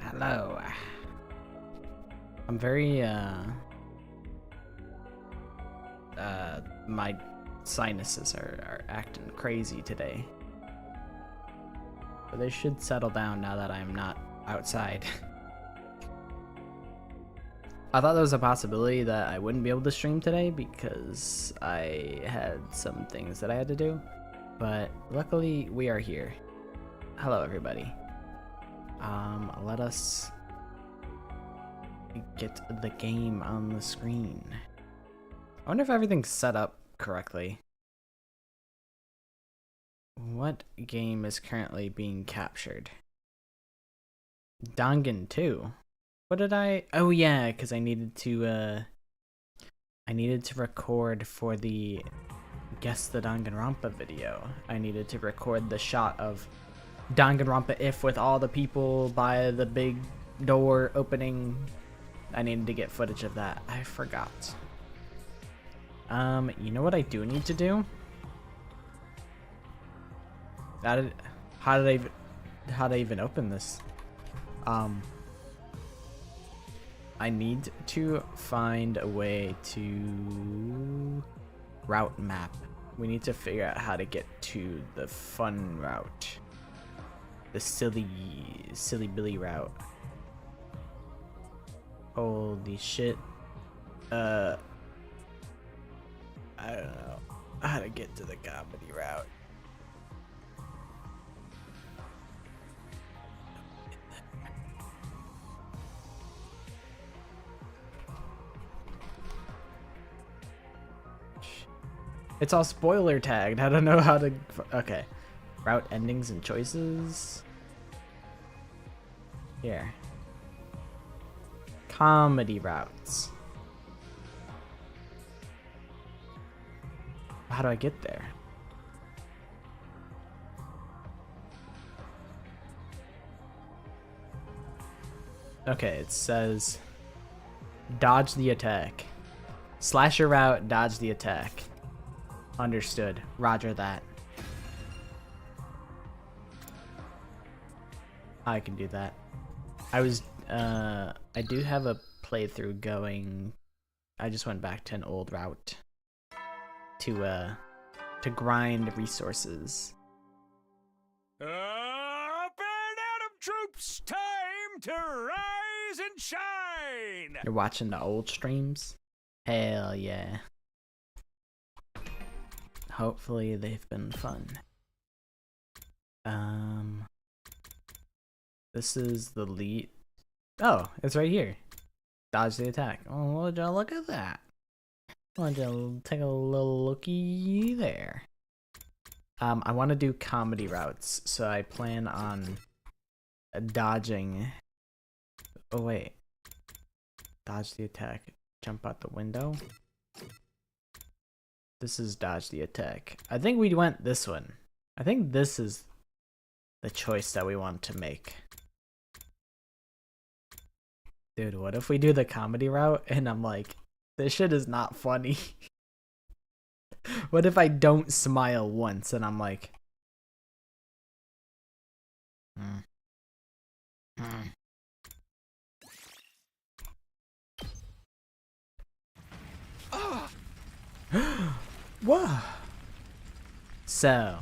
Hello. I'm very, my sinuses are acting crazy today. But they should settle down now that I'm not outside. I thought there was a possibility that I wouldn't be able to stream today because I had some things that I had to do. But luckily, we are here. Hello, everybody. Let us get the game on the screen. I wonder if everything's set up correctly. What game is currently being captured? Dangan 2. What did I... Oh yeah, because I needed to record for the Guess the Danganronpa video. I needed to record the shot of Danganronpa if with all the people by the big door opening. I needed to get footage of that. I forgot. You know what I do need to do? How did I even open this? I need to find a way to route map. We need to figure out how to get to the fun route. The silly Billy route. Holy shit. I don't know how to get to the comedy route. It's all spoiler tagged. I don't know how to... Okay. Route endings and choices. Here. Comedy routes. How do I get there? Okay, it says dodge the attack. Slash your route, dodge the attack. Understood. Roger that. I can do that. I do have a playthrough going. I just went back to an old route to grind resources. Up and Adam troops, time to rise and shine. You're watching the old streams? Hell yeah. Hopefully they've been fun. This is the lead. Oh, it's right here. Dodge the attack. Oh, would you look at that? Would you take a little looky there? I want to do comedy routes, so I plan on dodging. Oh wait. Dodge the attack. Jump out the window. This is dodge the attack. I think we went this one. I think this is the choice that we want to make. Dude, what if we do the comedy route and I'm like, this shit is not funny? What if I don't smile once and I'm like, Whoa. So,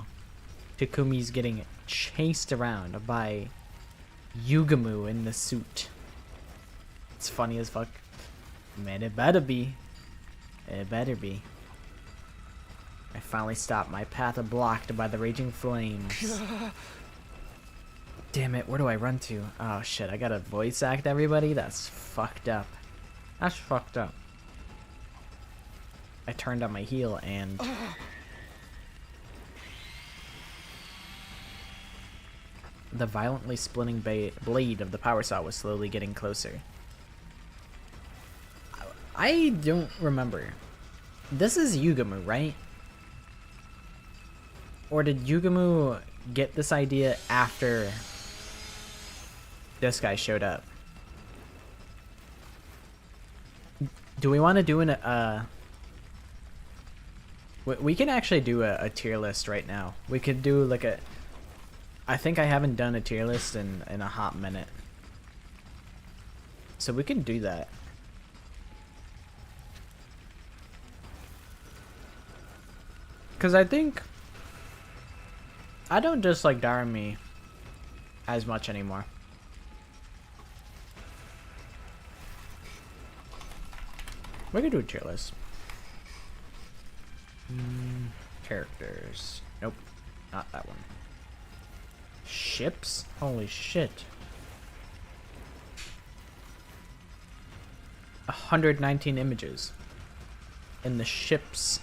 Takumi's getting chased around by Yugamu in the suit. It's funny as fuck. Man, it better be. It better be. I finally stopped. My path blocked by the raging flames. Damn it, where do I run to? Oh shit, I gotta voice act everybody? That's fucked up. That's fucked up. I turned on my heel and... The violently splitting blade of the power saw was slowly getting closer. I don't remember. This is Yugamu, right? Or did Yugamu get this idea after this guy showed up? Do we want to do we can actually do a tier list right now. We could do like I think I haven't done a tier list in a hot minute. So we can do that. Because I think I don't dislike Darami as much anymore. We can do a tier list. Characters. Nope. Not that one. Ships? Holy shit. 119 images. In the ships.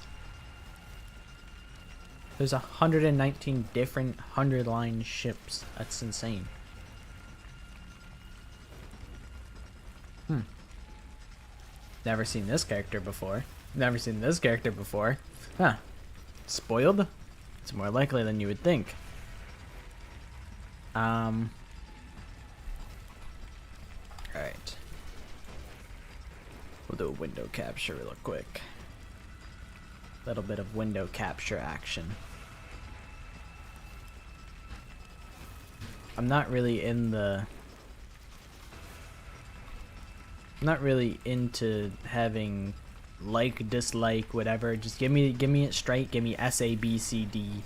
There's 119 different 100-line ships. That's insane. Never seen this character before. Never seen this character before. Huh. Spoiled? It's more likely than you would think. Alright. We'll do a window capture real quick. Little bit of window capture action. I'm not really into having like, dislike, whatever. Just give me it straight. Give me S, A, B, C, D.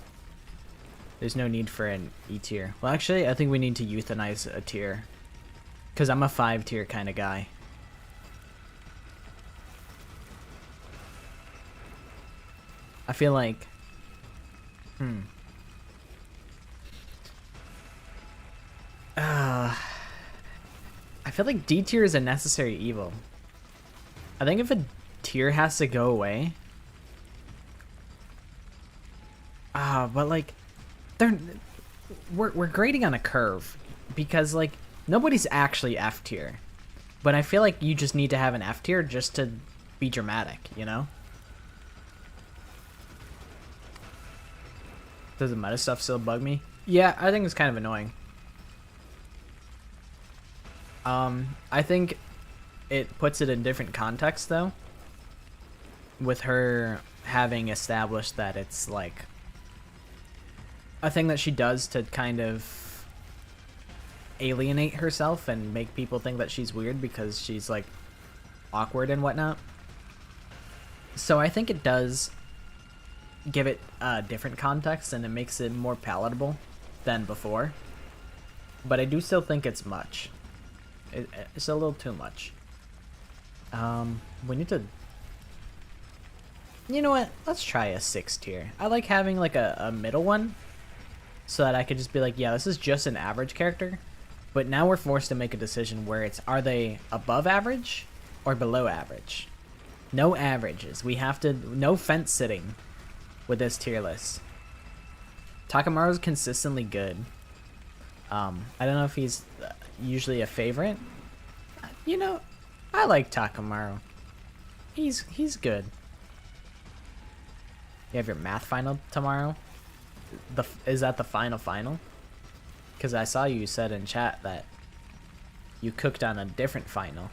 There's no need for an E tier. Well, actually, I think we need to euthanize a tier, because I'm a 5 tier kind of guy. I feel like I feel like D tier is a necessary evil. I think if a tier has to go away, but like we're grading on a curve, because like nobody's actually F tier, but I feel like you just need to have an F tier just to be dramatic, you know? Does the meta stuff still bug me? Yeah, I think it's kind of annoying. I think it puts it in different context though, with her having established that it's like a thing that she does to kind of alienate herself and make people think that she's weird because she's like awkward and whatnot. So I think it does give it a different context, and it makes it more palatable than before. But I do still think it's much. It's a little too much. We need to... You know what? Let's try a 6 tier. I like having like a middle one, so that I could just be like, yeah, this is just an average character. But now we're forced to make a decision where it's, are they above average or below average? No averages. We have to... No fence sitting with this tier list. Takamaru's consistently good. I don't know if he's usually a favorite. You know, I like Takamaru. He's good. You have your math final tomorrow? Is that the final? Because I saw you said in chat that you cooked on a different final.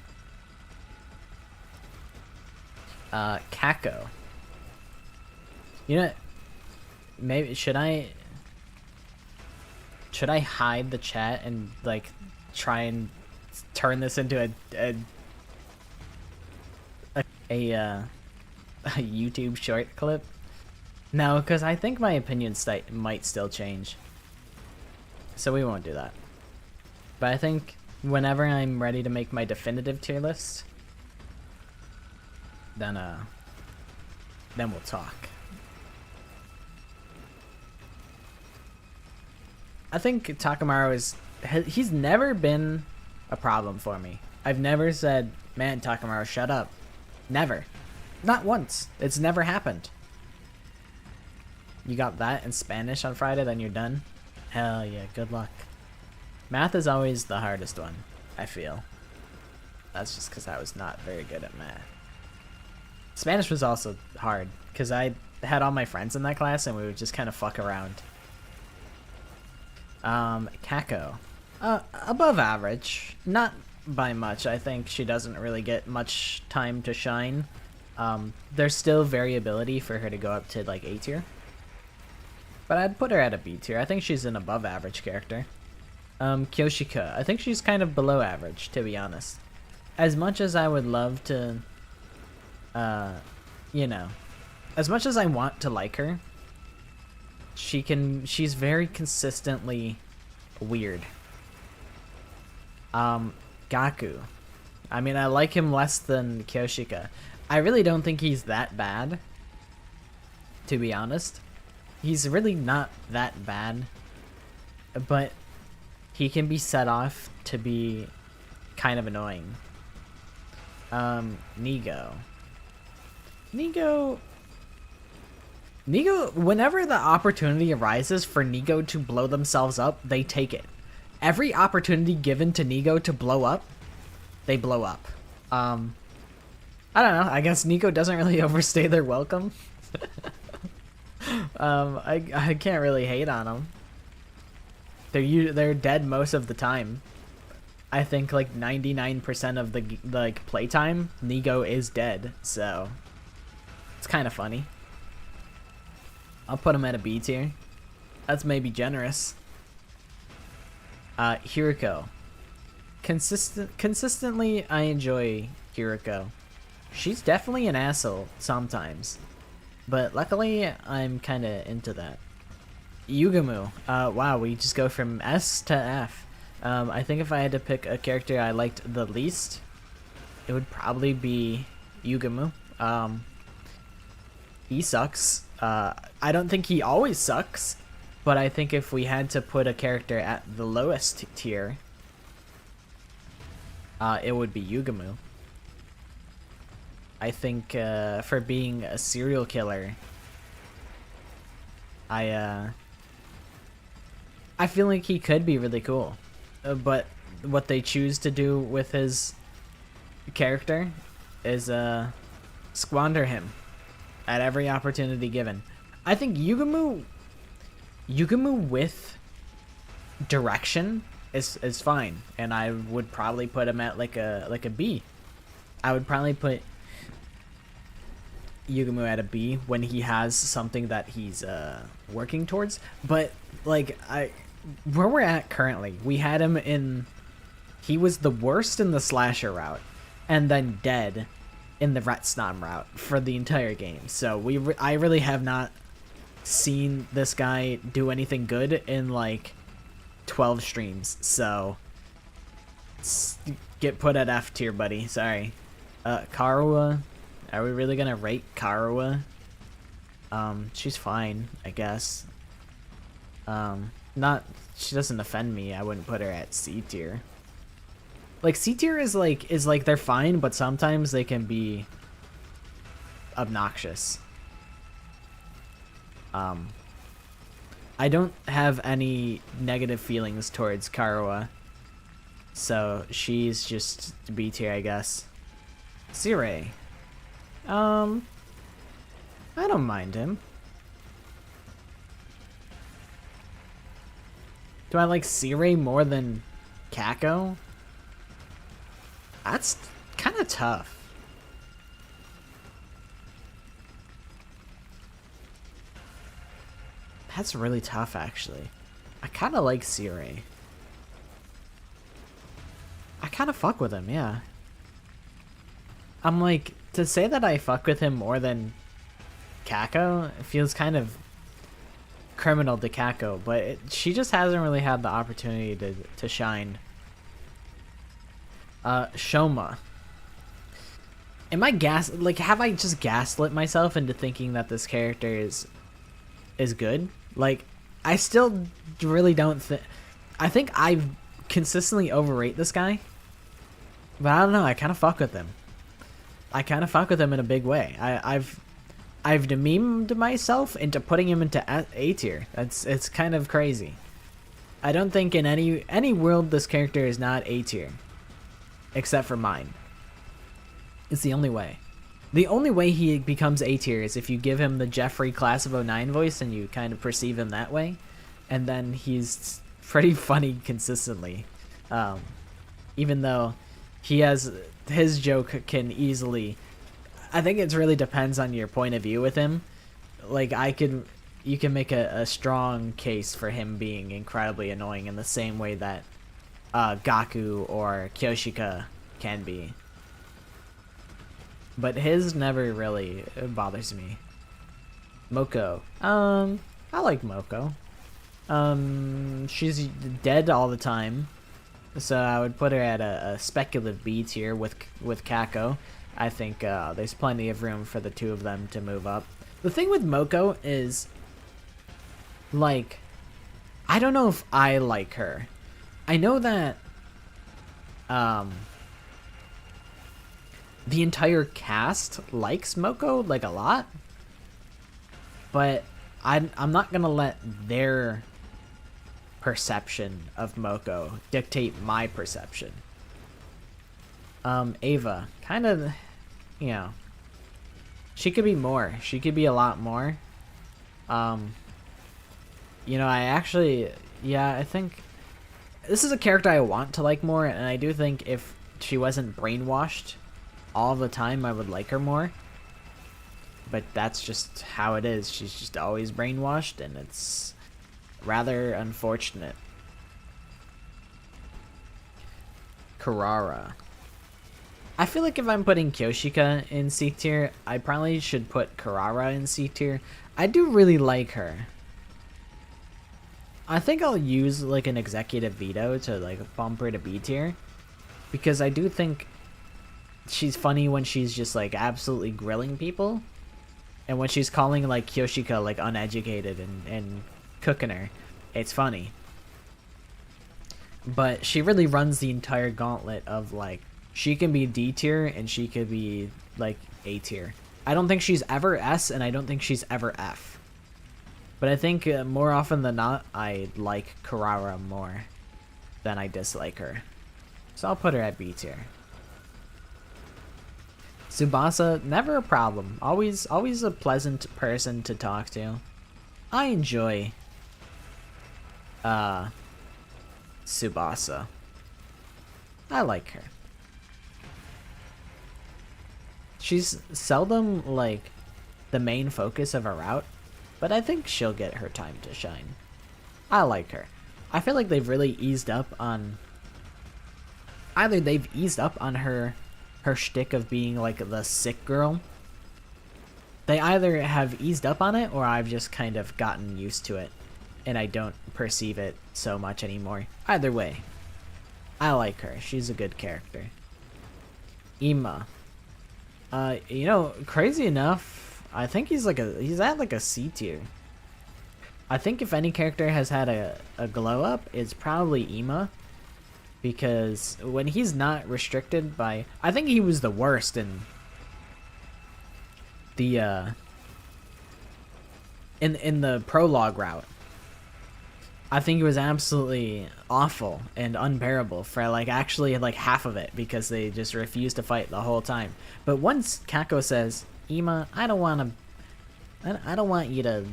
Kako. You know, maybe should I hide the chat and like try and turn this into a YouTube short clip? No, because I think my opinion might still change, so we won't do that. But I think whenever I'm ready to make my definitive tier list, then we'll talk. I think Takamaru he's never been a problem for me. I've never said, man, Takamaru, shut up. Never. Not once. It's never happened. You got that in Spanish on Friday, then you're done? Hell yeah, good luck. Math is always the hardest one, I feel. That's just because I was not very good at math. Spanish was also hard, because I had all my friends in that class and we would just kind of fuck around. Kako. Above average. Not by much. I think she doesn't really get much time to shine. There's still variability for her to go up to like A tier. but I'd put her at a B tier. I think she's an above average character. Kyoshika, I think she's kind of below average, to be honest. As much as I would love to, you know, as much as I want to like her, she's very consistently weird. Gaku, I mean, I like him less than Kyoshika. I really don't think he's that bad, to be honest. He's really not that bad, but he can be set off to be kind of annoying. Nigo, whenever the opportunity arises for Nigo to blow themselves up, they take it. Every opportunity given to Nigo to blow up, they blow up. I don't know, I guess Nigo doesn't really overstay their welcome. I can't really hate on them. They're dead most of the time. I think like 99% of the like playtime, Nigo is dead, so it's kind of funny. I'll put him at a B tier. That's maybe generous. Hiriko. Consistently, I enjoy Hiriko. She's definitely an asshole sometimes, but luckily I'm kind of into that. Yugumu. Wow, we just go from S to F. I think if I had to pick a character I liked the least, it would probably be Yugumu. He sucks. I don't think he always sucks, but I think if we had to put a character at the lowest tier, it would be Yugumu. I think for being a serial killer, I feel like he could be really cool, but what they choose to do with his character is squander him at every opportunity given. I think Yugumu with direction is fine, and I would probably put him at like a B. I would probably put Yugumu at a B when he has something that he's working towards. But like where we're at currently, we had him in, he was the worst in the slasher route, and then dead in the Retsnam route for the entire game. So I really have not seen this guy do anything good in like 12 streams. So get put at F tier, buddy. Sorry. Karuwa. Are we really gonna rate Karuwa? She's fine, I guess. She doesn't offend me. I wouldn't put her at C tier. Like C tier is like they're fine, but sometimes they can be obnoxious. I don't have any negative feelings towards Karuwa, so she's just B tier, I guess. Sirei. I don't mind him. Do I like Sirei more than Kako? That's kind of tough. That's really tough, actually. I kind of like Sirei. I kind of fuck with him, yeah. I'm like, to say that I fuck with him more than Kako, it feels kind of criminal to Kako, but she just hasn't really had the opportunity to shine. Shoma. Am I have I just gaslit myself into thinking that this character is good? Like, I still really don't think, I think I consistently overrate this guy, but I don't know, I kind of fuck with him. I kind of fuck with him in a big way. I've dememed myself into putting him into A tier. It's kind of crazy. I don't think in any world this character is not A tier, except for mine. It's the only way. The only way he becomes A tier is if you give him the Jeffrey Class of '09 voice and you kind of perceive him that way, and then he's pretty funny consistently. Even though he has, his joke can easily, I think it really depends on your point of view with him. Like, I could you can make a strong case for him being incredibly annoying in the same way that Gaku or Kyoshika can be. But his never really bothers me. Moko. I like Moko. She's dead all the time, so I would put her at a speculative B tier with Kako. I think there's plenty of room for the two of them to move up. The thing with Moko is, like, I don't know if I like her. I know that the entire cast likes Moko, like, a lot, but I'm not gonna let their perception of Moko dictate my perception. Ava, kind of, you know, she could be more. She could be a lot more. You know, I think this is a character I want to like more, and I do think if she wasn't brainwashed all the time, I would like her more. But that's just how it is. She's just always brainwashed, and it's rather unfortunate. Kurara. I feel like if I'm putting Kyoshika in C tier, I probably should put Kurara in C tier. I do really like her. I think I'll use like an executive veto to like bump her to B tier, because I do think she's funny when she's just like absolutely grilling people, and when she's calling like Kyoshika like uneducated and cooking her, it's funny. But she really runs the entire gauntlet of like, she can be D tier and she could be like A tier. I don't think she's ever S, and I don't think she's ever F. But I think more often than not, I like Kurara more than I dislike her. So I'll put her at B tier. Tsubasa, never a problem. Always a pleasant person to talk to. I enjoy Tsubasa. I like her. She's seldom like the main focus of a route, but I think she'll get her time to shine. I like her. I feel like they've really eased up on, either they've eased up on her shtick of being like the sick girl. They either have eased up on it, or I've just kind of gotten used to it and I don't perceive it so much anymore. Either way, I like her. She's a good character. Ima. You know, crazy enough, I think he's at like a C tier. I think if any character has had a glow up, it's probably Ima. Because when he's not restricted by, I think he was the worst in the in the prologue route. I think it was absolutely awful and unbearable for like actually like half of it, because they just refused to fight the whole time. But once Kako says, "Ima, I don't want you to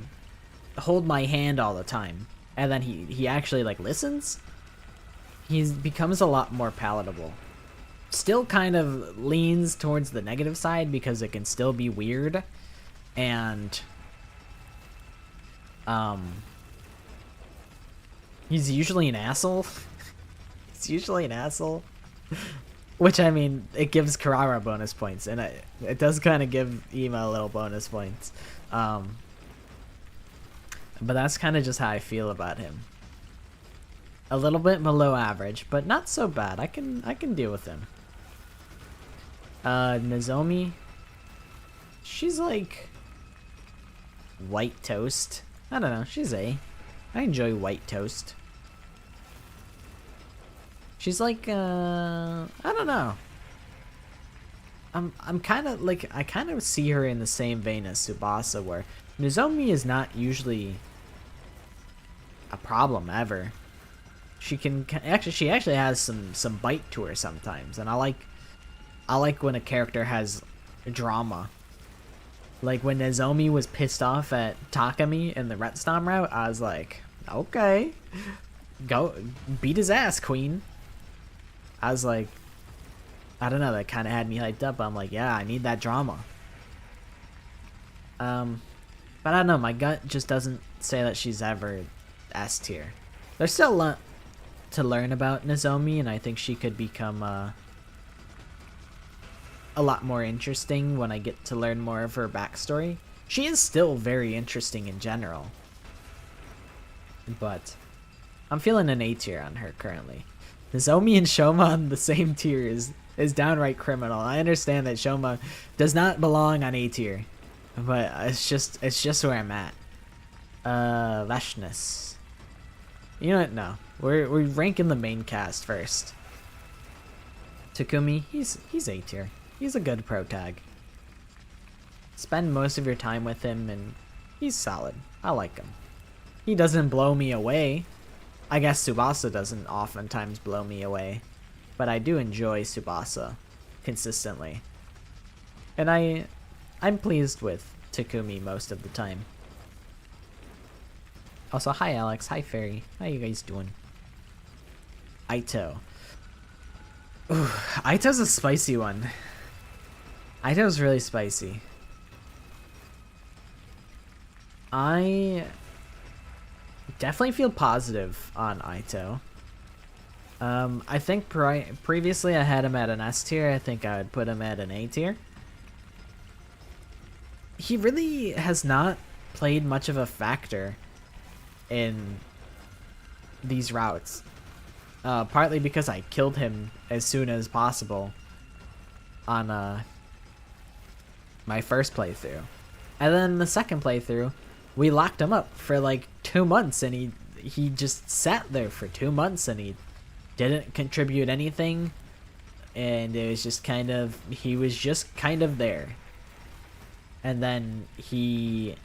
hold my hand all the time," and then he actually like listens, he becomes a lot more palatable. Still kind of leans towards the negative side because it can still be weird, and he's usually an asshole. He's usually an asshole. Which, I mean, it gives Kurara bonus points, and it does kind of give Ima a little bonus points. But that's kind of just how I feel about him. A little bit below average, but not so bad. I can deal with him. Nozomi. She's like white toast. I don't know. She's A. I enjoy white toast. She's like, I don't know. I'm kind of like, I kind of see her in the same vein as Tsubasa, where Nozomi is not usually a problem ever. She actually has some bite to her sometimes, and I like when a character has drama. Like when Nozomi was pissed off at Takami in the Ret Stomp route, I was like, okay, go beat his ass, queen. I was like, I don't know, that kind of had me hyped up. I'm like, yeah, I need that drama. But I don't know, my gut just doesn't say that she's ever S tier. There's still a lot to learn about Nozomi, and I think she could become a lot more interesting when I get to learn more of her backstory. She is still very interesting in general, but I'm feeling an A tier on her currently. Nozomi and Shoma on the same tier is downright criminal. I understand that Shoma does not belong on A tier, but it's just where I'm at. Vashness. You know what? No, we're ranking the main cast first. Takumi, he's A tier. He's a good pro tag. Spend most of your time with him, and he's solid. I like him. He doesn't blow me away. I guess Tsubasa doesn't oftentimes blow me away, but I do enjoy Tsubasa consistently. And I'm pleased with Takumi most of the time. Also, hi Alex, hi Fairy, how you guys doing? Aito. Ooh, Aito's a spicy one. Aito's really spicy. I definitely feel positive on Aito. I think previously I had him at an S tier. I think I would put him at an A tier. He really has not played much of a factor in these routes. Partly because I killed him as soon as possible on my first playthrough. And then the second playthrough, we locked him up for like 2 months, and he just sat there for 2 months, and he didn't contribute anything, and it was just he was just kind of there. And then he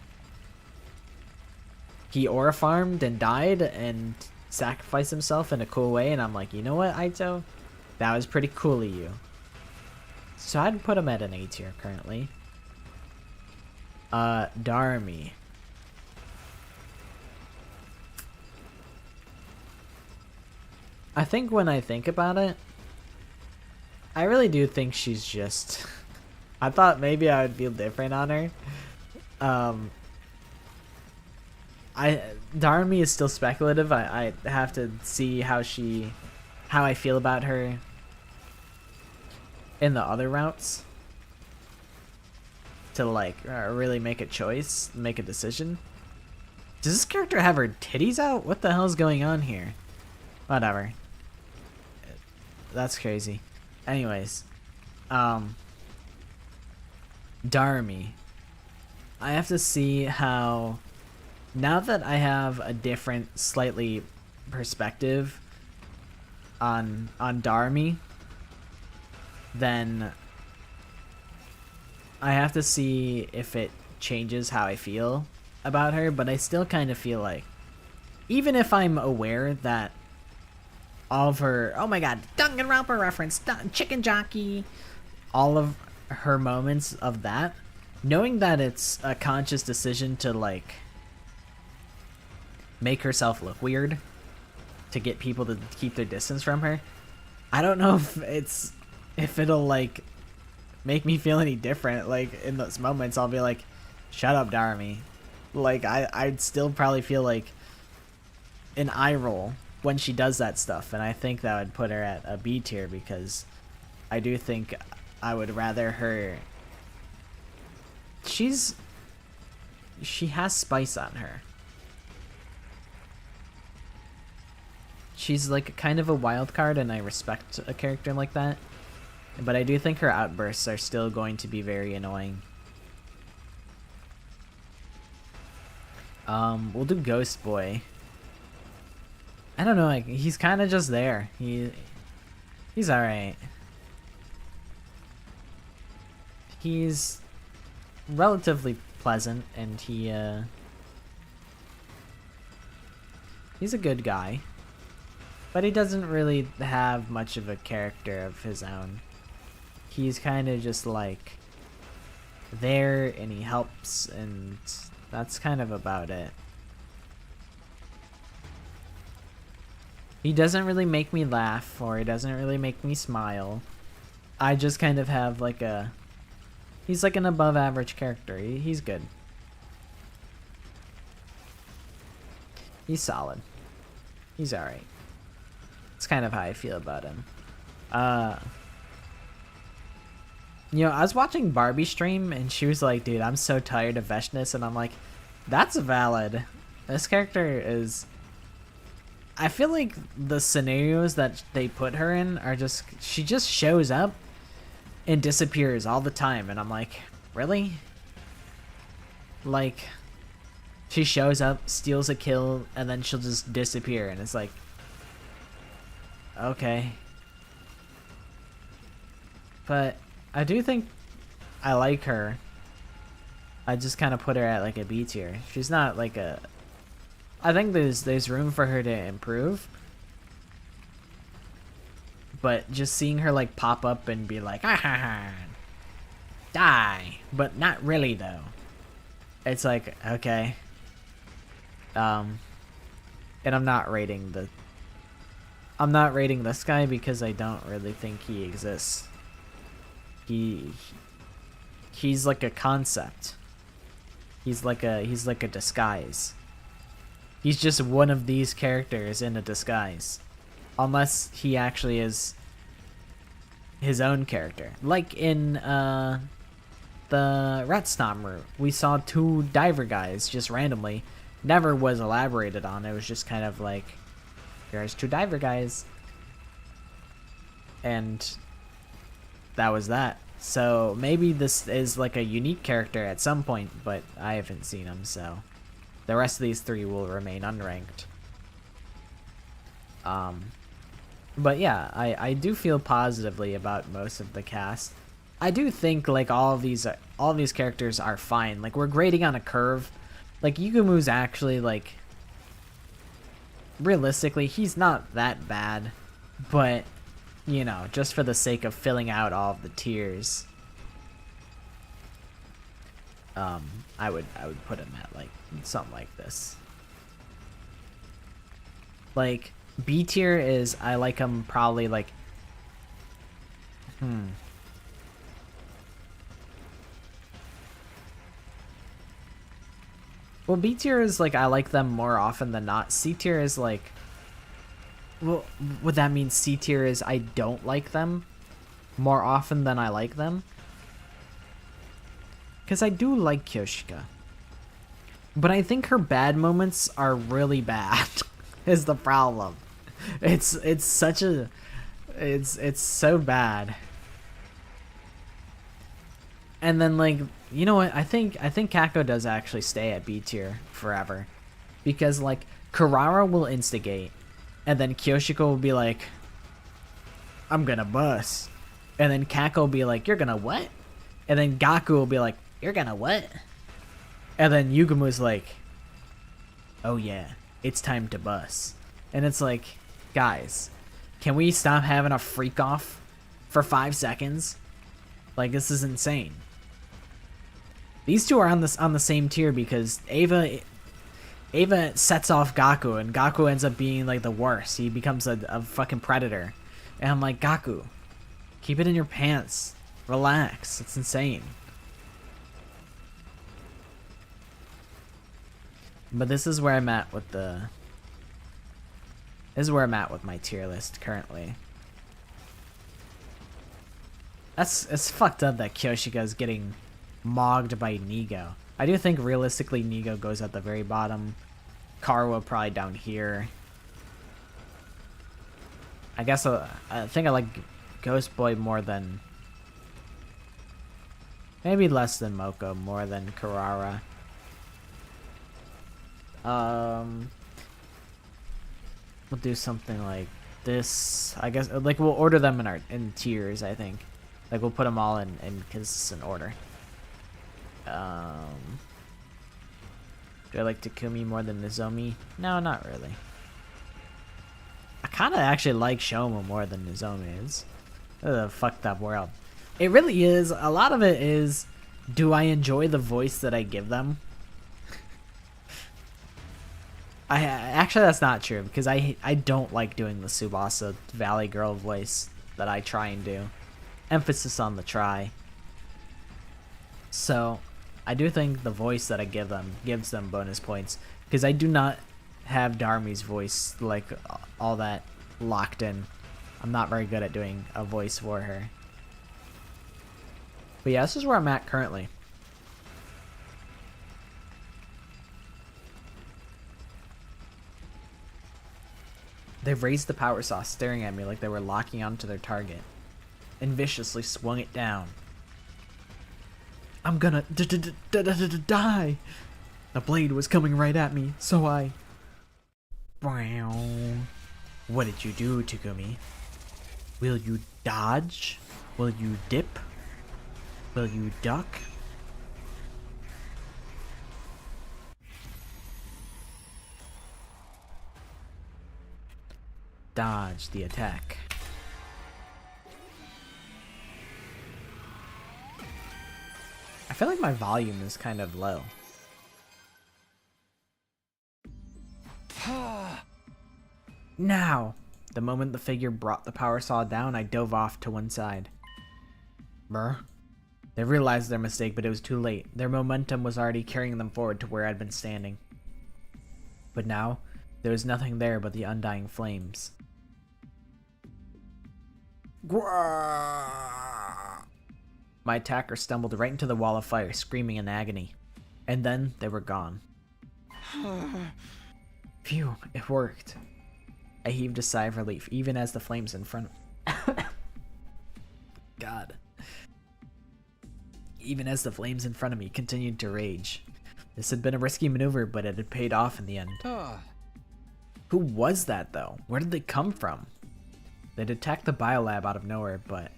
aura farmed and died and sacrificed himself in a cool way, and I'm like, you know what, Aito? That was pretty cool of you. So I'd put him at an A tier currently. Darmi. I think when I think about it, I really do think she's just... I thought maybe I would feel different on her. Darmi is still speculative. I have to see how I feel about her in the other routes to like really make a choice, make a decision. Does this character have her titties out? What the hell is going on here? Whatever. That's crazy. Anyways, Darmi. I have to see how, now that I have a different, slightly perspective on Darmi, then I have to see if it changes how I feel about her. But I still kind of feel like, even if I'm aware that all of her, oh my god, Danganronpa reference, chicken jockey, all of her moments of that, knowing that it's a conscious decision to like make herself look weird to get people to keep their distance from her, I don't know if it'll like make me feel any different. Like in those moments I'll be like, shut up, Darmi. Like I'd still probably feel like an eye roll when she does that stuff, and I think that would put her at a B tier, because I do think I would rather her... She has spice on her. She's like kind of a wild card, and I respect a character like that. But I do think her outbursts are still going to be very annoying. We'll do Ghost Boy. I don't know, like, he's kind of just there. He's alright. He's relatively pleasant, and he's a good guy. But he doesn't really have much of a character of his own. He's kind of just like there, and he helps, and that's kind of about it. He doesn't really make me laugh, or he doesn't really make me smile. I just kind of have like he's like an above average character. He's good. He's solid. He's alright. It's kind of how I feel about him. You know, I was watching Barbie stream and she was like, dude, I'm so tired of Veshness, and I'm like, that's valid. This character is... I feel like the scenarios that they put her in are just... She just shows up and disappears all the time, and I'm like, really? Like, she shows up, steals a kill, and then she'll just disappear, and it's like, okay. But I do think I like her. I just kind of put her at like a B tier. She's not like a... I think there's room for her to improve. But just seeing her like pop up and be like, ah, ha, ha, die, but not really though. It's like, okay. And I'm not rating this guy because I don't really think he exists. He's like a concept. He's like a disguise. He's just one of these characters in a disguise. Unless he actually is his own character. Like in the Retstom route, we saw 2 diver guys just randomly. Never was elaborated on. It was just kind of like, here's 2 diver guys. And that was that. So maybe this is like a unique character at some point, but I haven't seen him, so the rest of these 3 will remain unranked. But yeah, I do feel positively about most of the cast. I do think like all of these characters are fine. Like, we're grading on a curve. Like, Yugumu's actually like, realistically, he's not that bad, but you know, just for the sake of filling out all of the tiers, I would put him at like something like this. Like, B tier is, I like him probably like, well, B tier is like, I like them more often than not. C tier is like, well, would that mean C tier is I don't like them more often than I like them? Because I do like Kyoshika. But I think her bad moments are really bad, is the problem. It's such a... It's so bad. And then, like, you know what? I think Kako does actually stay at B tier forever. Because, like, Kurara will instigate. And then Kyoshiko will be like, I'm gonna bust. And then Kako will be like, you're gonna what? And then Gaku will be like, you're gonna what? And then Yugumu's like, oh yeah, it's time to bust. And it's like, guys, can we stop having a freak off for 5 seconds? Like, this is insane. These 2 are on the same tier because Ava sets off Gaku, and Gaku ends up being like the worst. He becomes a fucking predator. And I'm like, Gaku, keep it in your pants. Relax. It's insane. But this is where I'm at with my tier list currently. It's fucked up that Kyoshika's getting mogged by Nigo. I do think realistically Nigo goes at the very bottom. Karuo probably down here. I guess I think I like Ghost Boy more than... maybe less than Moko, more than Kurara. We'll do something like this. I guess, like, we'll order them in tiers, I think. Like, we'll put them all in consistent order. Do I like Takumi more than Nozomi? No, not really. I kind of actually like Shoma more than Nozomi is. This is a fucked up world. It really is. A lot of it is, do I enjoy the voice that I give them? Actually, that's not true, because I don't like doing the Tsubasa Valley Girl voice that I try and do. Emphasis on the try. So, I do think the voice that I give them gives them bonus points, because I do not have Darmi's voice like all that locked in. I'm not very good at doing a voice for her. But yeah, this is where I'm at currently. They've raised the power saw, staring at me like they were locking onto their target, and viciously swung it down. I'm gonna die! The blade was coming right at me, so I... What did you do, Takumi? Will you dodge? Will you dip? Will you duck? Dodge the attack. I feel like my volume is kind of low. Now! The moment the figure brought the power saw down, I dove off to one side. Brr. They realized their mistake, but it was too late. Their momentum was already carrying them forward to where I'd been standing. But now, there was nothing there but the undying flames. My attacker stumbled right into the wall of fire, screaming in agony. And then, they were gone. Phew, it worked. I heaved a sigh of relief, even as the flames in front of... God. Even as the flames in front of me continued to rage. This had been a risky maneuver, but it had paid off in the end. Who was that, though? Where did they come from? They'd attacked the biolab out of nowhere, but...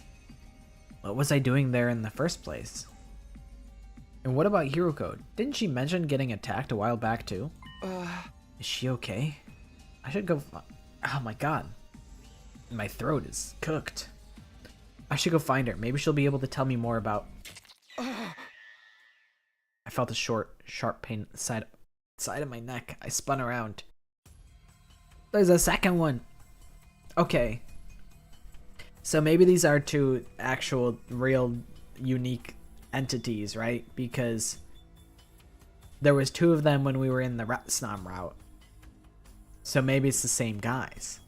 what was I doing there in the first place? And what about Hiroko? Didn't she mention getting attacked a while back, too? Is she okay? I should go... Oh my god. My throat is cooked. I should go find her. Maybe she'll be able to tell me more about... I felt a short, sharp pain at the side of my neck. I spun around. There's a second one. Okay. So maybe these are two actual, real, unique entities, right? Because there was two of them when we were in the Ratsnam route. So maybe it's the same guys.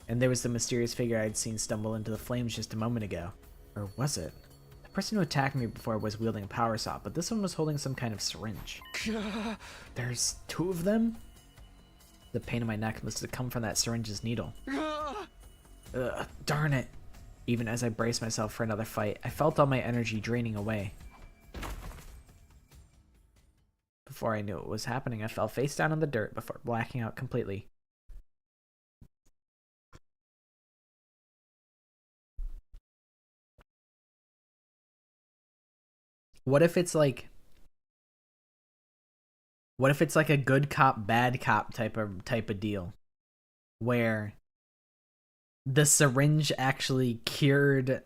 And there was the mysterious figure I'd seen stumble into the flames just a moment ago. Or was it? The person who attacked me before was wielding a power saw, but this one was holding some kind of syringe. There's two of them? The pain in my neck must have come from that syringe's needle. Ugh, darn it. Even as I braced myself for another fight, I felt all my energy draining away. Before I knew what was happening, I fell face down in the dirt before blacking out completely. What if it's like a good cop, bad cop type of deal, where the syringe actually cured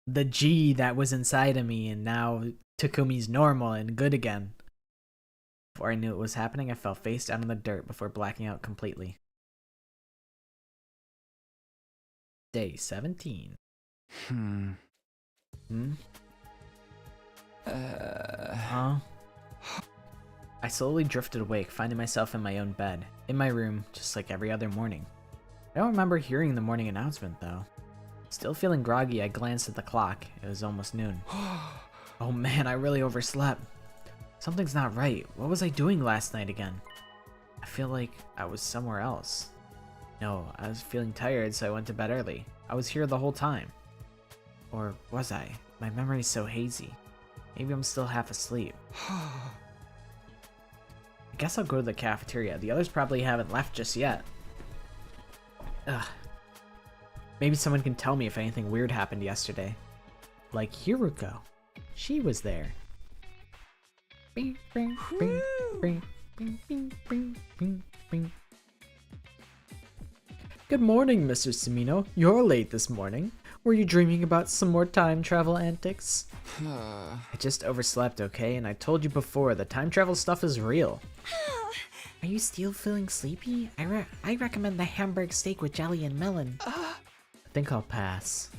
the G that was inside of me, and now Takumi's normal and good again? Before I knew what was happening, I fell face down in the dirt before blacking out completely. Day 17. Huh? I slowly drifted awake, finding myself in my own bed, in my room, just like every other morning. I don't remember hearing the morning announcement, though. Still feeling groggy, I glanced at the clock. It was almost noon. Oh man, I really overslept. Something's not right. What was I doing last night again? I feel like I was somewhere else. No, I was feeling tired, so I went to bed early. I was here the whole time. Or was I? My memory's so hazy. Maybe I'm still half asleep. I guess I'll go to the cafeteria. The others probably haven't left just yet. Ugh. Maybe someone can tell me if anything weird happened yesterday. Like Hiroko. She was there. Bing, bing, bing, bing, bing, bing, bing, bing, bing. Good morning, Mr. Sumino. You're late this morning. Were you dreaming about some more time travel antics? I just overslept, okay? And I told you before, the time travel stuff is real. Are you still feeling sleepy? I recommend the hamburg steak with jelly and melon. I think I'll pass.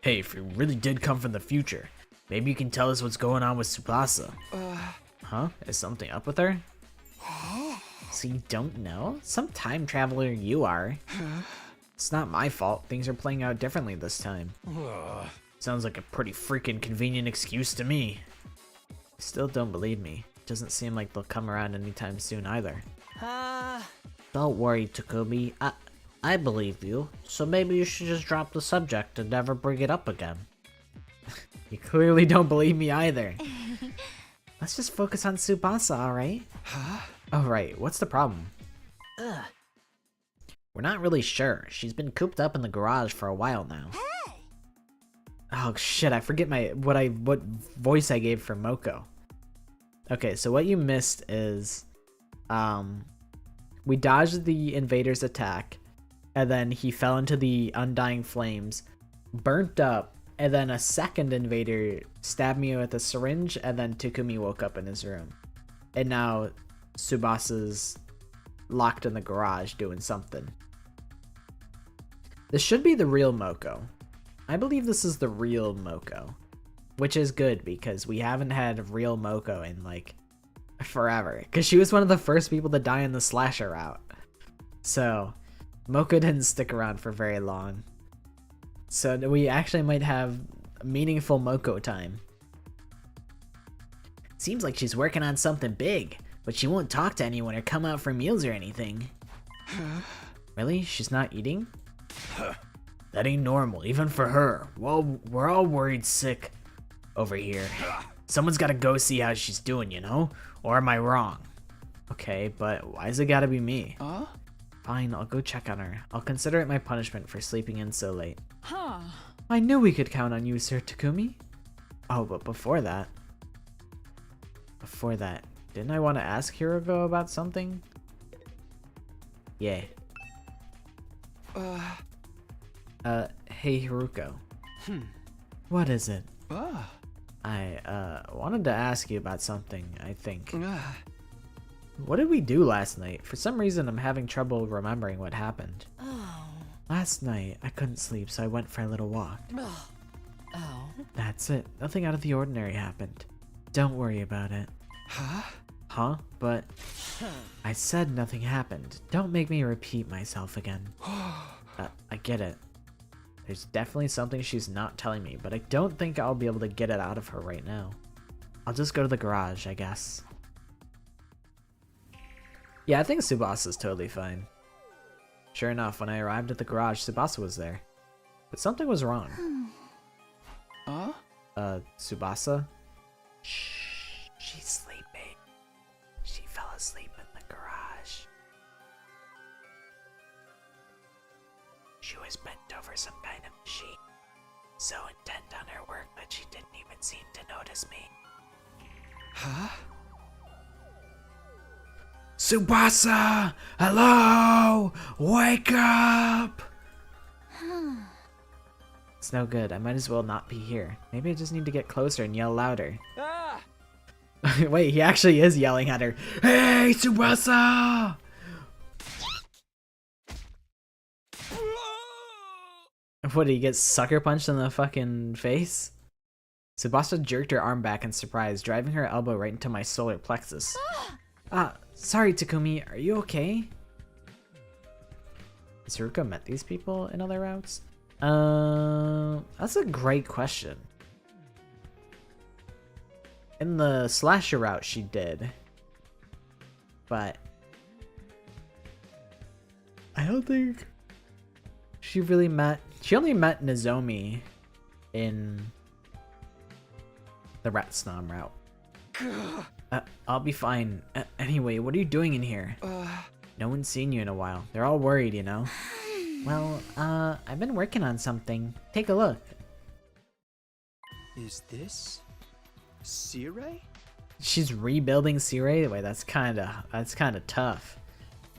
Hey, if you really did come from the future, maybe you can tell us what's going on with Tsubasa. Huh? Is something up with her? So you don't know? Some time traveler you are. It's not my fault. Things are playing out differently this time. Sounds like a pretty freaking convenient excuse to me. Still don't believe me. Doesn't seem like they'll come around anytime soon either. Don't worry, Takumi. I believe you. So maybe you should just drop the subject and never bring it up again. You clearly don't believe me either. Let's just focus on Tsubasa, alright? Oh right, what's the problem? We're not really sure. She's been cooped up in the garage for a while now. Oh shit, I forget what voice I gave for Moko. Okay, so what you missed is we dodged the invader's attack, and then he fell into the undying flames, burnt up, and then a second invader stabbed me with a syringe, and then Takumi woke up in his room. And now Tsubasa's locked in the garage doing something. This should be the real Moko. I believe this is the real Moko, which is good because we haven't had real Moko in like forever, because she was one of the first people to die in the slasher route. So Moko didn't stick around for very long. So we actually might have meaningful Moko time. Seems like she's working on something big, but she won't talk to anyone or come out for meals or anything. Really? She's not eating? That ain't normal, even for her. Well, we're all worried sick over here. Someone's gotta go see how she's doing, you know? Or am I wrong? Okay, but why's it gotta be me? Fine, I'll go check on her. I'll consider it my punishment for sleeping in so late. I knew we could count on you, Sir Takumi. Oh, but before that, didn't I want to ask Hiruko about something? Yeah. Hey Hiruko. What is it? I wanted to ask you about something, I think. What did we do last night? For some reason, I'm having trouble remembering what happened. Last night, I couldn't sleep, so I went for a little walk. That's it. Nothing out of the ordinary happened. Don't worry about it. Huh? But I said nothing happened. Don't make me repeat myself again. I get it. There's definitely something she's not telling me, but I don't think I'll be able to get it out of her right now. I'll just go to the garage, I guess. Yeah, I think Tsubasa's totally fine. Sure enough, when I arrived at the garage, Tsubasa was there. But something was wrong. Tsubasa? Shh, she's sleeping. She fell asleep in the garage. She was bent over some kind of machine, so intent on her work that she didn't even seem to notice me. Tsubasa! Hello! Wake up! It's no good. I might as well not be here. Maybe I just need to get closer and yell louder. Wait, he actually is yelling at her. Hey, Tsubasa! What, did he get sucker punched in the fucking face? Tsubasa jerked her arm back in surprise, driving her elbow right into my solar plexus. Sorry, Takumi, are you okay? Has Haruka met these people in other routes? That's a great question. In the slasher route, she did. But I don't think she really met... She only met Nozomi in the Rat Snom route. I'll be fine. Anyway, what are you doing in here? No one's seen you in a while. They're all worried, you know? Well, I've been working on something. Take a look. Is this Sirei? She's rebuilding Sirei? Wait, that's kinda tough.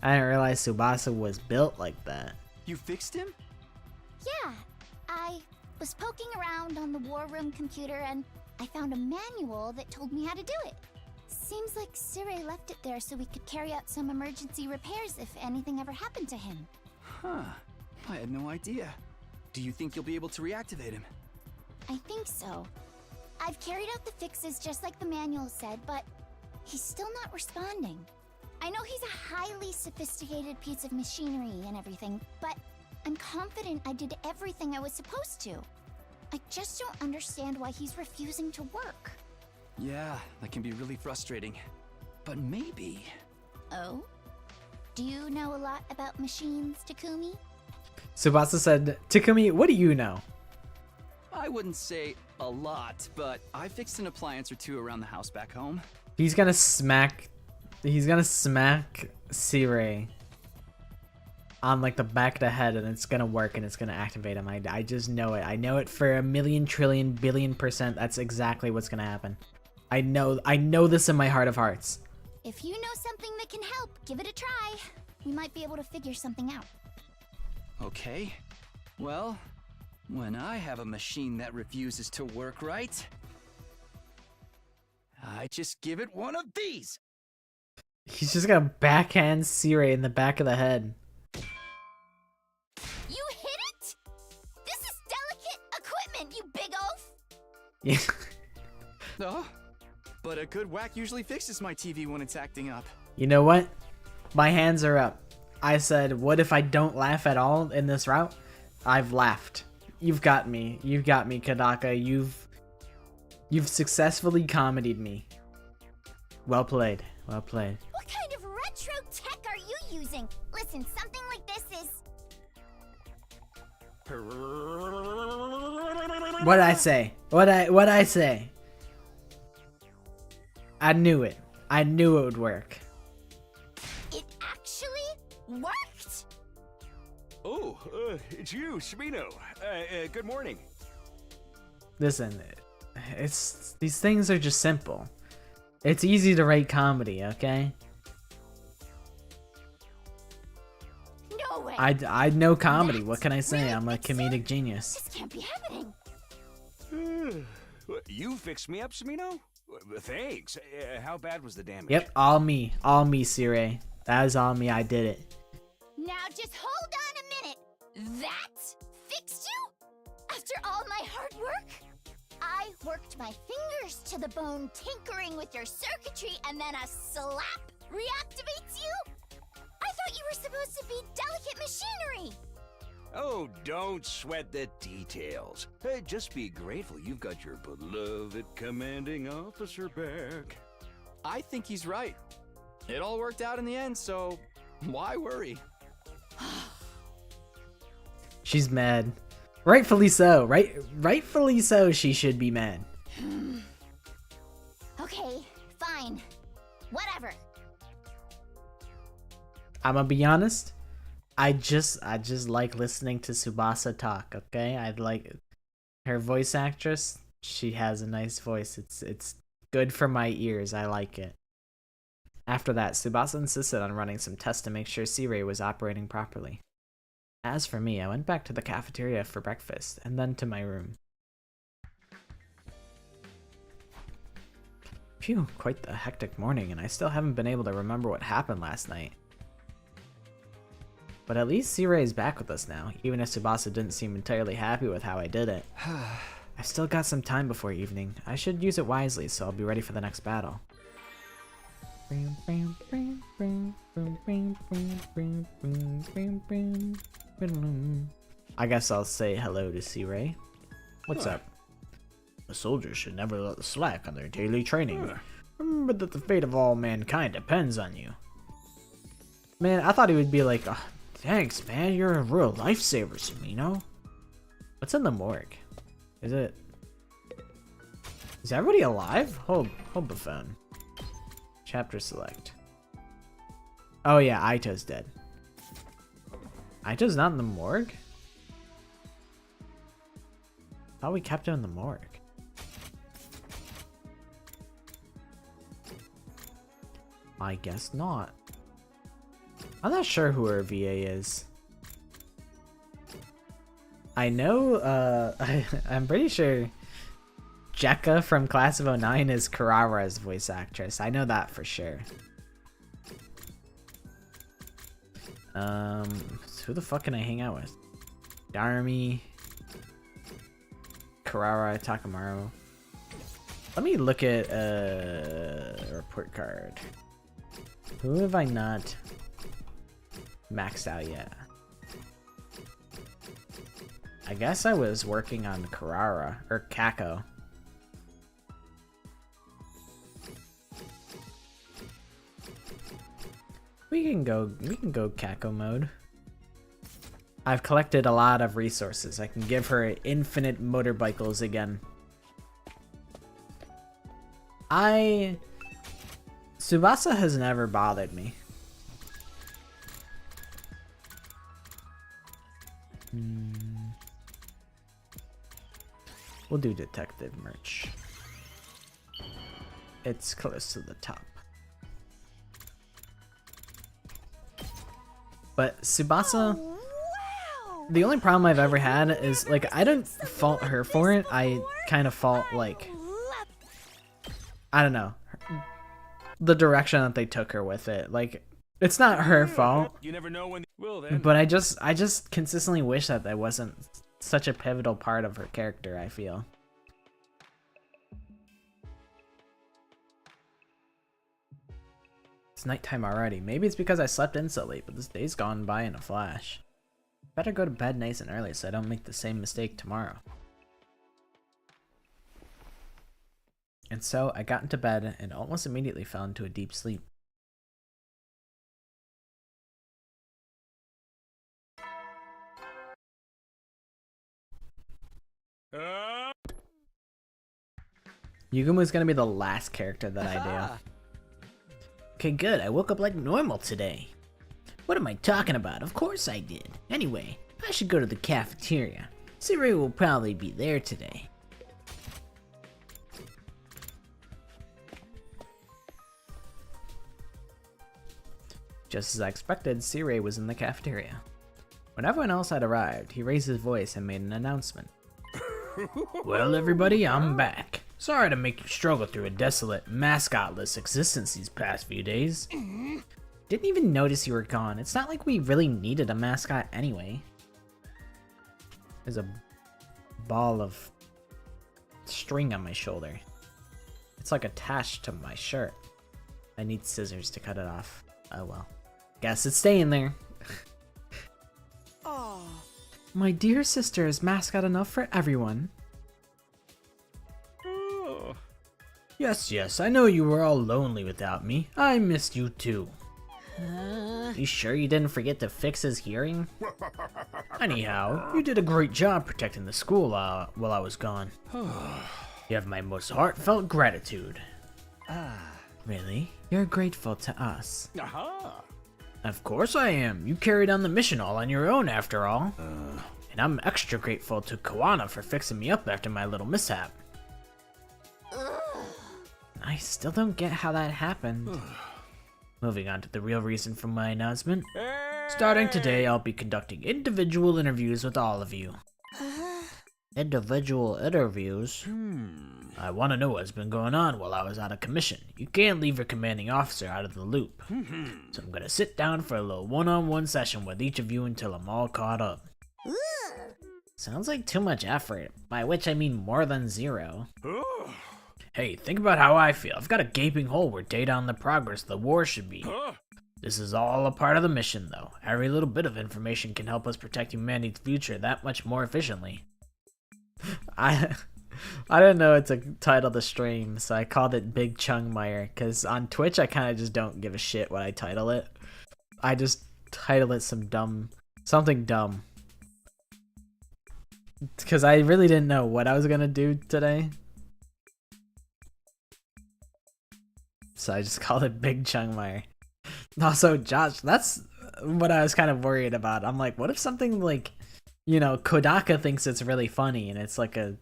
I didn't realize Tsubasa was built like that. You fixed him? Yeah, I was poking around on the war room computer and I found a manual that told me how to do it. Seems like Sirei left it there so we could carry out some emergency repairs if anything ever happened to him. Huh. I had no idea. Do you think you'll be able to reactivate him? I think so. I've carried out the fixes just like the manual said, but he's still not responding. I know he's a highly sophisticated piece of machinery and everything, but I'm confident I did everything I was supposed to. I just don't understand why he's refusing to work. Yeah, that can be really frustrating. But maybe... Oh? Do you know a lot about machines, Takumi? Tsubasa said, Takumi, what do you know? I wouldn't say a lot, but I fixed an appliance or two around the house back home. He's gonna smack Sirei on like the back of the head, and it's gonna work and it's gonna activate him. I just know it. I know it for a million trillion billion %. That's exactly what's gonna happen. I know this in my heart of hearts. If you know something that can help, give it a try. We might be able to figure something out. Okay. Well, when I have a machine that refuses to work right, I just give it one of these. He's just gonna backhand Sirei in the back of the head. You hit it? This is delicate equipment, you big oaf! Yeah. No, but a good whack usually fixes my TV when it's acting up. You know what? My hands are up. I said, what if I don't laugh at all in this route? I've laughed. You've got me. You've got me, Kadaka. You've successfully comedied me. Well played. Well played. What kind of retro tech are you using? Listen, something like this is... What'd I say? What'd I say? I knew it. I knew it would work. It actually worked? Oh, it's you, Smino. Good morning. Listen, these things are just simple. It's easy to write comedy, okay? No way! I know comedy. What can I say? Really I'm a fixed it? comedic genius. This can't be happening. You fixed me up, Smino? Thanks. How bad was the damage? Yep, all me, Sirei. That is all me. I did it. Now just hold on a minute. That fixed you? After all my hard work? I worked my fingers to the bone tinkering with your circuitry, and then a slap reactivates you? I thought you were supposed to be delicate machinery. Oh, don't sweat the details. Just be grateful you've got your beloved commanding officer back. I think he's right. It all worked out in the end, so why worry? She's mad. Rightfully so. Rightfully so. She should be mad. Okay, fine. Whatever. I'm gonna be honest. I just like listening to Tsubasa talk. Okay, I like her voice actress. She has a nice voice. It's good for my ears. I like it. After that, Tsubasa insisted on running some tests to make sure Sirei was operating properly. As for me, I went back to the cafeteria for breakfast, and then to my room. Phew, quite the hectic morning, and I still haven't been able to remember what happened last night. But at least Sirei is back with us now, even if Tsubasa didn't seem entirely happy with how I did it. I've still got some time before evening. I should use it wisely, so I'll be ready for the next battle. I guess I'll say hello to Sirei. What's up? The soldiers should never let slack on their daily training. Remember that the fate of all mankind depends on you. Man, I thought he would be like, oh, thanks, man. You're a real lifesaver, Sumino. What's in the morgue? Is everybody alive? Hold the phone. Chapter select. Oh yeah, Aito's dead. Aito's not in the morgue? Thought we kept him in the morgue. I guess not. I'm not sure who her VA is. I know, I'm pretty sure Jekka from Class of 09 is Kurara's voice actress. I know that for sure. Who the fuck can I hang out with? Darmi, Kurara, Takamaru. Let me look at a report card. Who have I not maxed out yet? I guess I was working on Carrara or Kako. We can go Kako mode. I've collected a lot of resources. I can give her infinite motorcycles again. Tsubasa has never bothered me. We'll do detective merch. It's close to the top. But Tsubasa, the only problem I've ever had is, like, I don't fault her for it. I kind of fault, like, I don't know, the direction that they took her with it. Like, it's not her fault. You never know when. Well, then. But I just consistently wish that that wasn't such a pivotal part of her character, I feel. It's nighttime already. Maybe it's because I slept in so late, but this day's gone by in a flash. Better go to bed nice and early so I don't make the same mistake tomorrow. And so I got into bed and almost immediately fell into a deep sleep. Yugumu's gonna be the last character that I do. Okay, good. I woke up like normal today. What am I talking about? Of course I did. Anyway, I should go to the cafeteria. Siri will probably be there today. Just as I expected, Siri was in the cafeteria. When everyone else had arrived, he raised his voice and made an announcement. Well, everybody, I'm back. Sorry to make you struggle through a desolate, mascotless existence these past few days. Didn't even notice you were gone. It's not like we really needed a mascot anyway. There's a ball of string on my shoulder. It's like attached to my shirt. I need scissors to cut it off. Oh well. Guess it's staying there. Oh. My dear sister is mascot enough for everyone. Yes, I know you were all lonely without me. I missed you too. You sure you didn't forget to fix his hearing? Anyhow, you did a great job protecting the school while I was gone. You have my most heartfelt gratitude. Really? You're grateful to us. Aha! Of course I am. You carried on the mission all on your own after all. And I'm extra grateful to Kawana for fixing me up after my little mishap. I still don't get how that happened. Moving on to the real reason for my announcement. Starting today, I'll be conducting individual interviews with all of you. Individual interviews? I want to know what's been going on while I was out of commission. You can't leave your commanding officer out of the loop. So I'm gonna sit down for a little one-on-one session with each of you until I'm all caught up. Sounds like too much effort, by which I mean more than zero. Hey, think about how I feel. I've got a gaping hole where data on the progress of the war should be. This is all a part of the mission, though. Every little bit of information can help us protect humanity's future that much more efficiently. I didn't know it's a title to stream, so I called it Big Chungmeyer, because on Twitch I kind of just don't give a shit what I title it. I just title it something dumb. Because I really didn't know what I was gonna do today. So I just called it Big Chungmeyer. Also, Josh, that's what I was kind of worried about. I'm like, what if something like, you know, Kodaka thinks it's really funny and it's like a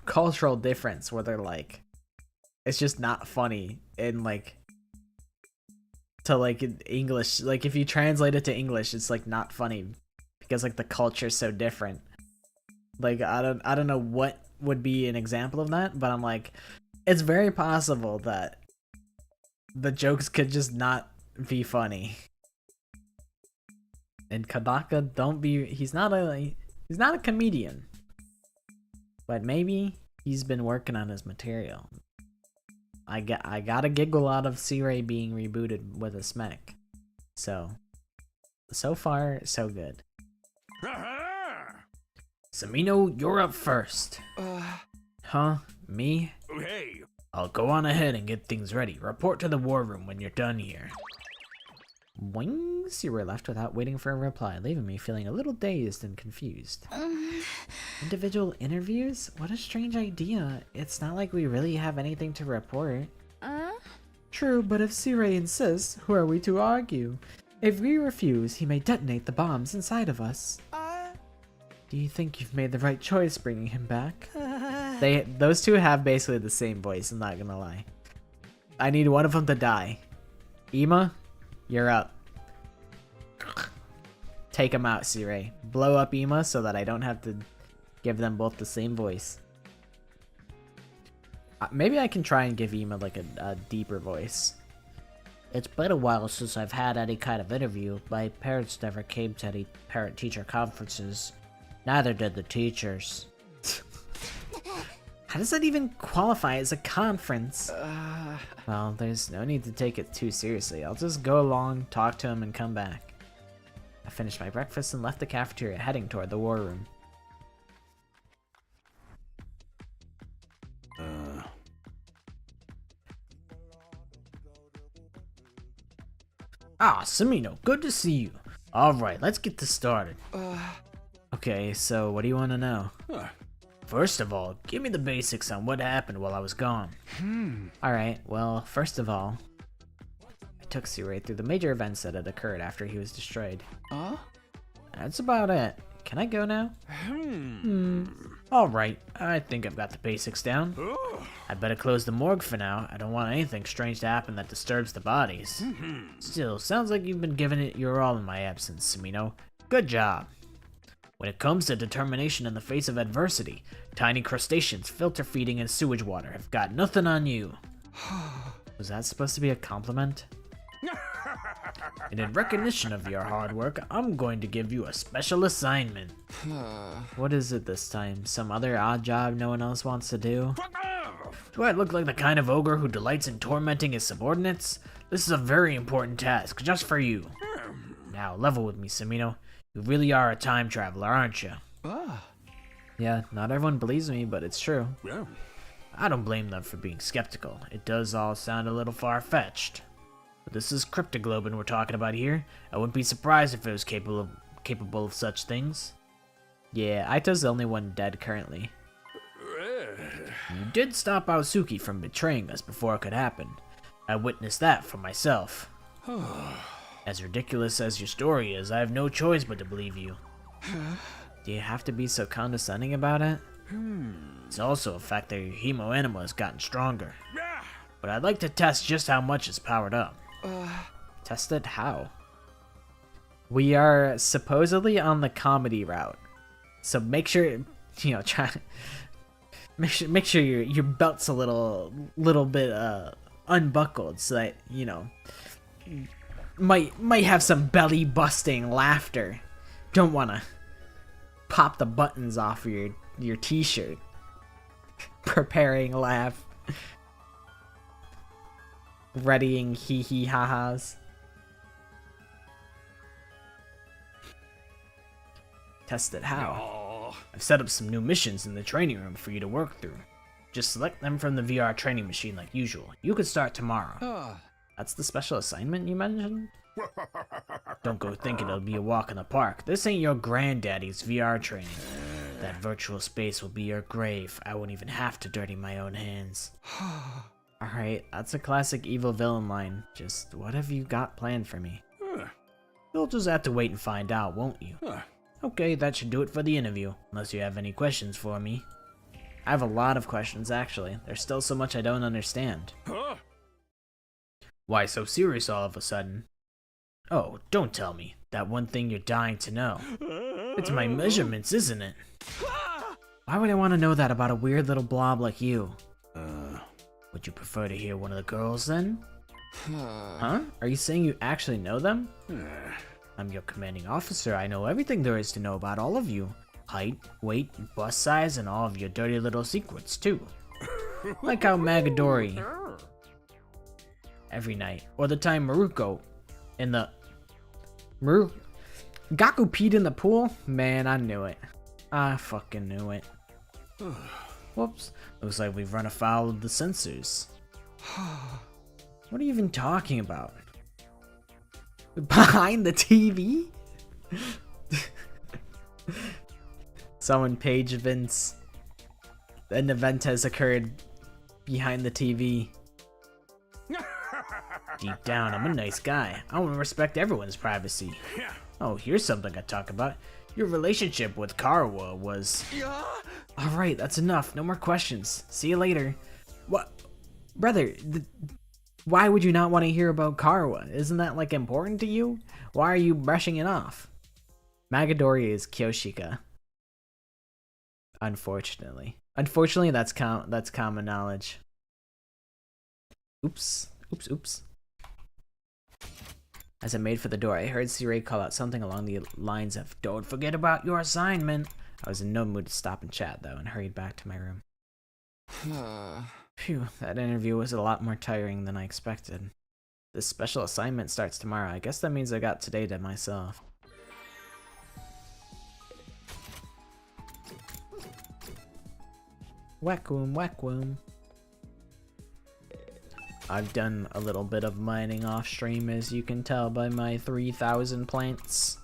cultural difference where they're like, it's just not funny in like, to like in English, like if you translate it to English, it's like not funny because like the culture's so different. Like I don't know what would be an example of that, but I'm like, it's very possible that the jokes could just not be funny. And Kodaka, he's not a comedian. But maybe he's been working on his material. I got a giggle out of C-Ray being rebooted with a smack. So far, so good. Samino, you're up first. Huh? Me? Hey, I'll go on ahead and get things ready. Report to the war room when you're done here. Wings, you were left without waiting for a reply, leaving me feeling a little dazed and confused. Individual interviews? What a strange idea. It's not like we really have anything to report. True, but if C-Ray insists, who are we to argue? If we refuse, he may detonate the bombs inside of us. Do you think you've made the right choice bringing him back? Those two have basically the same voice, I'm not gonna lie. I need one of them to die. Ema, you're up. Take him out, C-Ray. Blow up Ema so that I don't have to give them both the same voice. Maybe I can try and give Ema like a deeper voice. It's been a while since I've had any kind of interview. My parents never came to any parent-teacher conferences. Neither did the teachers. How does that even qualify as a conference? Well, there's no need to take it too seriously. I'll just go along, talk to him, and come back. I finished my breakfast and left the cafeteria, heading toward the war room. Ah, Samino, good to see you. Alright, let's get this started. Okay, so what do you want to know? First of all, give me the basics on what happened while I was gone. Alright, well, first of all, I took C-Ray through the major events that had occurred after he was destroyed. That's about it. Can I go now? Alright, I think I've got the basics down. I'd better close the morgue for now. I don't want anything strange to happen that disturbs the bodies. Still, sounds like you've been giving it your all in my absence, Samino. Good job. When it comes to determination in the face of adversity, tiny crustaceans, filter feeding, and sewage water have got nothing on you. Was that supposed to be a compliment? And in recognition of your hard work, I'm going to give you a special assignment. What is it this time? Some other odd job no one else wants to do? Do I look like the kind of ogre who delights in tormenting his subordinates? This is a very important task, just for you. Now, level with me, Samino. You really are a time traveler, aren't you? Yeah, not everyone believes me, but it's true. I don't blame them for being skeptical. It does all sound a little far-fetched. But this is cryptoglobin we're talking about here. I wouldn't be surprised if it was capable of such things. Yeah, Aito's the only one dead currently. You did stop Aosuki from betraying us before it could happen. I witnessed that for myself. As ridiculous as your story is, I have no choice but to believe you. Do you have to be so condescending about it? It's also a fact that your hemo anima has gotten stronger. But I'd like to test just how much it's powered up. Test it how? We are supposedly on the comedy route. So make sure, make sure your belt's a little bit unbuckled so that, might have some belly busting laughter. Don't wanna pop the buttons off of your t-shirt. Preparing laugh. Readying hee ha-has. Test it how? I've set up some new missions in the training room for you to work through. Just select them from the VR training machine like usual. You could start tomorrow. That's the special assignment you mentioned? Don't go thinking it'll be a walk in the park. This ain't your granddaddy's VR training. That virtual space will be your grave. I won't even have to dirty my own hands. Alright, that's a classic evil villain line. Just what have you got planned for me? You'll just have to wait and find out, won't you? Okay, that should do it for the interview, unless you have any questions for me. I have a lot of questions, actually. There's still so much I don't understand. Why so serious all of a sudden? Oh, don't tell me. That one thing you're dying to know. It's my measurements, isn't it? Why would I want to know that about a weird little blob like you? Would you prefer to hear one of the girls then? Huh? Are you saying you actually know them? I'm your commanding officer. I know everything there is to know about all of you. Height, weight, bust size, and all of your dirty little secrets, too. Like how Magadori every night. Or the time Gaku peed in the pool? Man, I knew it. I fucking knew it. Whoops. Looks like we've run afoul of the sensors. What are you even talking about? Behind the TV? Someone page events. An event has occurred behind the TV. Deep down, I'm a nice guy. I want to respect everyone's privacy. Oh, here's something I talk about. Your relationship with Karawa was... Alright, that's enough. No more questions. See you later. What? Brother, why would you not want to hear about Karawa? Isn't that, like, important to you? Why are you brushing it off? Magadori is Kyoshika. Unfortunately. Unfortunately, that's common knowledge. Oops. Oops. As I made for the door, I heard Sirei call out something along the lines of, "Don't forget about your assignment." I was in no mood to stop and chat, though, and hurried back to my room. Phew, that interview was a lot more tiring than I expected. This special assignment starts tomorrow. I guess that means I got today to myself. Whack-woom. I've done a little bit of mining off stream, as you can tell by my 3,000 plants.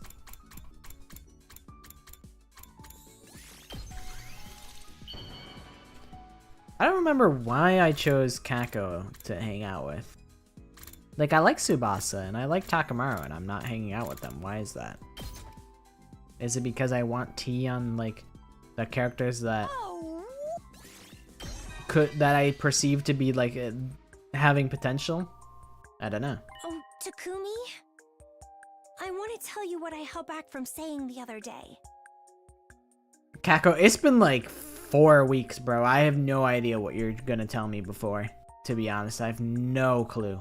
I don't remember why I chose Kako to hang out with. Like, I like Tsubasa and I like Takamaru, and I'm not hanging out with them. Why is that? Is it because I want tea on, like, the characters that I perceive to be, like, having potential? I don't know. Oh, Takumi? I want to tell you what I held back from saying the other day. Kako, it's been like 4 weeks, bro. I have no idea what you're gonna tell me before. To be honest, I have no clue.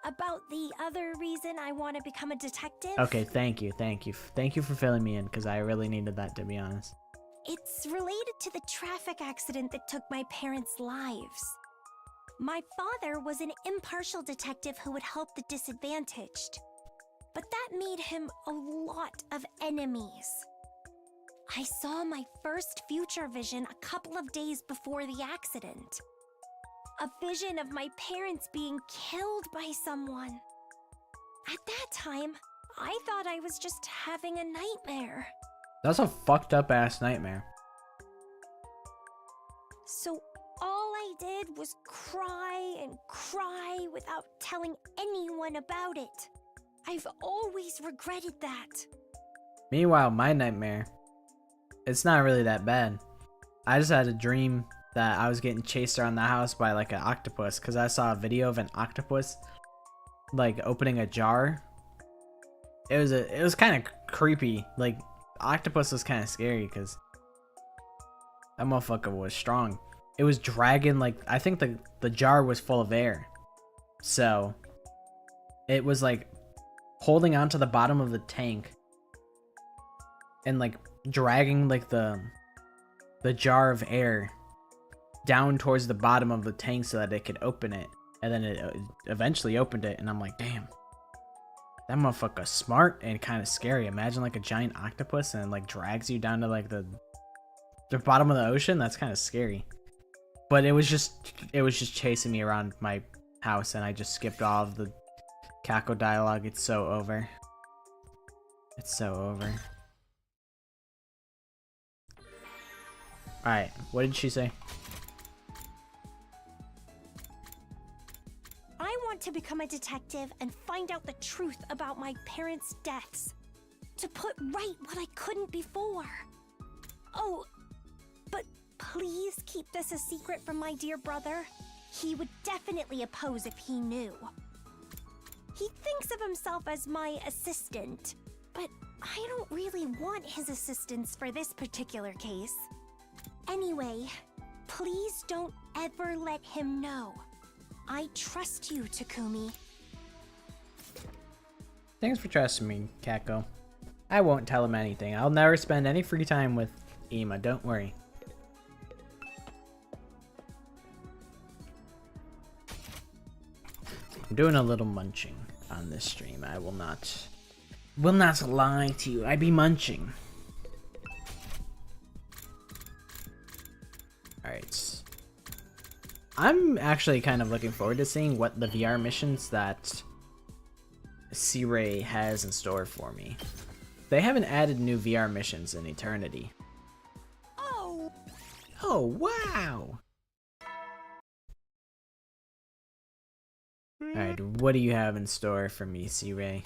About the other reason I want to become a detective? Okay, thank you. Thank you for filling me in, because I really needed that, to be honest. It's related to the traffic accident that took my parents' lives. My father was an impartial detective who would help the disadvantaged. But that made him a lot of enemies. I saw my first future vision a couple of days before the accident. A vision of my parents being killed by someone. At that time, I thought I was just having a nightmare. That's a fucked up ass nightmare. So all I did was cry and cry without telling anyone about it. I've always regretted that. Meanwhile, my nightmare, it's not really that bad. I just had a dream that I was getting chased around the house by like an octopus, because I saw a video of an octopus like opening a jar. It was kind of creepy. Like, octopus was kind of scary because that motherfucker was strong. It was dragging, like, I think the jar was full of air, so it was like holding onto the bottom of the tank and like dragging like the jar of air down towards the bottom of the tank so that it could open it, and then it eventually opened it, and I'm like, damn, that motherfucker's smart and kind of scary. Imagine like a giant octopus and it like drags you down to like the bottom of the ocean. That's kind of scary. But it was just chasing me around my house, and I just skipped all of the Kako dialogue. It's so over. It's so over. Alright, what did she say? I want to become a detective and find out the truth about my parents' deaths. To put right what I couldn't before. Oh, but please keep this a secret from my dear brother. He would definitely oppose if he knew. He thinks of himself as my assistant, but I don't really want his assistance for this particular case. Anyway, please don't ever let him know. I trust you, Takumi. Thanks for trusting me, Kako. I won't tell him anything. I'll never spend any free time with Ima, don't worry. I'm doing a little munching on this stream. I will not lie to you. I be munching. Alright. I'm actually kind of looking forward to seeing what the VR missions that C-Ray has in store for me. They haven't added new VR missions in Eternity. Oh, wow! Alright, what do you have in store for me, C-Ray?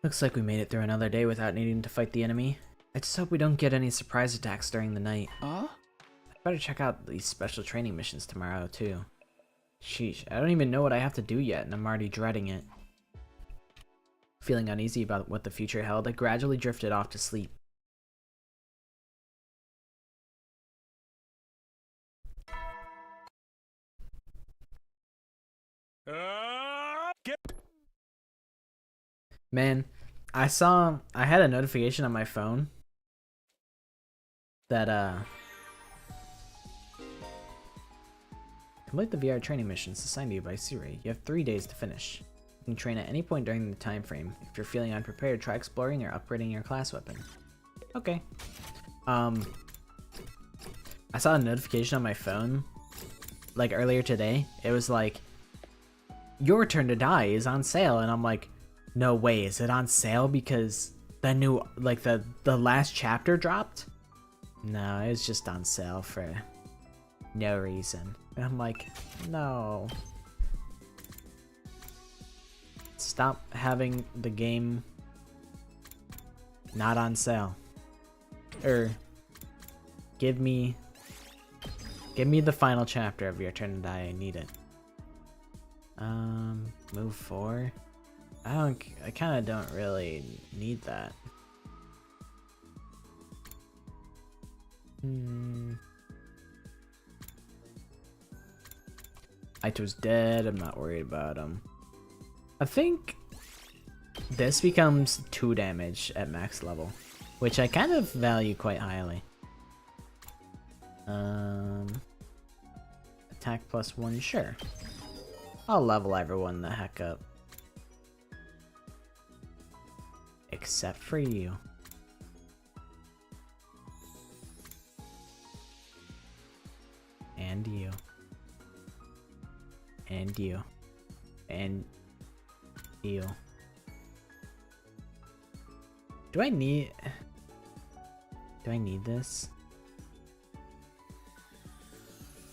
Looks like we made it through another day without needing to fight the enemy. I just hope we don't get any surprise attacks during the night. Huh? I better check out these special training missions tomorrow, too. Sheesh, I don't even know what I have to do yet, and I'm already dreading it. Feeling uneasy about what the future held, I gradually drifted off to sleep. Man, I had a notification on my phone that complete the VR training missions assigned to you by C-Ray. You have 3 days to finish. You can train at any point during the time frame. If you're feeling unprepared, try exploring or upgrading your class weapon. Okay. I saw a notification on my phone like earlier today. It was like, Your Turn to Die is on sale, and I'm like, no way, is it on sale because the new, like, the last chapter dropped? No, it's just on sale for no reason. And I'm like, no. Stop having the game not on sale. Or give me the final chapter of Your Turn to Die. I need it. Move 4. I kind of don't really need that. Aito's dead. I'm not worried about him. I think this becomes 2 damage at max level, which I kind of value quite highly. Attack +1, sure. I'll level everyone the heck up. Except for you. And you. And you. And you. Do I need this?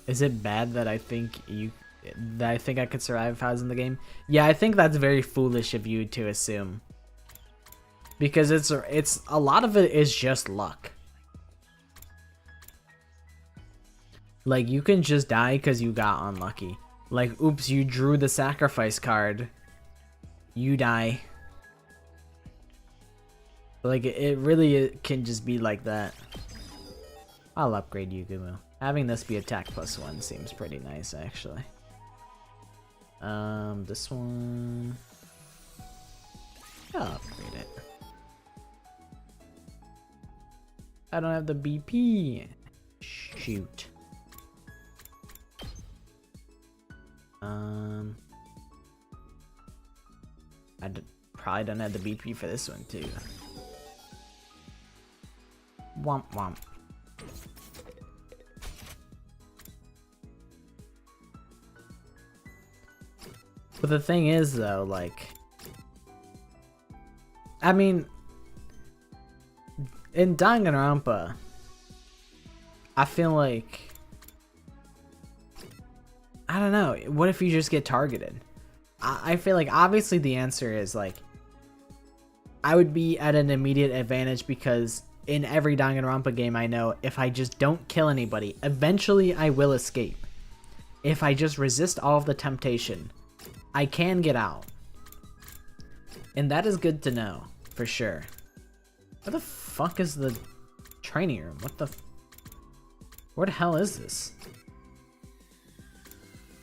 Is it bad that I think I could survive if I was in the game? Yeah, I think that's very foolish of you to assume. Because it's a lot of it is just luck. Like, you can just die because you got unlucky. Like, oops, you drew the sacrifice card. You die. Like, it really can just be like that. I'll upgrade Yugumu. Having this be attack +1 seems pretty nice, actually. This one... I'll upgrade it. I don't have the BP. Shoot. Probably don't have the BP for this one too. Womp womp. But the thing is though, like, I mean, in Danganronpa, I feel like, I don't know, what if you just get targeted? I feel like obviously the answer is like, I would be at an immediate advantage because in every Danganronpa game I know if I just don't kill anybody, eventually I will escape. If I just resist all of the temptation, I can get out. And that is good to know, for sure. Where the fuck is the training room? Where the hell is this?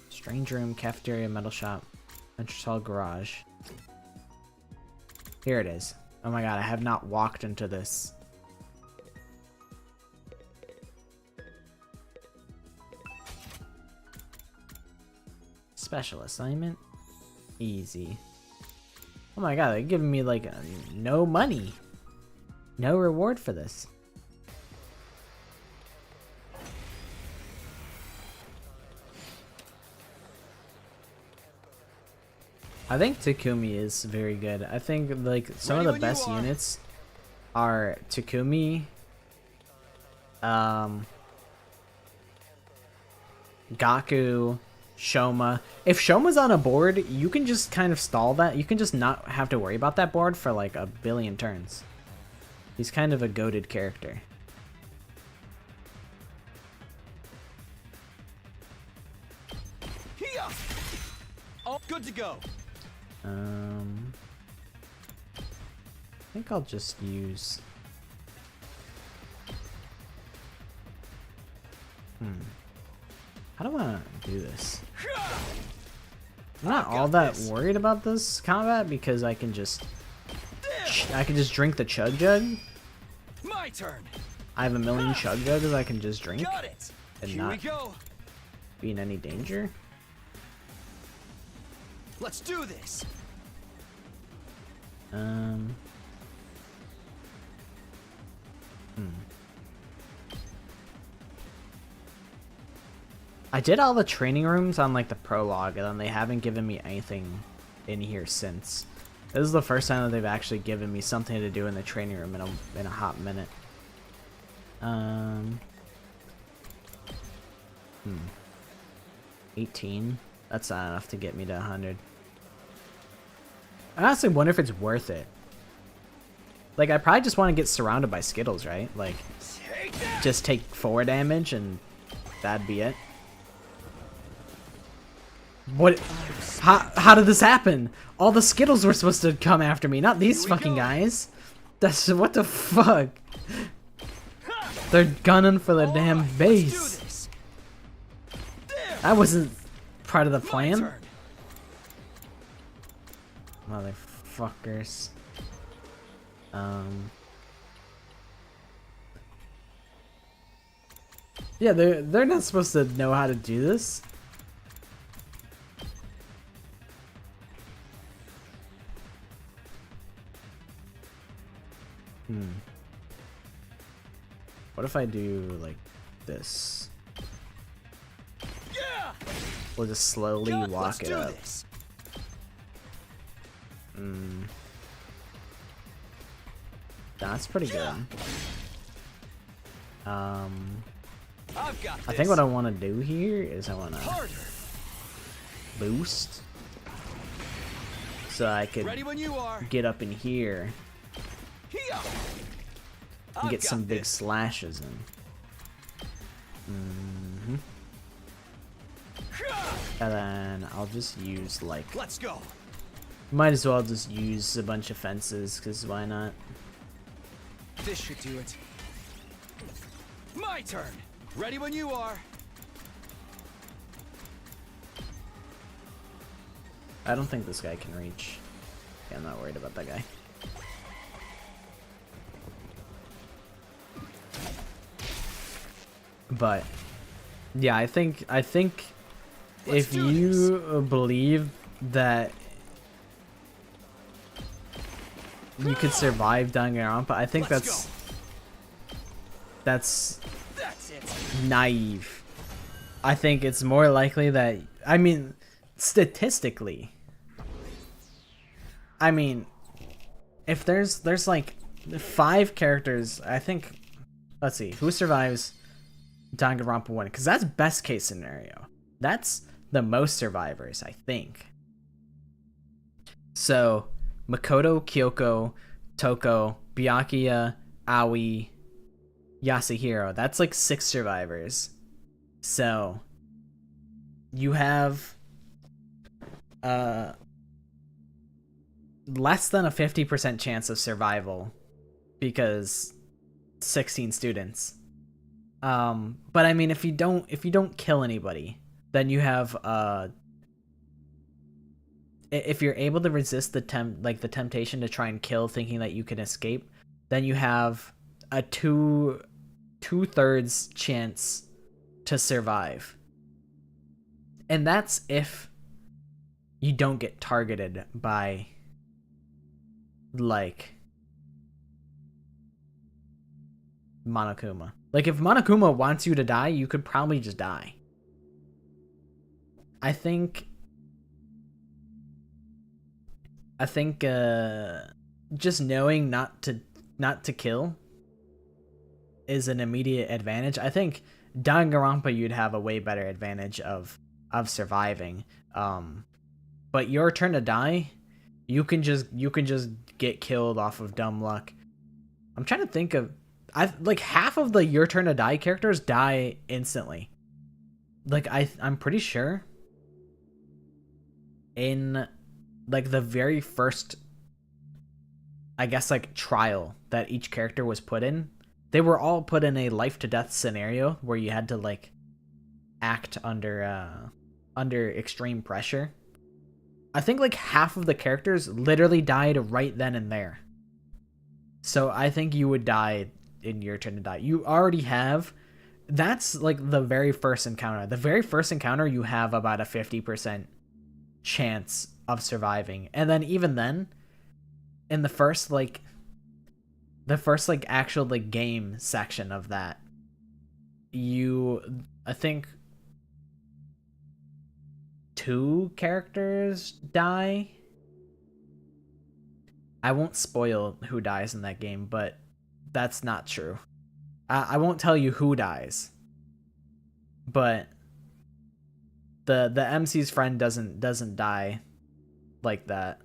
Strange room, cafeteria, metal shop, entrance hall, garage. Here it is. Oh my god, I have not walked into this. Special assignment. Easy. Oh my god, they're giving me like no money. No reward for this. I think Takumi is very good. I think like some of the best units are Takumi, Gaku, Shoma. If Shoma's on a board, you can just kind of stall that. You can just not have to worry about that board for like a billion turns. He's kind of a goated character. Here! All good to go. I think I'll just use... How do I do this? I'm not all that worried about this combat because I can just drink the chug jug. My turn. I have a million chug jugs I can just drink Got it. and Here we not go. be in any danger. Let's do this. I did all the training rooms on like the prologue, and then they haven't given me anything in here since. This is the first time that they've actually given me something to do in the training room in a hot minute. 18. That's not enough to get me to 100. I honestly wonder if it's worth it. Like, I probably just want to get surrounded by Skittles, right? Like, just take 4 damage and that'd be it. What? How did this happen? All the Skittles were supposed to come after me, not these fucking guys. That's what the fuck. They're gunning for the damn base. That wasn't part of the plan. Motherfuckers. Yeah, they're not supposed to know how to do this. What if I do like this? We'll just slowly walk it up. That's pretty good. I think what I want to do here is I want to boost so I could get up in here and get some big slashes in. And then I'll just use like, let's go. Might as well just use a bunch of fences, because why not? This should do it. My turn. Ready when you are. I don't think this guy can reach. Yeah, I'm not worried about that guy. But yeah, I think if you believe that you could survive Danganronpa, I think that's naive. I think it's more likely that, I mean, statistically, I mean, if there's like 5 characters, I think, let's see, who survives Danganronpa 1? Because that's best case scenario. That's the most survivors, I think. So Makoto, Kyoko, Toko, Byakuya, Aoi, Yasuhiro. That's like 6 survivors. So you have less than a 50% chance of survival because 16 students. But I mean, if you don't kill anybody, then you have if you're able to resist the temptation to try and kill, thinking that you can escape, then you have a two-thirds chance to survive. And that's if you don't get targeted by like Monokuma. Like if Monokuma wants you to die, you could probably just die. I think just knowing not to kill is an immediate advantage. I think Danganronpa you'd have a way better advantage of surviving. But your turn to die, you can just get killed off of dumb luck. I'm trying to think of like half of the your turn to die characters die instantly. Like I'm pretty sure in like the very first, I guess, like trial that each character was put in, they were all put in a life to death scenario where you had to like act under extreme pressure. I think like half of the characters literally died right then and there. So I think you would die in your turn to die. You already have, that's like the very first encounter. The very first encounter you have about a 50% chance of surviving. And then even then, in the first actual like game section of that, I think 2 characters die. I won't spoil who dies in that game, but that's not true. I won't tell you who dies, but the MC's friend doesn't die like that.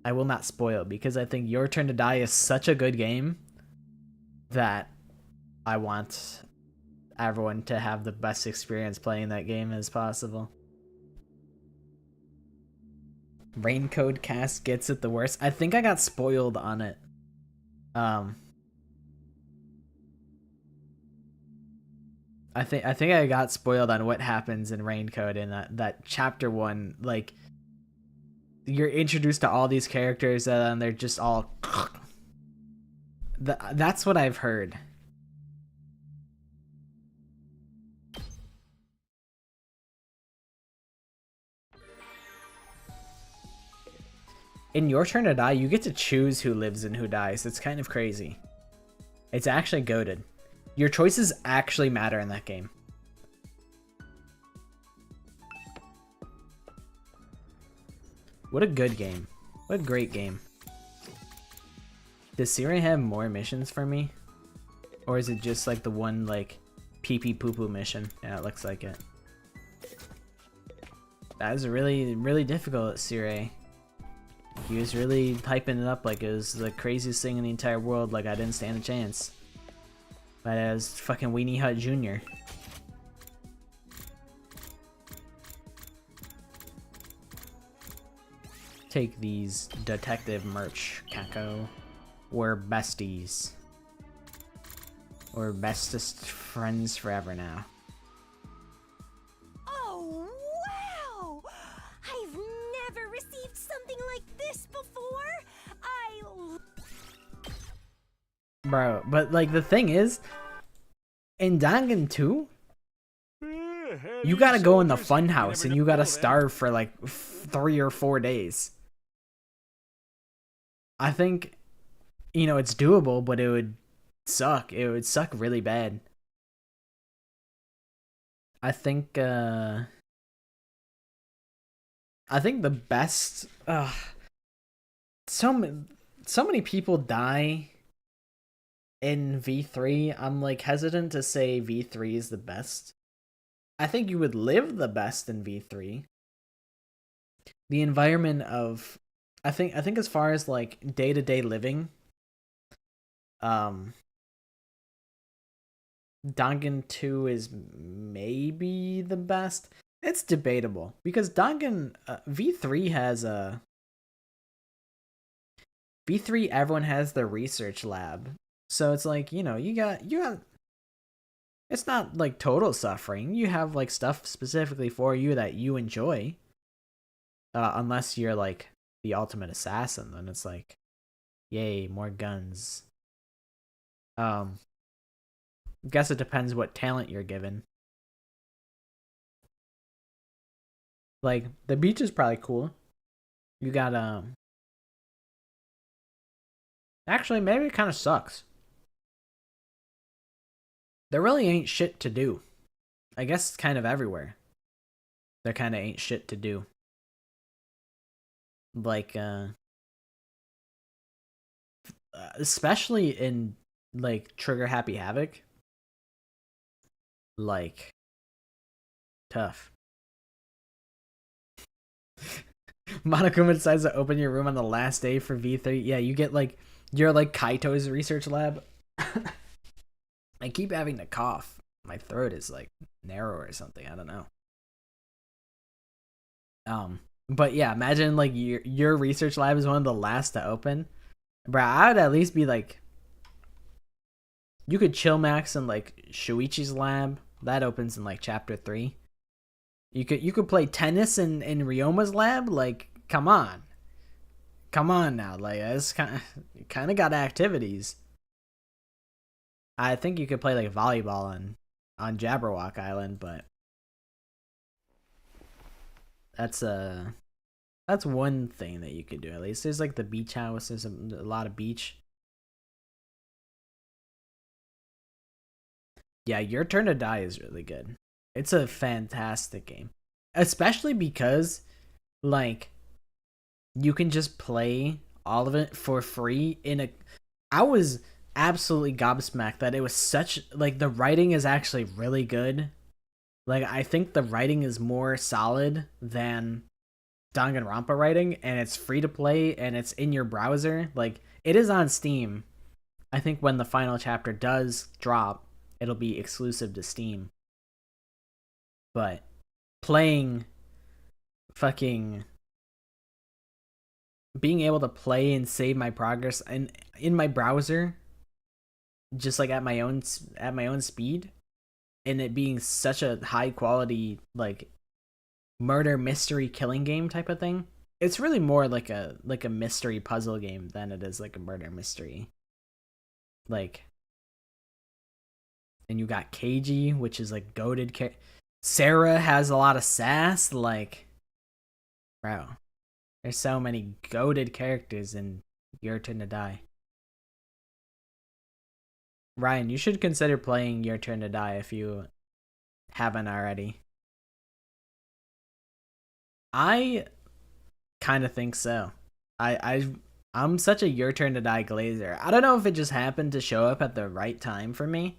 I will not spoil because I think Your Turn to Die is such a good game that I want everyone to have the best experience playing that game as possible. Raincoat cast gets it the worst. I think I got spoiled on it. I think I got spoiled on what happens in Raincoat in that chapter 1. Like, you're introduced to all these characters and they're just all that's what I've heard. In Your Turn to Die, you get to choose who lives and who dies. It's kind of crazy. It's actually goated. Your choices actually matter in that game. What a good game. What a great game. Does Siri have more missions for me? Or is it just like the one like pee-pee poo-poo mission? Yeah, it looks like it. That was really, really difficult, Siri. He was really hyping it up like it was the craziest thing in the entire world, like I didn't stand a chance. But as fucking Weenie Hut Jr. Take these detective merch, Kako. We're besties. We're bestest friends forever now. Oh, wow! I've never received something like this before. Bro, but like the thing is, in Dangan 2, you gotta go in the funhouse and you gotta starve for like 3 or 4 days. I think, you know, it's doable, but it would suck. It would suck really bad. I think the best. So many people die in V3. I'm like hesitant to say V3 is the best. I think you would live the best in V3. The environment of, I think as far as like day-to-day living, Dangan 2 is maybe the best. It's debatable because Dangan V3 has a V3 everyone has their research lab. So it's like, you know, you got it's not like total suffering. You have like stuff specifically for you that you enjoy. Unless you're like the ultimate assassin, then it's like, yay, more guns. Guess it depends what talent you're given. Like, the beach is probably cool. You got, actually, maybe it kind of sucks. There really ain't shit to do. I guess it's kind of everywhere. There kind of ain't shit to do. Like, especially in, like, Trigger Happy Havoc. Like, tough. Monokuma decides to open your room on the last day for V3. Yeah, you get, like, you're like Kaito's research lab. I keep having to cough. My throat is, like, narrow or something. I don't know. But yeah, imagine, like, your research lab is one of the last to open. Bro, I would at least be, like... You could chill max in, like, Shuichi's lab. That opens in, like, chapter 3. You could play tennis in Ryoma's lab. Like, come on now. Like, it's kind of got activities. I think you could play like volleyball on Jabberwock Island, but that's one thing that you could do at least. There's like the beach house. There's a lot of beach. Yeah, Your Turn to Die is really good. It's a fantastic game. Especially because, like, you can just play all of it for free I was absolutely gobsmacked that it was such, like, the writing is actually really good. Like, I think the writing is more solid than Danganronpa writing, and it's free to play, and it's in your browser. Like, it is on Steam. I think when the final chapter does drop, it'll be exclusive to Steam. But playing fucking being able to play and save my progress in my browser just like at my own speed, and it being such a high quality like murder mystery killing game type of thing. It's really more like a mystery puzzle game than it is like a murder mystery. Like, and you got Keiji, which is like goated. Sarah has a lot of sass. Like, bro, there's so many goated characters in Your Turn to Die. Ryan, you should consider playing Your Turn to Die if you haven't already. I kind of think so. I'm such a Your Turn to Die glazer. I don't know if it just happened to show up at the right time for me,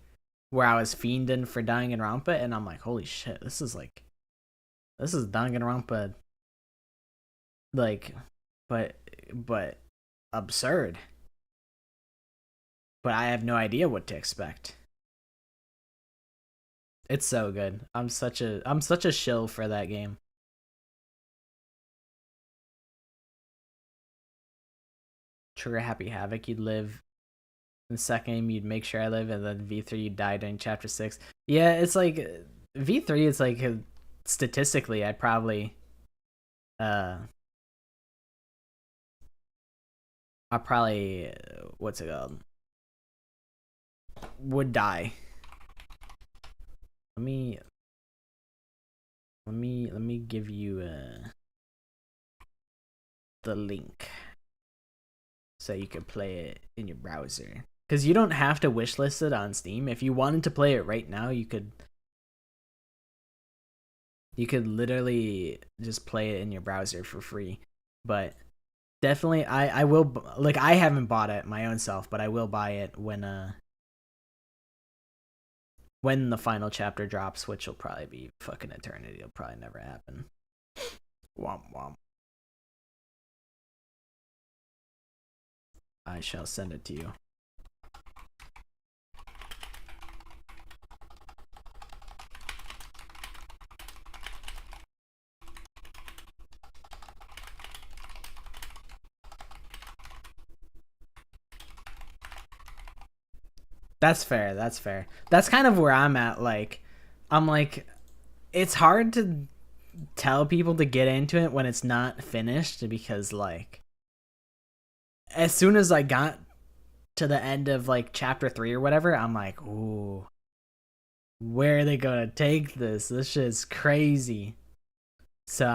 where I was fiending for Danganronpa, and I'm like, holy shit, this is Danganronpa, like, but absurd. But I have no idea what to expect. It's so good. I'm such a shill for that game. Trigger Happy Havoc, you'd live. In the second game, you'd make sure I live, and then V3, you'd die during chapter 6. Yeah, it's like V3. It's like statistically, I'd probably, what's it called? Would die. Let me give you the link so you can play it in your browser. Because you don't have to wishlist it on Steam. If you wanted to play it right now, you could literally just play it in your browser for free. But definitely, I will, like, I haven't bought it my own self, but I will buy it when the final chapter drops, which will probably be fucking eternity. It'll probably never happen. Womp womp. I shall send it to you. That's fair. That's fair. That's kind of where I'm at. Like, I'm like, it's hard to tell people to get into it when it's not finished, because, like, as soon as I got to the end of, like, chapter 3 or whatever, I'm like, ooh, where are they gonna take this? This shit's crazy. So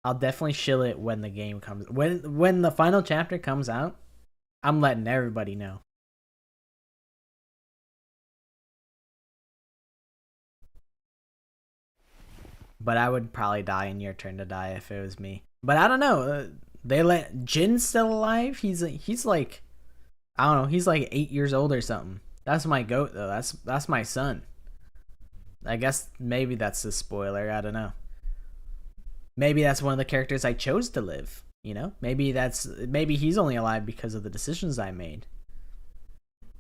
I'll definitely shill it when the game comes. When the final chapter comes out, I'm letting everybody know. But I would probably die in Your Turn to Die if it was me. But I don't know. They let Jin's still alive. He's like, I don't know. He's like 8 years old or something. That's my goat though. That's my son. I guess maybe that's a spoiler. I don't know. Maybe that's one of the characters I chose to live. You know, maybe he's only alive because of the decisions I made.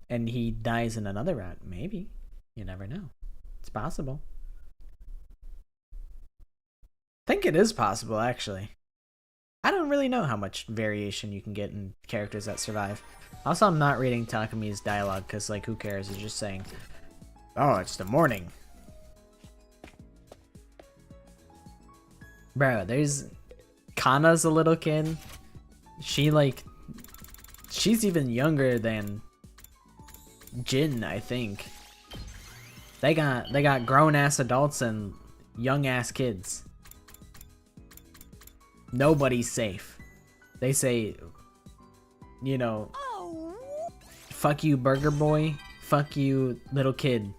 And he dies in another route. Maybe. You never know. It's possible. I think it is possible, actually. I don't really know how much variation you can get in characters that survive. Also, I'm not reading Takumi's dialogue because, like, who cares? It's just saying, oh, it's the morning. Bro, there's... Kana's a little kid. She's even younger than Jin, I think. They got grown-ass adults and young-ass kids. Nobody's safe. They say, you know, fuck you, burger boy. Fuck you, little kid.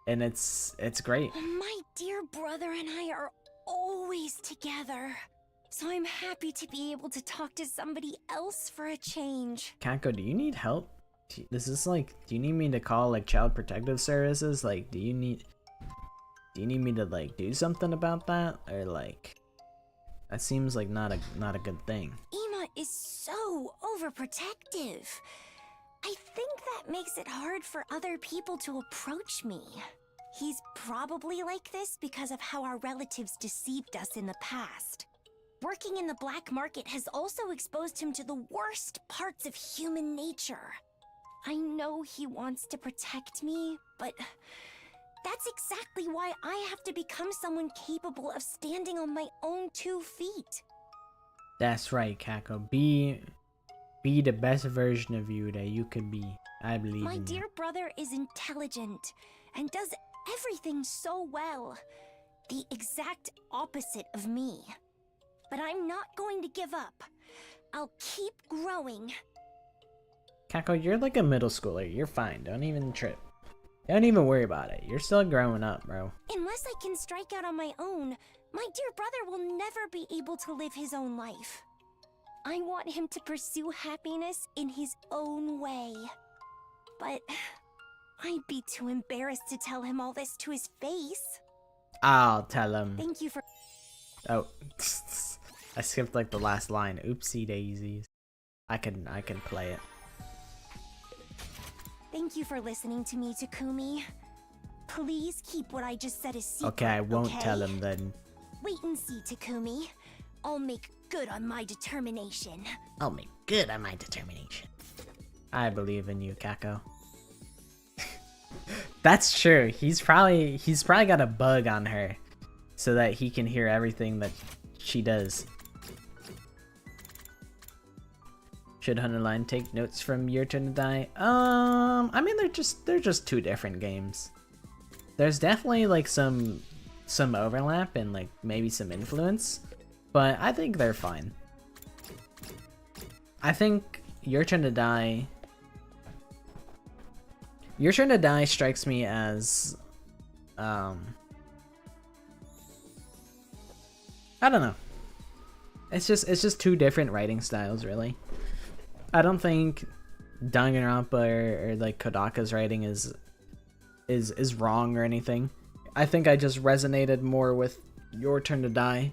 And it's great. My dear brother and I are always together. So I'm happy to be able to talk to somebody else for a change. Kako, do you need help? This is like, do you need me to call like Child Protective Services? Like, do you need me to like do something about that? Or like, that seems like not a good thing. Ima is so overprotective. I think that makes it hard for other people to approach me. He's probably like this because of how our relatives deceived us in the past. Working in the black market has also exposed him to the worst parts of human nature. I know he wants to protect me, but that's exactly why I have to become someone capable of standing on my own 2 feet. That's right, Kako. Be the best version of you that you could be. I believe My in dear you. brother is intelligent and does everything so well. The exact opposite of me. But I'm not going to give up. I'll keep growing. Kako, you're like a middle schooler. You're fine. Don't even trip. Don't even worry about it. You're still growing up, bro. Unless I can strike out on my own, my dear brother will never be able to live his own life. I want him to pursue happiness in his own way. But I'd be too embarrassed to tell him all this to his face. I'll tell him. Thank you for... Oh, I skipped like the last line. Oopsie daisies. I can play it. Thank you for listening to me, Takumi. Please keep what I just said a secret, Okay, I won't okay? tell him then. Wait and see, Takumi. I'll make good on my determination. I'll make good on my determination. I believe in you, Kako. That's true. He's probably got a bug on her so that he can hear everything that she does. Should Hundred Line take notes from Your Turn to Die? I mean they're just 2 different games. There's definitely like some overlap and like maybe some influence, but I think they're fine. I think Your Turn to Die strikes me as I don't know. It's just 2 different writing styles, really. I don't think Danganronpa or like Kodaka's writing is wrong or anything. I think I just resonated more with Your Turn to Die.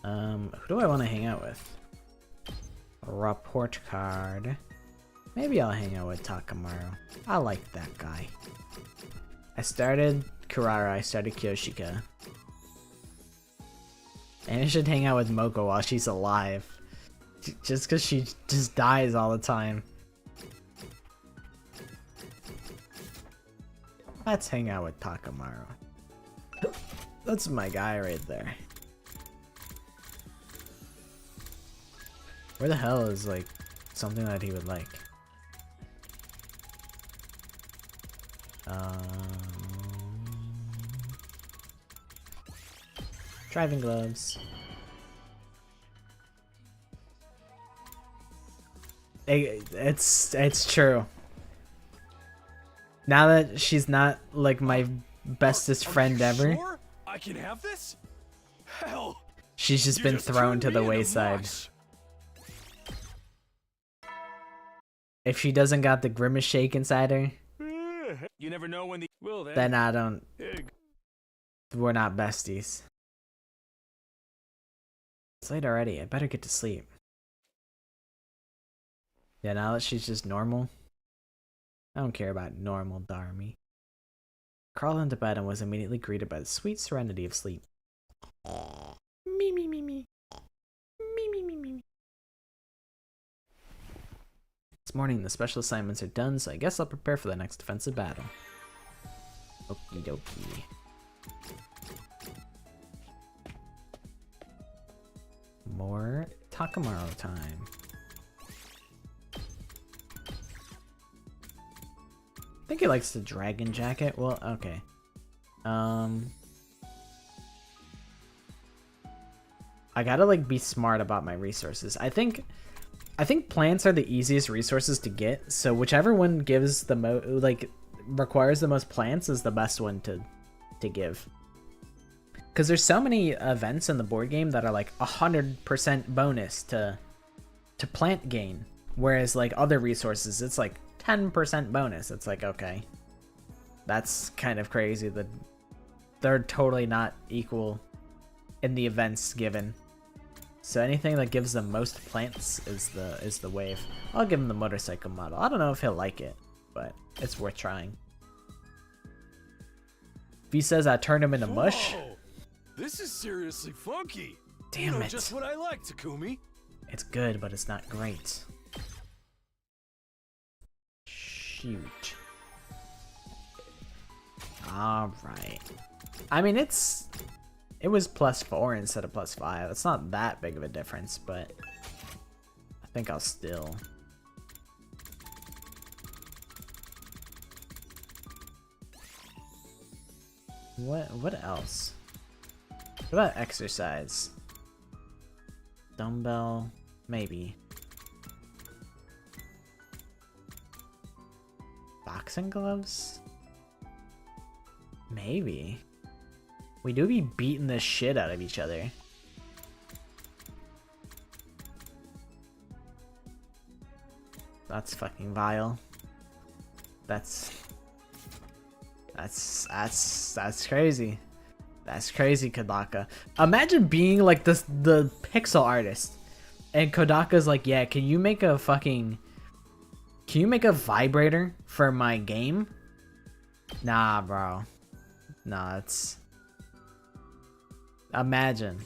Who do I want to hang out with? Report card. Maybe I'll hang out with Takamaru. I like that guy. I started Kurara, I started Kyoshika. And I should hang out with Moko while she's alive. Just because she just dies all the time. Let's hang out with Takamaru. That's my guy right there. Where the hell is like something that he would like? Driving gloves. It's true. Now that she's not like my bestest friend ever, sure I can have this? Hell, she's just been thrown to the wayside. If she doesn't got the grimace shake inside her, you never know when the then I don't. We're not besties. It's late already. I better get to sleep. Yeah, now that she's just normal, I don't care about normal Darmy. Crawled into bed and was immediately greeted by the sweet serenity of sleep. Me, me, me, me. Me, me, me, me. This morning, the special assignments are done, so I guess I'll prepare for the next defensive battle. Okie dokie. More Takamaru time. I think he likes the dragon jacket. Well, okay. I gotta like be smart about my resources. I think plants are the easiest resources to get. So whichever one gives the requires the most plants is the best one to give. Because there's so many events in the board game that are like 100% bonus to plant gain, whereas like other resources it's like 10% bonus. It's like, okay, that's kind of crazy that they're totally not equal in the events given. So anything that gives them most plants is the wave. I'll give him the motorcycle model. I don't know if he'll like it, but it's worth trying. If he says I turned him into mush. Whoa, this is seriously funky. Damn it. Just what I like, Takumi. It's good, but it's not great. Shoot. Alright. I mean, it was +4 instead of +5. It's not that big of a difference, but I think I'll still. What else? What about exercise? Dumbbell? Maybe. Boxing gloves? Maybe. We do be beating the shit out of each other. That's fucking vile. That's crazy. That's crazy, Kodaka. Imagine being like the pixel artist, and Kodaka's like, yeah, can you make a vibrator for my game? Nah, bro. Nah, it's. Imagine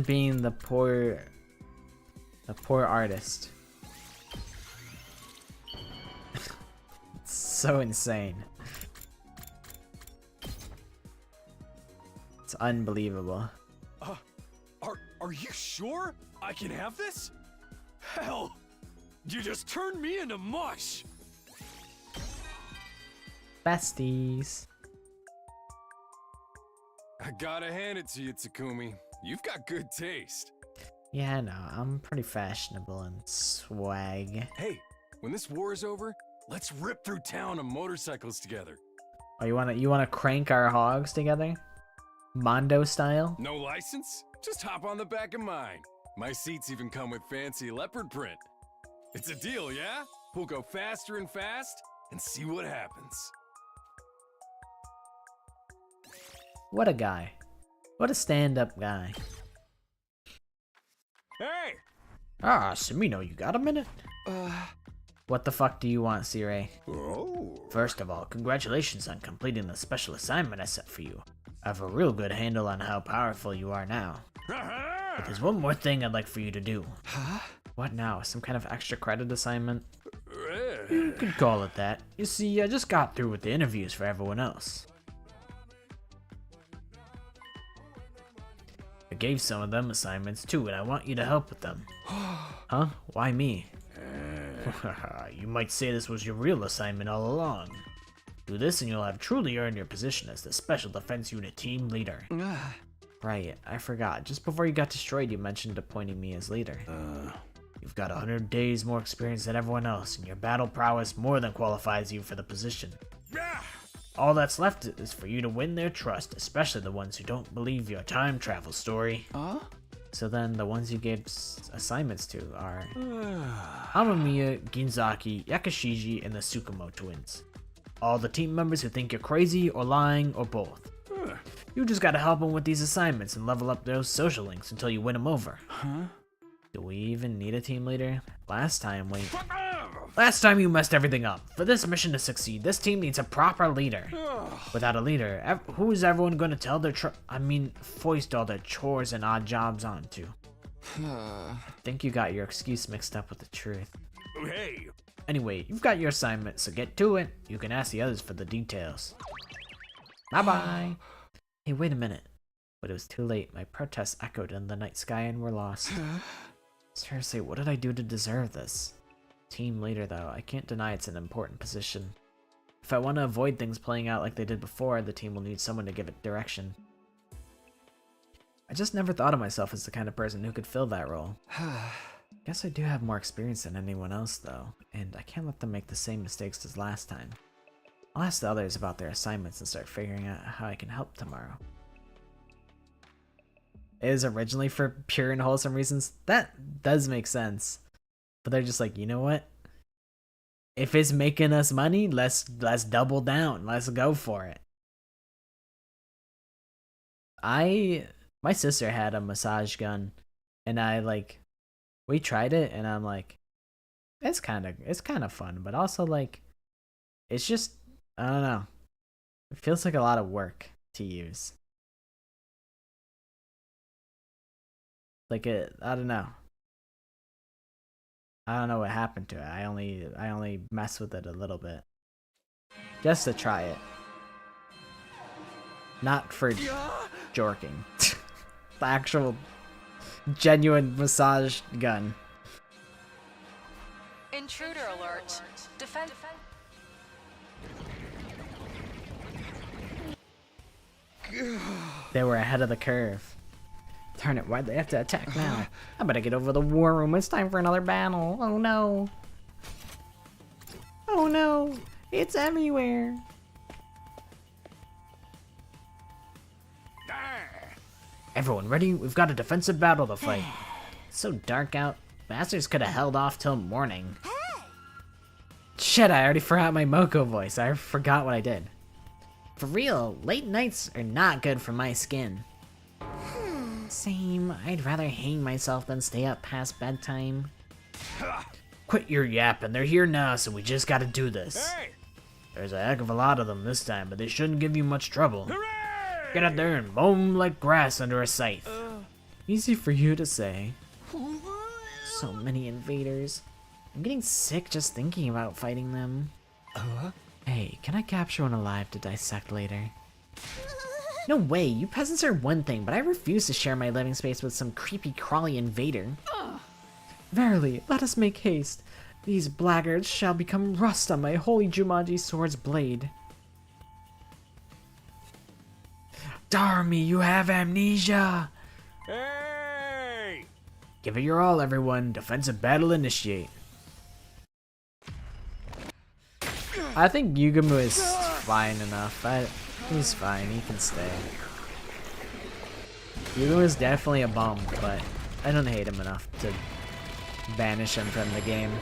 being the poor artist. It's so insane. It's unbelievable. Are you sure I can have this? Hell, you just turned me into mush. Besties. I gotta hand it to you, Takumi. You've got good taste. Yeah, I know. I'm pretty fashionable and swag. Hey, when this war is over, let's rip through town on motorcycles together. Oh, you wanna crank our hogs together? Mondo style? No license? Just hop on the back of mine. My seats even come with fancy leopard print. It's a deal, yeah? We'll go faster and fast and see what happens. What a guy. What a stand-up guy. Hey! Ah, Samino, you got a minute? What the fuck do you want, Sirei? Oh. First of all, congratulations on completing the special assignment I set for you. I have a real good handle on how powerful you are now. But there's one more thing I'd like for you to do. Huh? What now? Some kind of extra credit assignment? You could call it that. You see, I just got through with the interviews for everyone else. I gave some of them assignments too, and I want you to help with them. Huh? Why me? You might say this was your real assignment all along. Do this and you'll have truly earned your position as the Special Defense Unit Team Leader. Right, I forgot. Just before you got destroyed, you mentioned appointing me as leader. You've got 100 days more experience than everyone else, and your battle prowess more than qualifies you for the position. All that's left is for you to win their trust, especially the ones who don't believe your time travel story. So then, the ones you gave assignments to are Amamiya, Ginzaki, Yakashiji, and the Tsukumo twins. All the team members who think you're crazy or lying or both. You just gotta help them with these assignments and level up those social links until you win them over. Do we even need a team leader? Last time you messed everything up. For this mission to succeed, this team needs a proper leader. Without a leader, who is everyone gonna tell their foist all their chores and odd jobs onto? I think you got your excuse mixed up with the truth. Hey! Anyway, you've got your assignment, so get to it. You can ask the others for the details. Bye-bye. Hey, wait a minute. But it was too late. My protests echoed in the night sky and were lost. Seriously, what did I do to deserve this? Team leader, though, I can't deny it's an important position. If I want to avoid things playing out like they did before, the team will need someone to give it direction. I just never thought of myself as the kind of person who could fill that role. Guess I do have more experience than anyone else, though, and I can't let them make the same mistakes as last time. I'll ask the others about their assignments and start figuring out how I can help tomorrow. It is originally for pure and wholesome reasons. That does make sense. But they're just like, you know what? If it's making us money, let's double down. Let's go for it. My sister had a massage gun, and we tried it, and I'm like, it's kind of fun, but also it's just, I don't know. It feels like a lot of work to use. I don't know. I don't know what happened to it. I only mess with it a little bit. Just to try it. Not for jorking. The actual genuine massage gun. Intruder alert. Defend. They were ahead of the curve. Darn it, why'd they have to attack now? I better get over the war room. It's time for another battle. Oh no. Oh no. It's everywhere. Everyone ready? We've got a defensive battle to fight. It's so dark out. Bastards could have held off till morning. Shit, I already forgot my Moko voice. I forgot what I did. For real, late nights are not good for my skin. Same. I'd rather hang myself than stay up past bedtime. Quit your yapping. They're here now, so we just gotta do this. Hey! There's a heck of a lot of them this time, but they shouldn't give you much trouble. Get out there and mow 'em like grass under a scythe. Easy for you to say. So many invaders. I'm getting sick just thinking about fighting them. Hey, can I capture one alive to dissect later? No way, you peasants are one thing, but I refuse to share my living space with some creepy crawly invader. Verily, let us make haste. These blackguards shall become rust on my holy Jumanji sword's blade. Darn me, you have amnesia! Hey! Give it your all, everyone. Defensive battle initiate. I think Yugumu is fine enough. He's fine, he can stay. Yugumu is definitely a bum, but I don't hate him enough to banish him from the game.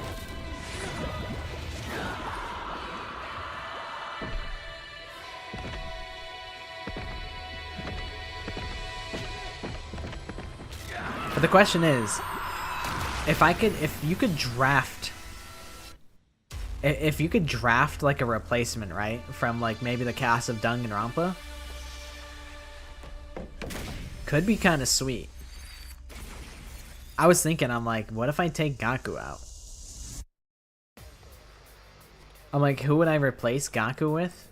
But the question is, if you could draft like a replacement, right, from like maybe the cast of Danganronpa, could be kind of sweet. I was thinking, I'm like, what if I take Gaku out? I'm like, who would I replace Gaku with?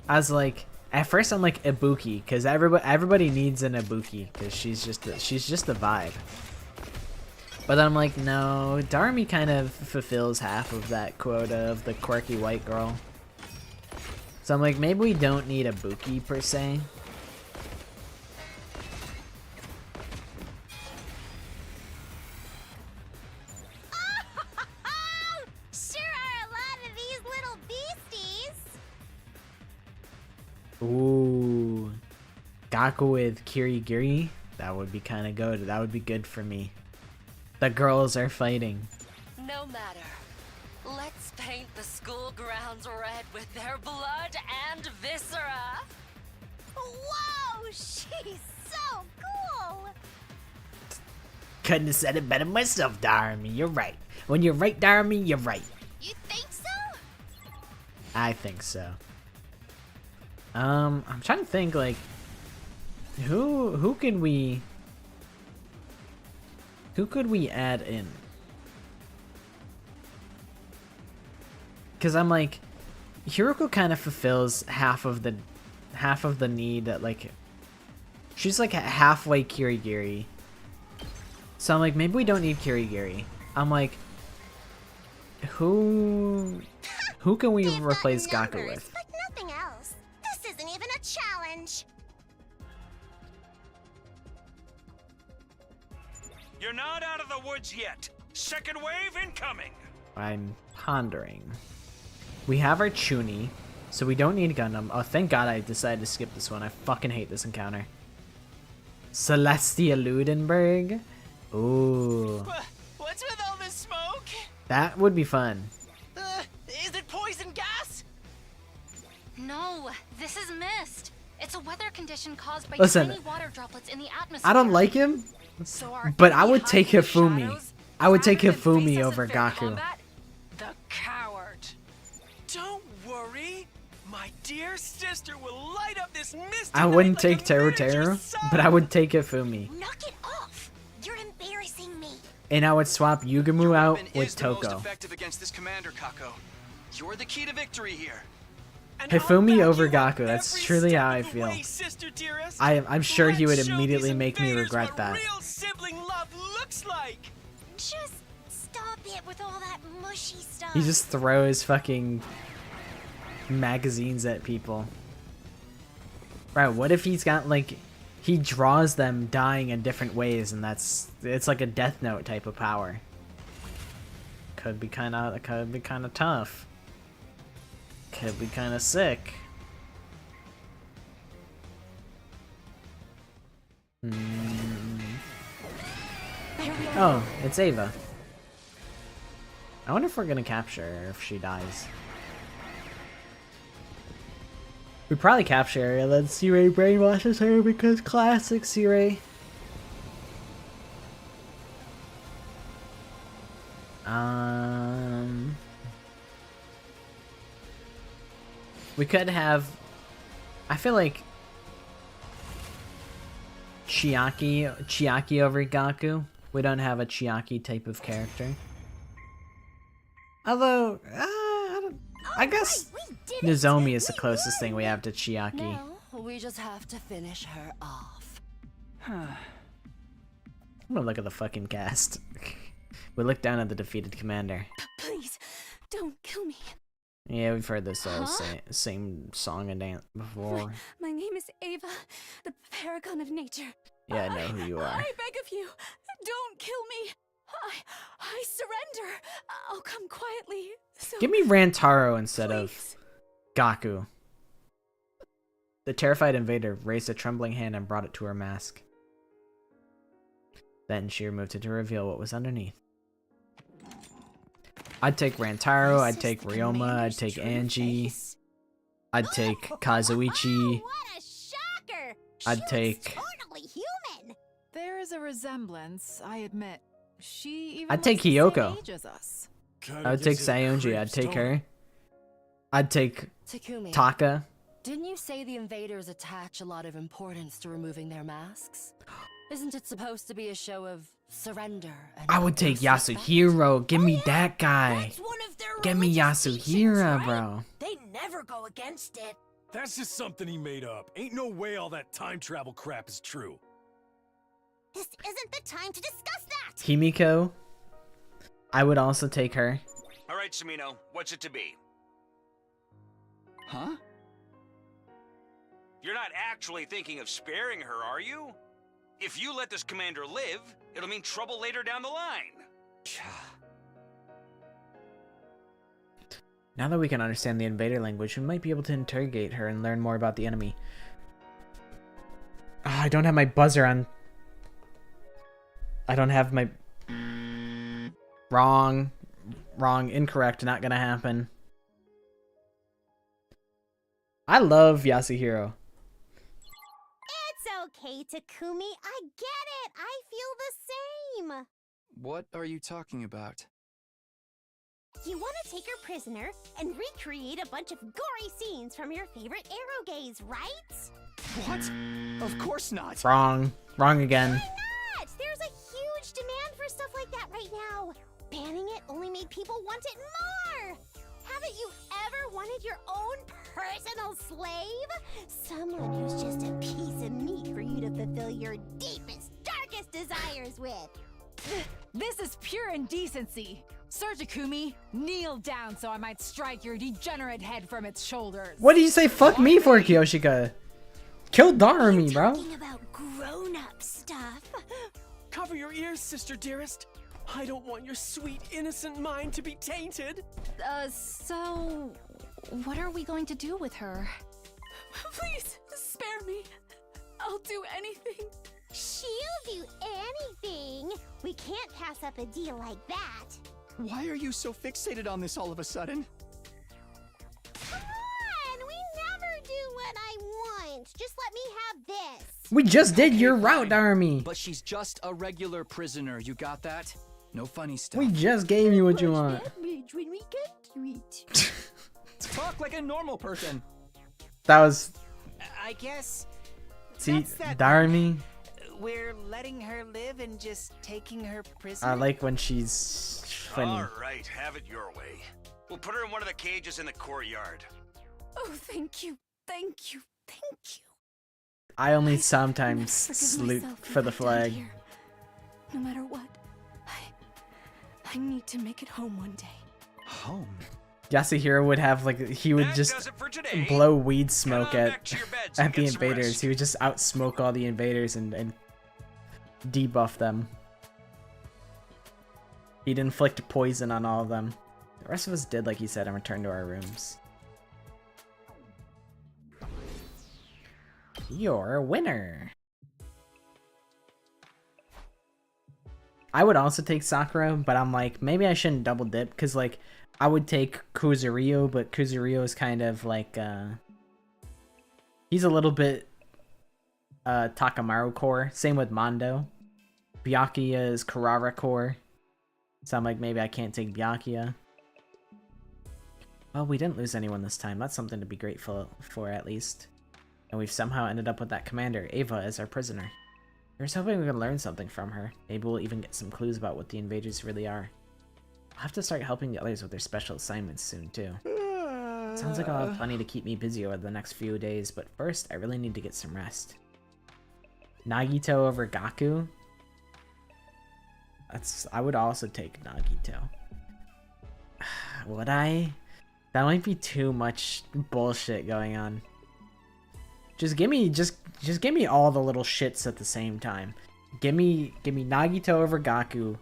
I was like, at first I'm like Ibuki, because everybody needs an Ibuki, because she's just the vibe. But then I'm like, no, Darmi kind of fulfills half of that quota of the quirky white girl. So I'm like, maybe we don't need a Buki per se. Sure are a lot of these little beasties. Ooh. Gaku with Kirigiri? That would be kind of good. That would be good for me. The girls are fighting. No matter. Let's paint the school grounds red with their blood and viscera. Whoa, she's so cool. Couldn't have said it better myself, Darmy. You're right. When you're right, Darmy, you're right. You think so? I think so. I'm trying to think, like, who could we add in? Because I'm like, Hiroko kind of fulfills half of the need that, like, she's like halfway Kirigiri. So I'm like, maybe we don't need Kirigiri. I'm like, who can we They've got replace Gaku numbers, with? but nothing else. This isn't even a challenge. You're not out of the woods yet. Second wave incoming. I'm pondering. We have our Chuni, so we don't need Gundam. Oh, thank God I decided to skip this one. I fucking hate this encounter. Celestia Ludenberg? Ooh. What's with all this smoke? That would be fun. Is it poison gas? No, this is mist. It's a weather condition caused by Listen, tiny water droplets in the atmosphere. I don't like him, So our but I enemy would take hides in the Hifumi. shadows I would take Rather than face Hifumi us over in fair Gaku. combat? The coward. Don't worry. My dear sister will light up this misty I wouldn't night like take a Teru miniature Teru, sun. but I would take Hifumi. Knock it off. You're embarrassing me. And I would swap Yugumu Your out weapon with is the most Toko. effective against this commander, Kako. You're the key to victory here. And Hifumi I'll back over you up Gaku, that's every truly step how of I the feel. way, sister dearest. I'm sure he would Let's show immediately these make me invaders regret what that. real sibling love looks like. Just stop it with all that mushy stuff. He just throws fucking magazines at people. Right, what if he's got, like, he draws them dying in different ways, and it's like a Death Note type of power. Could be kind of tough. Could be kind of sick. Oh, it's Ava. I wonder if we're gonna capture her if she dies. We probably capture her and then C-Ray brainwashes her because classic C-Ray. We could have, I feel like Chiaki over Gaku. We don't have a Chiaki type of character. Although, I guess Nozomi is the closest thing we have to Chiaki. Now, we just have to finish her off. I'm gonna look at the fucking cast. We look down at the defeated commander. Please, don't kill me. Yeah, we've heard this same song and dance before. My name is Ava, the paragon of nature. Yeah, I know who you are. I beg of you, don't kill me. I surrender. I'll come quietly. So Give me Rantaro instead of please. Gaku. The terrified invader raised a trembling hand and brought it to her mask. Then she removed it to reveal what was underneath. I'd take Rantaro, I'd take Ryoma, I'd take Angie, I'd take Kazuichi, What a shocker! I'd She take- looks totally human. There is a resemblance, I admit. She even I'd take looks the same Hiyoko. age as us. I would take Sayonji, I'd take her. I'd take Takumi, Taka. didn't you say the invaders attach a lot of importance to removing their masks? Isn't it supposed to be a show of surrender? And I would take utmost respect? Yasuhiro, give me that guy. That's one of their Give me religious teachings, Yasuhiro, right? bro. They never go against it. That's just something he made up. Ain't no way all that time travel crap is true. This isn't the time to discuss that. Himiko. I would also take her. All right, Samino, what's it to be? Huh? You're not actually thinking of sparing her, are you? If you let this commander live, it'll mean trouble later down the line. Now that we can understand the invader language, we might be able to interrogate her and learn more about the enemy. I don't have my buzzer on. I don't have my... Wrong. Wrong. Incorrect. Not gonna happen. I love Yasuhiro. It's okay, Takumi. I get it. I feel the same. What are you talking about? You want to take her prisoner and recreate a bunch of gory scenes from your favorite arrow gaze, right? What? Of course not. Wrong. Wrong again. Why not? There's a huge demand for stuff like that right now. Banning it only made people want it more. Haven't you ever wanted your own personal slave? Someone who's just a piece of meat for you to fulfill your deepest, darkest desires with. This is pure indecency. Sir Takumi, kneel down so I might strike your degenerate head from its shoulders. What did you say fuck me for, Kiyoshika? Kill Darumi, bro. Talking about grown-up stuff. Cover your ears, sister dearest. I don't want your sweet, innocent mind to be tainted. So... what are we going to do with her? Please, spare me. I'll do anything. She'll do anything. We can't pass up a deal like that. Why are you so fixated on this all of a sudden? Come on, we never do what I want. Just let me have this. We just did your Okay, route, fine. Darumi. But she's just a regular prisoner, you got that? No funny stuff. We just gave you what you want. Damage when we get to it. Talk like a normal person. That was... I guess See, that's that Darumi. we're letting her live and just taking her prisoner. I like when she's funny. All right, have it your way. We'll put her in one of the cages in the courtyard. Oh, thank you. Thank you. Thank you. I only I sometimes forgive salute myself for the if I die flag. here. No matter what, I need to make it home one day. Home? Yasuhiro would have like he would That just does it for today. blow weed smoke Head on at back to your beds and at the get some invaders. rest. He would just outsmoke all the invaders and debuff them. He'd inflict poison on all of them. The rest of us did like he said and returned to our rooms. You're a winner. I would also take Sakura, but I'm like, maybe I shouldn't double dip, because like, I would take Kuzurio, but Kuzurio is kind of like, he's a little bit, Takamaru core. Same with Mondo. Byakuya is Karara core. So I'm like, maybe I can't take Byakuya. Well, we didn't lose anyone this time. That's something to be grateful for, at least. And we've somehow ended up with that commander, Ava, as our prisoner. I was hoping we could learn something from her. Maybe we'll even get some clues about what the invaders really are. I'll have to start helping the others with their special assignments soon, too. Sounds like I'll have plenty to keep me busy over the next few days, but first, I really need to get some rest. Nagito over Gaku? I would also take Nagito. Would I? That might be too much bullshit going on. Just give me all the little shits at the same time. Give me Nagito over Gaku.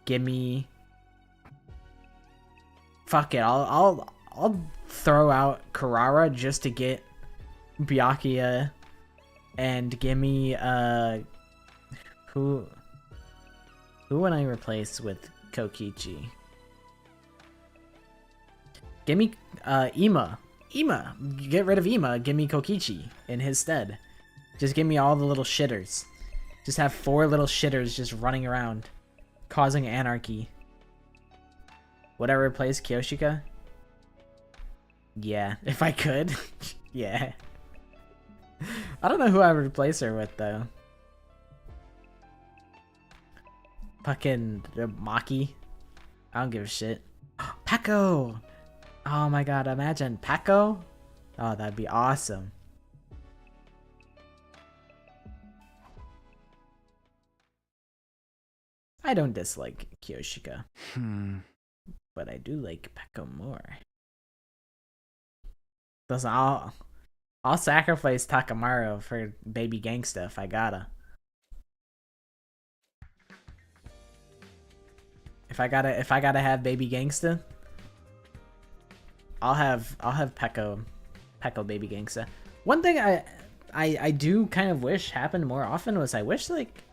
Give me fuck it. I'll throw out Karara just to get Byakuya, and give me who would I replace with Kokichi? Give me Ima. Get rid of Ima, give me Kokichi in his stead. Just give me all the little shitters. Just have 4 little shitters just running around, causing anarchy. Would I replace Kyoshika? Yeah, if I could. Yeah. I don't know who I would replace her with, though. Fucking Maki. I don't give a shit. Peko! Oh my god, imagine Peko? Oh, that'd be awesome. I don't dislike Kyoshika. But I do like Peko more. I'll sacrifice Takamaru for baby gangsta if I gotta. If I gotta have baby gangsta, I'll have Peko baby gangsta. One thing I do kind of wish happened more often was I wish like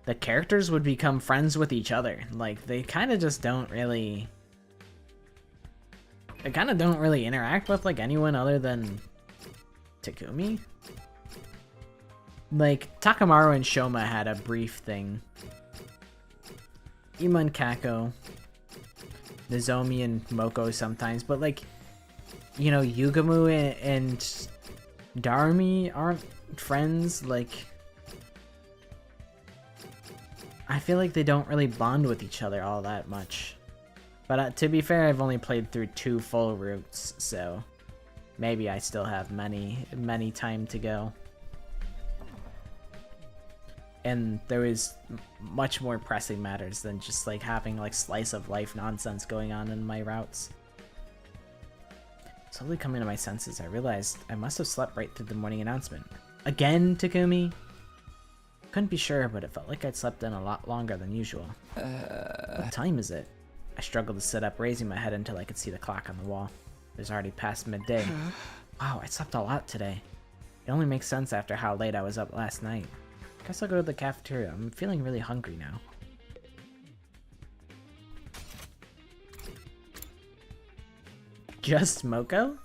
the characters would become friends with each other. Like they kind of just don't really interact with like anyone other than Takumi. Like Takamaru and Shoma had a brief thing. Ima and Kako, Nozomi and Moko sometimes, but like, you know, Yugamu and Darumi aren't friends. Like, I feel like they don't really bond with each other all that much. But to be fair, I've only played through 2 full routes, so maybe I still have many time to go. And there is much more pressing matters than just like having like slice of life nonsense going on in my routes. Slowly coming to my senses, I realized I must have slept right through the morning announcement. Again, Takumi? Couldn't be sure, but it felt like I'd slept in a lot longer than usual. What time is it? I struggled to sit up, raising my head until I could see the clock on the wall. It was already past midday. Wow, I slept a lot today. It only makes sense after how late I was up last night. Guess I'll go to the cafeteria. I'm feeling really hungry now. Just Moko?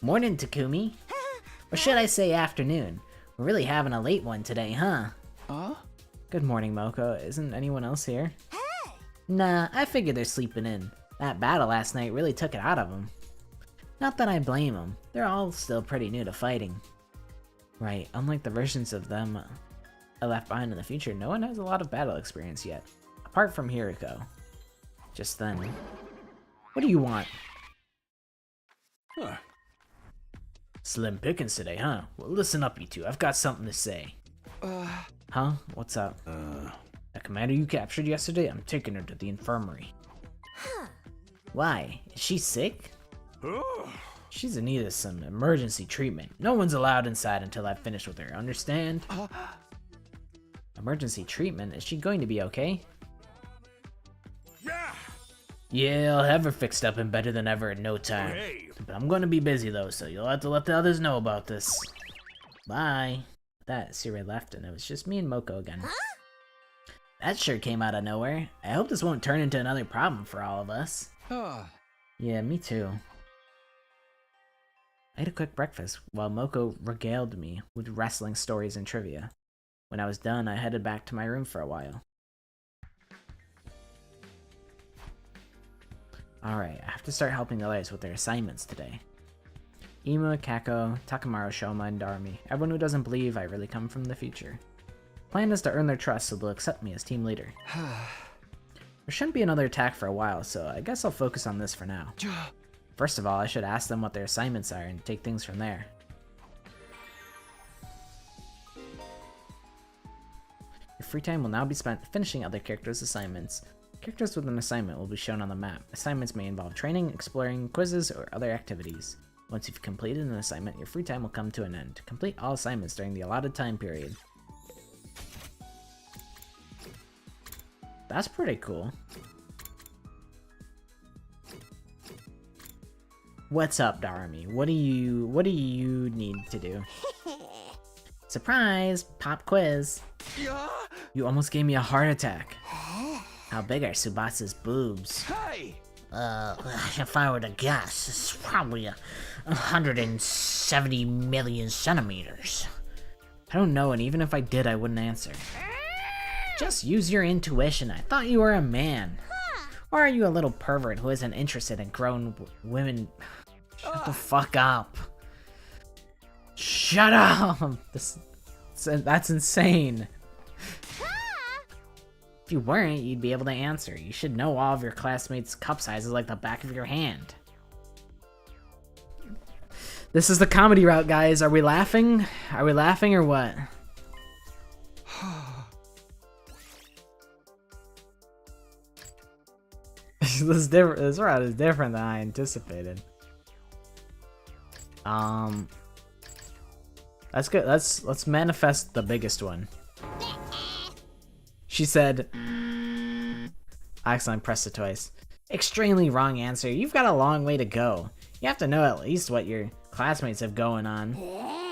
Morning, Takumi. Or should I say afternoon? We're really having a late one today, huh? Good morning, Moko. Isn't anyone else here? Nah, I figured they're sleeping in. That battle last night really took it out of them. Not that I blame them. They're all still pretty new to fighting. Right, unlike the versions of them I left behind in the future, no one has a lot of battle experience yet. Apart from Hiriko. Just then. What do you want? Huh. Slim pickings today, huh? Well, listen up, you two. I've got something to say. Huh? What's up? The commander you captured yesterday? I'm taking her to the infirmary. Why? Is she sick? She's in need of some emergency treatment. No one's allowed inside until I've finished with her, understand? Emergency treatment? Is she going to be okay? Yeah, I'll have her fixed up and better than ever in no time. But I'm going to be busy though, so you'll have to let the others know about this. Bye. That Siri left and it was just me and Moko again. That sure came out of nowhere. I hope this won't turn into another problem for all of us. Yeah, me too. I ate a quick breakfast while Moko regaled me with wrestling stories and trivia. When I was done, I headed back to my room for a while. Alright, I have to start helping the others with their assignments today. Ima, Kako, Takamaru, Shoma, and Darumi. Everyone who doesn't believe I really come from the future. Plan is to earn their trust so they'll accept me as team leader. There shouldn't be another attack for a while, so I guess I'll focus on this for now. First of all, I should ask them what their assignments are and take things from there. Your free time will now be spent finishing other characters' assignments. Characters with an assignment will be shown on the map. Assignments may involve training, exploring, quizzes, or other activities. Once you've completed an assignment, your free time will come to an end. Complete all assignments during the allotted time period. That's pretty cool. What's up, Darumi? What do you need to do? Surprise! Pop quiz. You almost gave me a heart attack. How big are Tsubasa's boobs? If I were to guess, it's probably 170 million centimeters. I don't know, and even if I did, I wouldn't answer. Just use your intuition. I thought you were a man. Or are you a little pervert who isn't interested in grown women? Shut the fuck up. Shut up! That's insane. If you weren't, you'd be able to answer. You should know all of your classmates' cup sizes like the back of your hand. This is the comedy route, guys. Are we laughing? Are we laughing or what? This route is different than I anticipated. That's good. Let's manifest the biggest one. She said, I accidentally pressed it twice. Extremely wrong answer. You've got a long way to go. You have to know at least what your classmates have going on.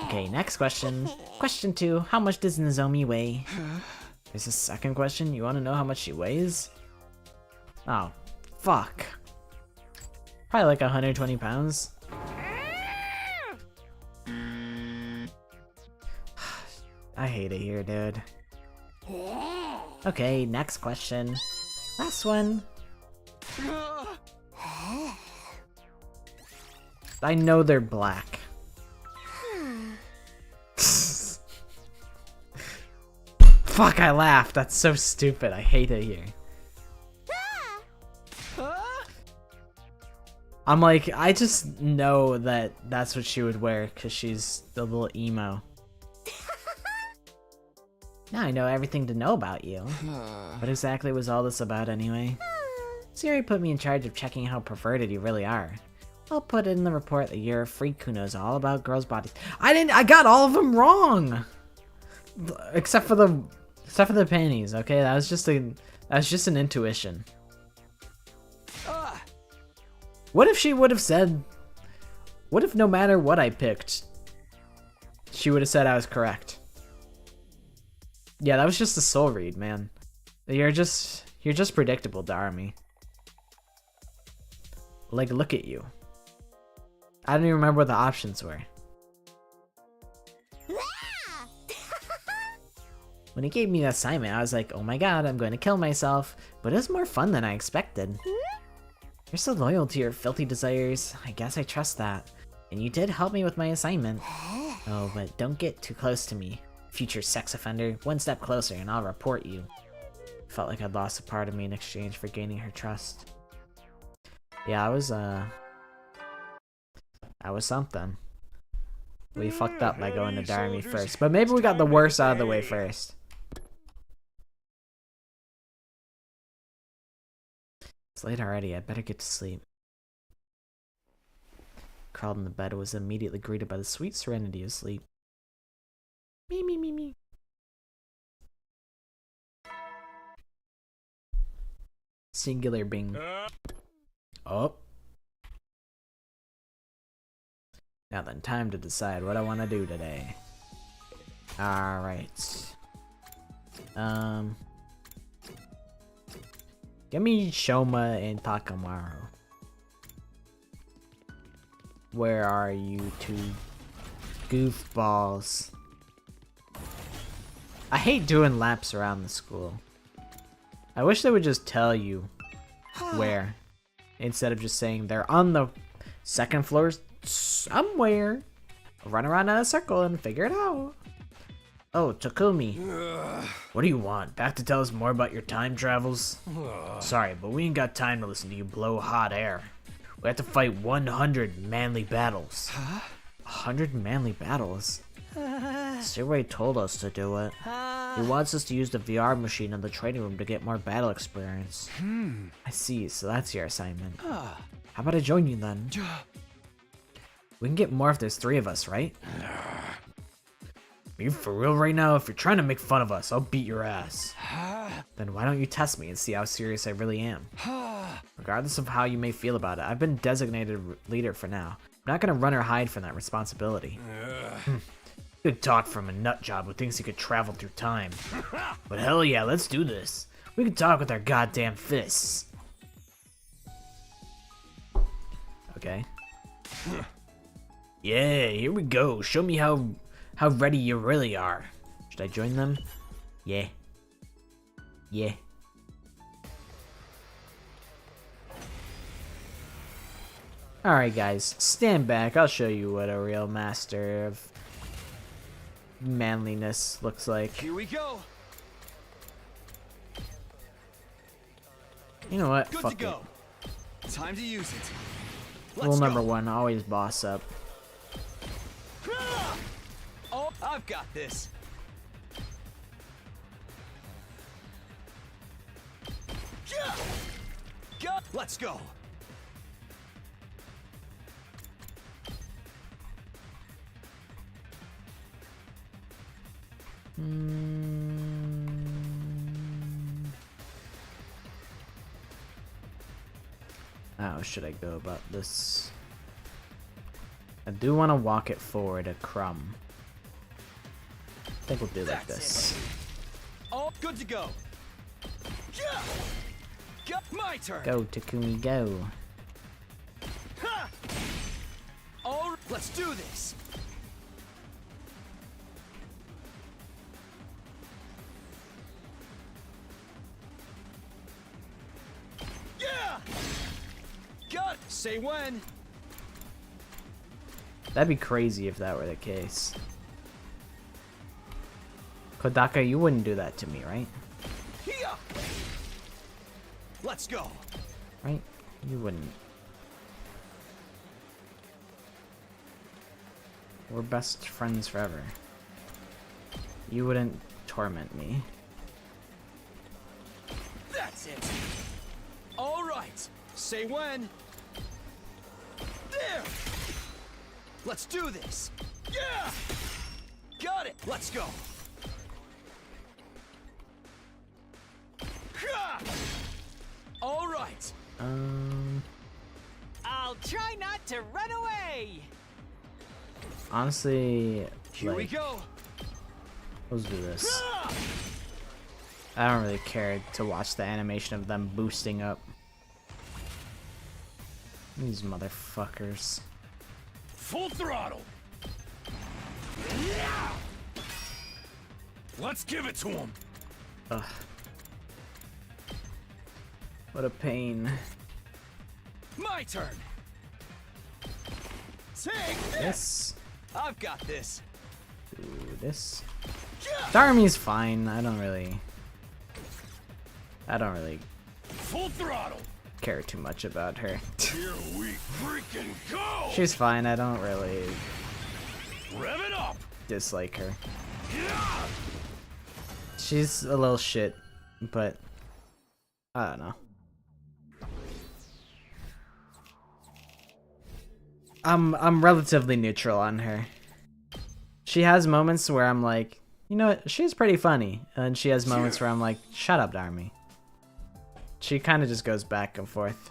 Okay, next question. Question 2. How much does Nozomi weigh? There's a second question. You want to know how much she weighs? Oh, fuck. Probably like 120 pounds. I hate it here, dude. Okay, next question. Last one. I know they're black. Fuck, I laughed. That's so stupid. I hate it here. I'm like, I just know that that's what she would wear because she's the little emo. Now I know everything to know about you. What exactly was all this about anyway? Siri put me in charge of checking how perverted you really are. I'll put it in the report that you're a freak who knows all about girls' bodies. I got all of them wrong! Except for the panties, okay? That was just an intuition. What if she would have said, what if no matter what I picked, she would have said I was correct? Yeah, that was just a soul read, man. You're just predictable, Darmy. Like, look at you. I don't even remember what the options were. When he gave me the assignment, I was like, oh my god, I'm going to kill myself. But it was more fun than I expected. You're so loyal to your filthy desires. I guess I trust that. And you did help me with my assignment. Oh, but don't get too close to me. Future sex offender, one step closer and I'll report you. Felt like I'd lost a part of me in exchange for gaining her trust. Yeah, I was something. We fucked up by going to Darmy first, but maybe we got the worst out of the way first. It's late already, I better get to sleep. Crawled in the bed and was immediately greeted by the sweet serenity of sleep. Me, me, me, me. Singular Bing. Oh. Now then, time to decide what I want to do today. Alright. Give me Shoma and Takamaru. Where are you two goofballs? I hate doing laps around the school. I wish they would just tell you where, instead of just saying they're on the second floor somewhere. Run around in a circle and figure it out. Oh, Takumi. What do you want? Back to tell us more about your time travels? Sorry, but we ain't got time to listen to you blow hot air. We have to fight 100 manly battles. 100 manly battles? Sirway told us to do it. He wants us to use the VR machine in the training room to get more battle experience. I see, so that's your assignment. How about I join you then? We can get more if there's 3 of us, right? Are you for real right now? If you're trying to make fun of us, I'll beat your ass. Then why don't you test me and see how serious I really am? Regardless of how you may feel about it, I've been designated leader for now. I'm not gonna run or hide from that responsibility. Good talk from a nut job who thinks he could travel through time. But hell yeah, let's do this. We can talk with our goddamn fists. Okay. Yeah, here we go. Show me how ready you really are. Should I join them? Yeah. Yeah. Alright guys, stand back. I'll show you what a real master of manliness looks like. Here we go. You know what? Good Fuck to go. it. Time to use it. Rule number 1, always boss up. Oh, I've got this. Let's go. How should I go about this? I do want to walk it forward a crumb. I think we'll do like this. All good to go. Yeah. My turn. Go, Takumi, go. Ha! All right, let's do this. Yeah. Got it. Say when. That'd be crazy if that were the case. Kodaka, you wouldn't do that to me, right? Here. Let's go. Right? You wouldn't. We're best friends forever. You wouldn't torment me. That's it. All right. Say when. There. Let's do this. Yeah. Got it. Let's go. Ha! All right. I'll try not to run away. Honestly, Here we go. Let's do this. I don't really care to watch the animation of them boosting up. These motherfuckers. Full throttle. Let's give it to him. Ugh. What a pain. My turn. Take this. I've got this. Do this. Darmy's fine. I don't really Full throttle. care too much about her. Here we freaking go. She's fine. I don't really Rev it up. dislike her. Yeah. She's a little shit, but I don't know. I'm relatively neutral on her. She has moments where I'm like, you know what, she's pretty funny, and she has moments where I'm like, shut up, Darmy. She kind of just goes back and forth.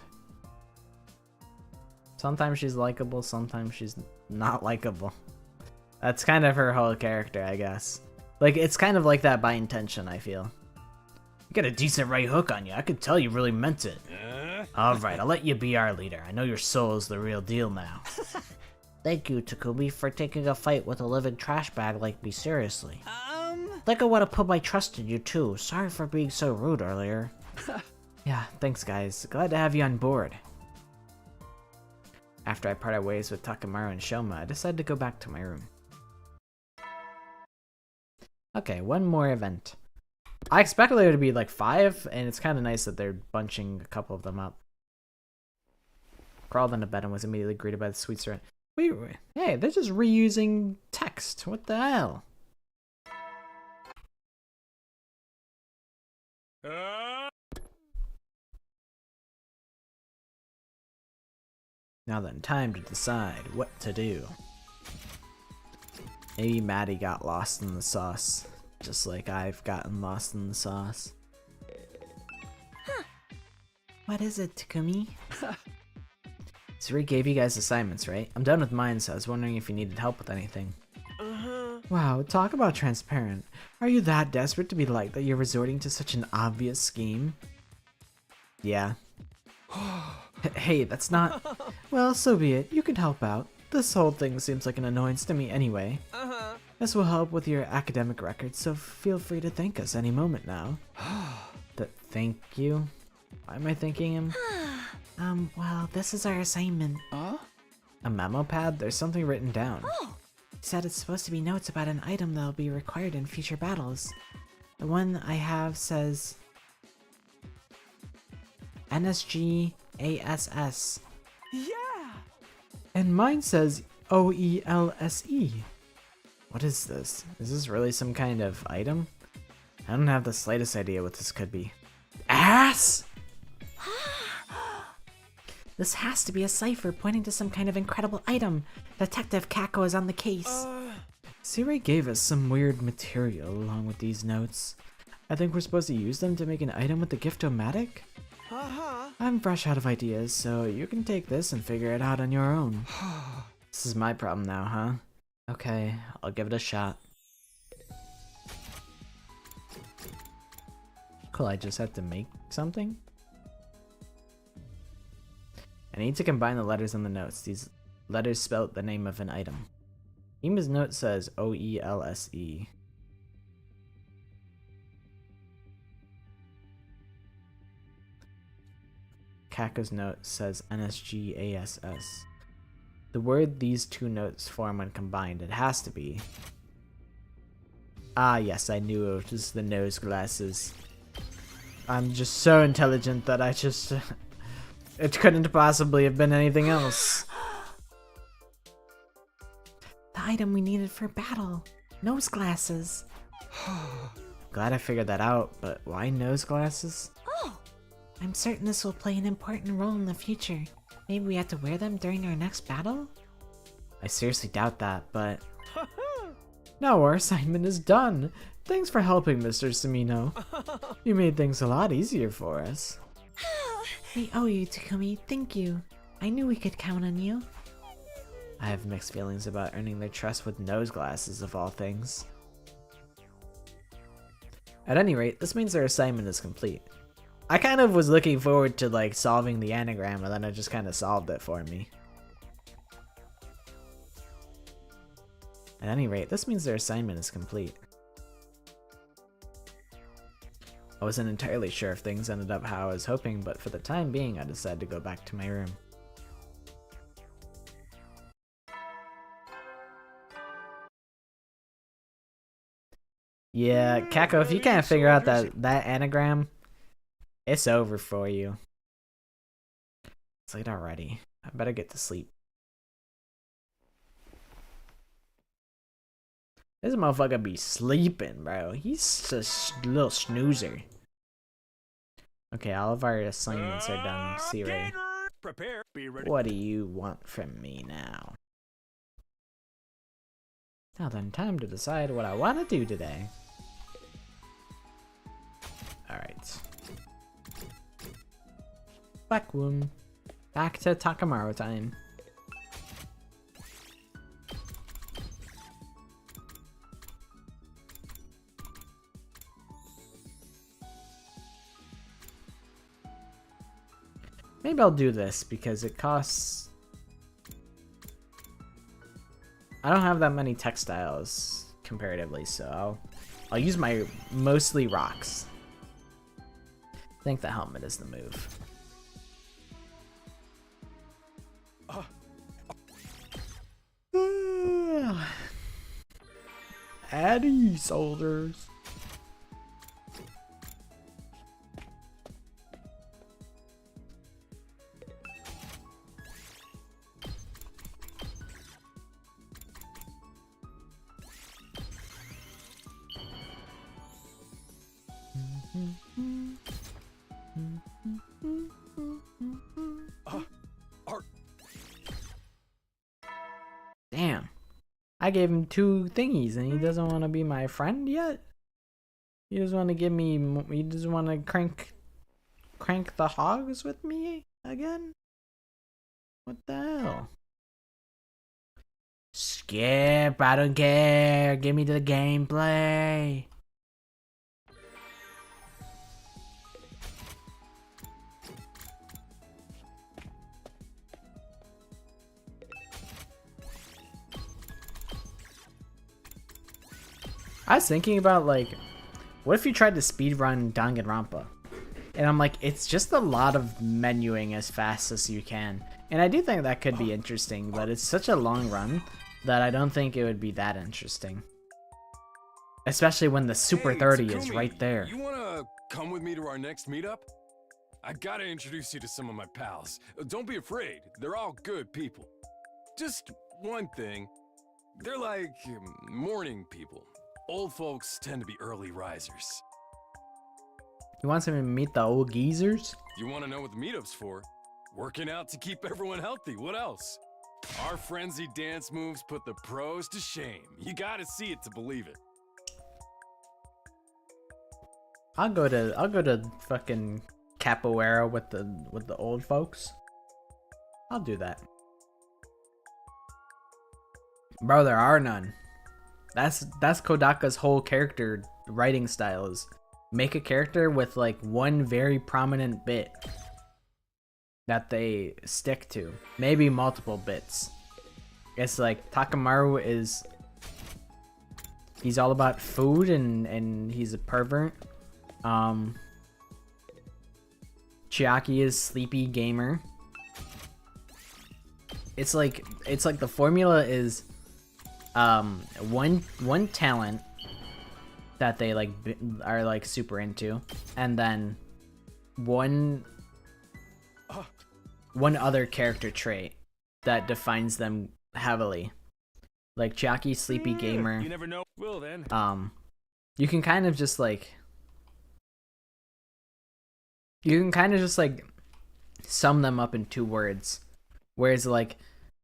Sometimes she's likable, sometimes she's not likable. That's kind of her whole character, I guess. Like, it's kind of like that by intention, I feel. You got a decent right hook on you. I could tell you really meant it. Alright, I'll let you be our leader. I know your soul is the real deal now. Thank you, Takumi, for taking a fight with a living trash bag like me seriously. Think I want to put my trust in you, too. Sorry for being so rude earlier. Yeah, thanks, guys. Glad to have you on board. After I parted ways with Takamaru and Shoma, I decided to go back to my room. Okay, one more event. I expected there to be like 5, and it's kind of nice that they're bunching a couple of them up. Crawled into bed and was immediately greeted by the sweet servant. Wait, hey, they're just reusing text. What the hell? Now then, time to decide what to do. Maybe Maddie got lost in the sauce, just like I've gotten lost in the sauce. Huh. What is it, Takumi? Suri gave you guys assignments, right? I'm done with mine, so I was wondering if you needed help with anything. Wow, talk about transparent. Are you that desperate to be liked that you're resorting to such an obvious scheme? Yeah. Hey, that's not... Well, so be it. You can help out. This whole thing seems like an annoyance to me anyway. This will help with your academic records, so feel free to thank us any moment now. Thank you? Why am I thanking him? Well, this is our assignment. A memo pad? There's something written down. He said it's supposed to be notes about an item that'll be required in future battles. The one I have says... NSG ASS. Yeah! And mine says OELSE. What is this? Is this really some kind of item? I don't have the slightest idea what this could be. Ass! This has to be a cipher pointing to some kind of incredible item. Detective Kako is on the case. Siri gave us some weird material along with these notes. I think we're supposed to use them to make an item with the Gift-O-Matic? I'm fresh out of ideas, so you can take this and figure it out on your own. This is my problem now, huh? Okay, I'll give it a shot. Cool, I just have to make something? I need to combine the letters on the notes. These letters spell the name of an item. Ima's note says OELSE. Kaka's note says NSGASS. The word these two notes form when combined, it has to be. Ah yes, I knew it was the nose glasses. I'm just so intelligent that I just... it couldn't possibly have been anything else. The item we needed for battle. Nose glasses. Glad I figured that out, but why nose glasses? Oh! I'm certain this will play an important role in the future. Maybe we have to wear them during our next battle? I seriously doubt that, but... Now our assignment is done. Thanks for helping, Mr. Samino. You made things a lot easier for us. We owe you, Takumi. Thank you. I knew we could count on you. I have mixed feelings about earning their trust with nose glasses, of all things. At any rate, this means their assignment is complete. I kind of was looking forward to like solving the anagram, and then it just kind of solved it for me. At any rate, this means their assignment is complete. I wasn't entirely sure if things ended up how I was hoping, but for the time being I decided to go back to my room. Yeah, Kako, if you can't figure out that anagram, it's over for you. It's late already. I better get to sleep. This motherfucker be sleeping, bro. He's just a little snoozer. Okay, all of our assignments are done. Siri, Prepare. Be ready. what do you want from me now? Now then, time to decide what I want to do today. Alright. Back room. Back to Takamaru time. Maybe I'll do this because it costs... I don't have that many textiles comparatively, so I'll use my mostly rocks. I think the helmet is the move. Addy soldiers. Damn. I gave him 2 thingies and he doesn't want to be my friend yet? He just want to give me... He just want to crank the hogs with me again? What the hell? Skip, I don't care. Give me the gameplay. I was thinking about, like, what if you tried to speedrun Danganronpa? And I'm like, it's just a lot of menuing as fast as you can. And I do think that could be interesting, but it's such a long run that I don't think it would be that interesting. Especially when the Super 30 is right there. You wanna come with me to our next meetup? I gotta introduce you to some of my pals. Don't be afraid, they're all good people. Just one thing, they're like morning people. Old folks tend to be early risers. You want someone to meet the old geezers? You want to know what the meetup's for? Working out to keep everyone healthy, what else? Our frenzied dance moves put the pros to shame. You gotta see it to believe it. I'll go to fucking capoeira with the old folks. I'll do that. Bro, there are none. That's Kodaka's whole character writing style is make a character with like one very prominent bit that they stick to. Maybe multiple bits. It's like Takamaru is he's all about food and he's a pervert. Chiaki is sleepy gamer. It's like the formula is one talent that they like are like super into, and then one other character trait that defines them heavily. Like Chiaki, sleepy gamer. You never know. Well then. You can kind of just like sum them up in 2 words. Whereas like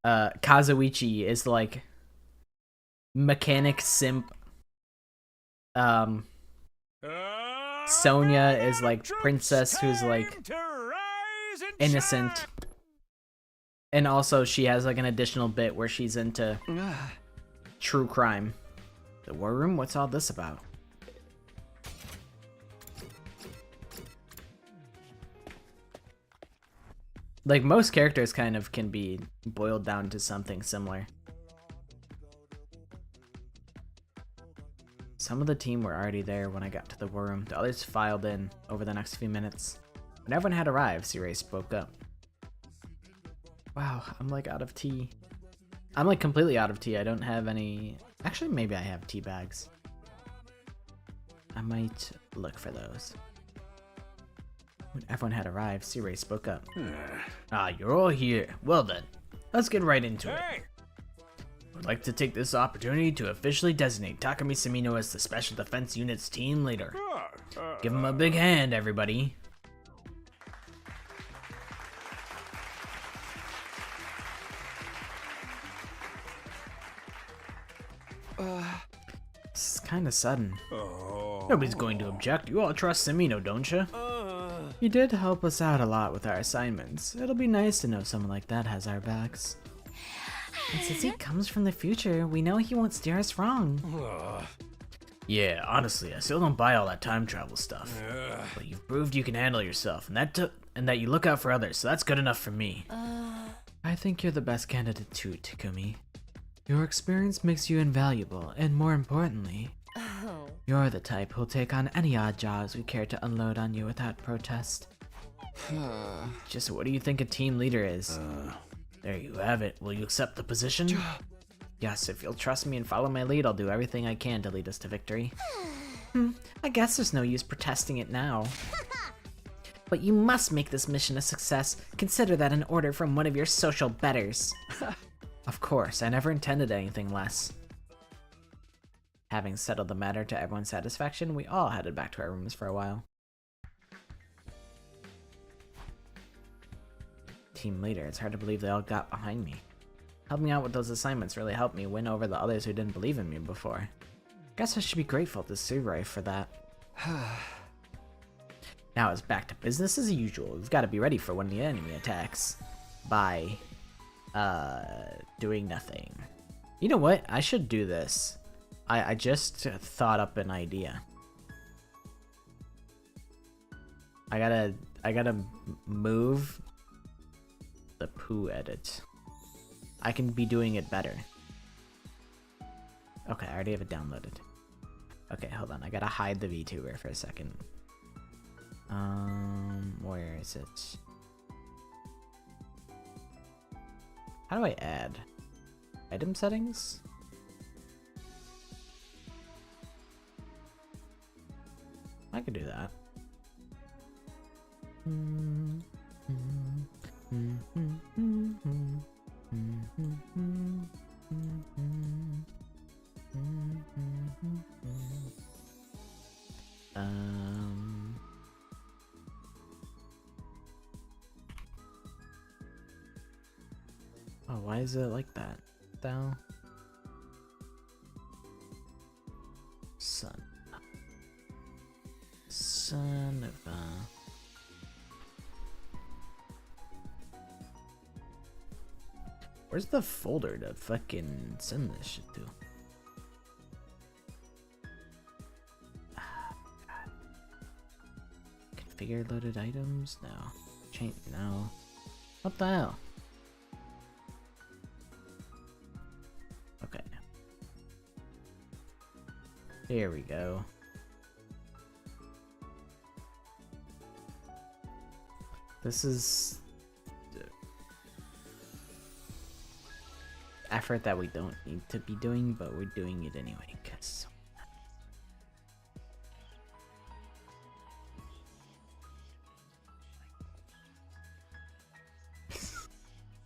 Kazuichi is like mechanic simp. Sonya is like princess who's like innocent. And also she has like an additional bit where she's into true crime. The war room? What's all this about? Like most characters kind of can be boiled down to something similar. Some of the team were already there when I got to the war room. The others filed in over the next few minutes. When everyone had arrived, Sirei spoke up. Wow, I'm like out of tea. I'm like completely out of tea. I don't have any... Actually, maybe I have tea bags. I might look for those. When everyone had arrived, Sirei spoke up. Ah, you're all here. Well then, let's get right into it. I'd like to take this opportunity to officially designate Takumi Samino as the Special Defense Unit's team leader. Give him a big hand, everybody. This is kind of sudden. Nobody's going to object. You all trust Samino, don't you? He did help us out a lot with our assignments. It'll be nice to know someone like that has our backs. And since he comes from the future, we know he won't steer us wrong. Yeah, honestly, I still don't buy all that time travel stuff. But you've proved you can handle yourself, and that you look out for others, so that's good enough for me. I think you're the best candidate too, Takumi. Your experience makes you invaluable, and more importantly, you're the type who'll take on any odd jobs we care to unload on you without protest. Just what do you think a team leader is? There you have it. Will you accept the position? Yes, if you'll trust me and follow my lead, I'll do everything I can to lead us to victory. I guess there's no use protesting it now. But you must make this mission a success. Consider that an order from one of your social betters. Of course, I never intended anything less. Having settled the matter to everyone's satisfaction, we all headed back to our rooms for a while. Team leader, it's hard to believe they all got behind me. Helping out with those assignments really helped me win over the others who didn't believe in me before. Guess I should be grateful to Sirei for that. Now it's back to business as usual. We've got to be ready for when the enemy attacks. By, doing nothing. You know what? I should do this. I just thought up an idea. I gotta move the poo edit. I can be doing it better. Okay, I already have it downloaded. Okay, hold on. I gotta hide the VTuber for a second. Where is it? How do I add? Item settings? I could do that. Oh, why is it like that? Down. Son of a... Where's the folder to fucking send this shit to? God. Configure loaded items? No. Change? No. What the hell? Okay. Here we go. This is effort that we don't need to be doing, but we're doing it anyway, because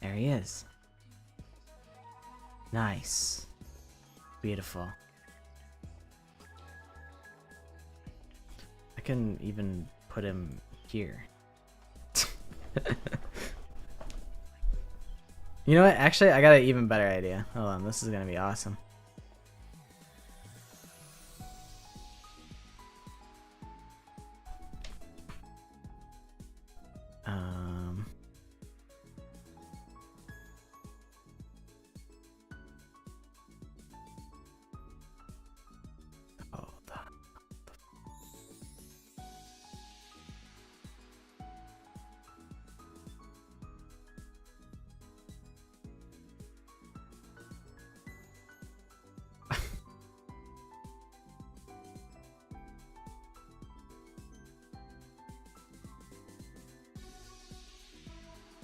there he is. Nice. Beautiful. I can even put him here. You know what? Actually, I got an even better idea. Hold on, this is gonna be awesome. Hold on.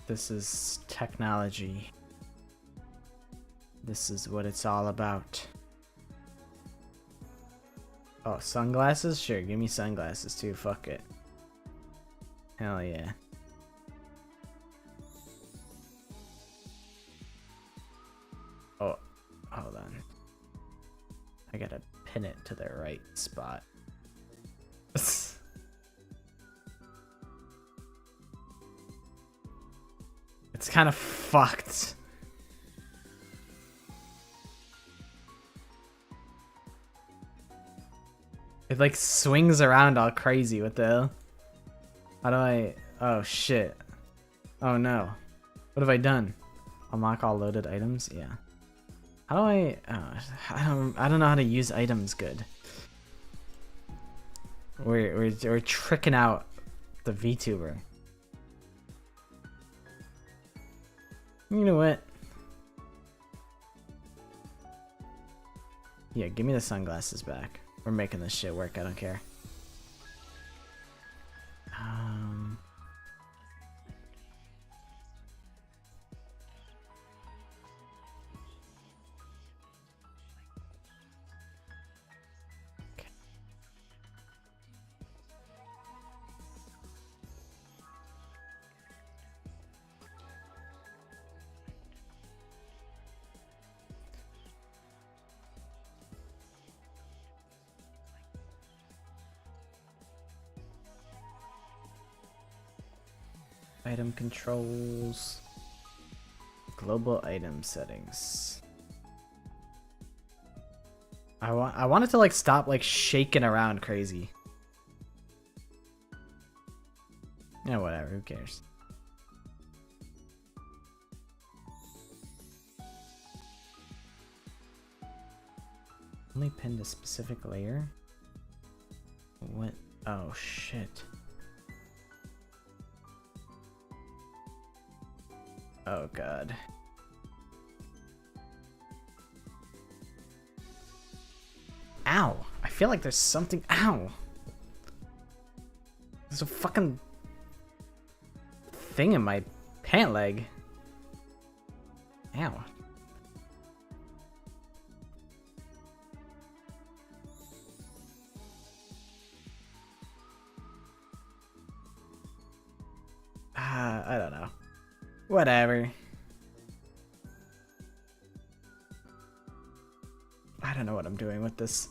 This is technology. This is what it's all about. Oh, sunglasses? Sure, give me sunglasses too. Fuck it. Hell yeah. Oh, hold on. I gotta pin it to the right spot. It's kind of fucked. It like swings around all crazy. What the hell? How do I... Oh shit. Oh no. What have I done? Unlock all loaded items? Yeah. How do I... Oh, I don't know how to use items good. We're tricking out the VTuber. You know what? Yeah, give me the sunglasses back. We're making this shit work, I don't care. Okay. Item controls. Global item settings. I want it to like stop like shaking around crazy. Yeah, whatever, who cares? Only pinned a specific layer? What? Oh shit. Oh god. Ow! I feel like there's something. Ow! There's a fucking thing in my pant leg. Ow. I don't know. Whatever. I don't know what I'm doing with this.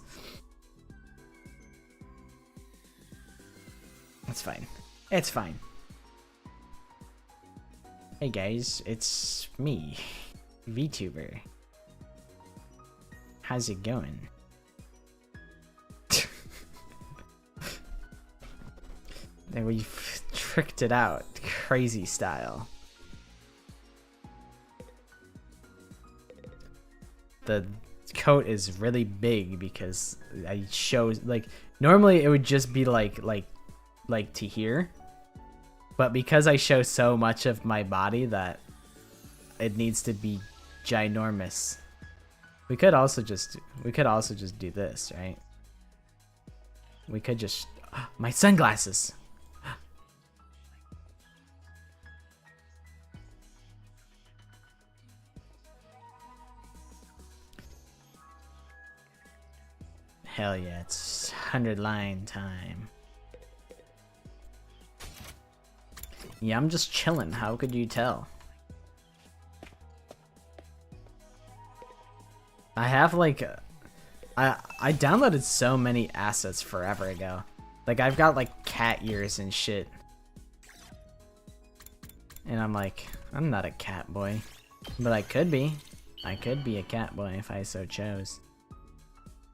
It's fine. It's fine. Hey guys, it's me. VTuber. How's it going? And we tricked it out, crazy style. The coat is really big because I show, like, normally it would just be like to here, but because I show so much of my body that it needs to be ginormous. We could also just do this, right? We could just my sunglasses. Hell yeah, it's 100 line time. Yeah, I'm just chilling. How could you tell? I have like I downloaded so many assets forever ago. Like I've got like cat ears and shit. And I'm like, I'm not a cat boy. But I could be. I could be a cat boy if I so chose.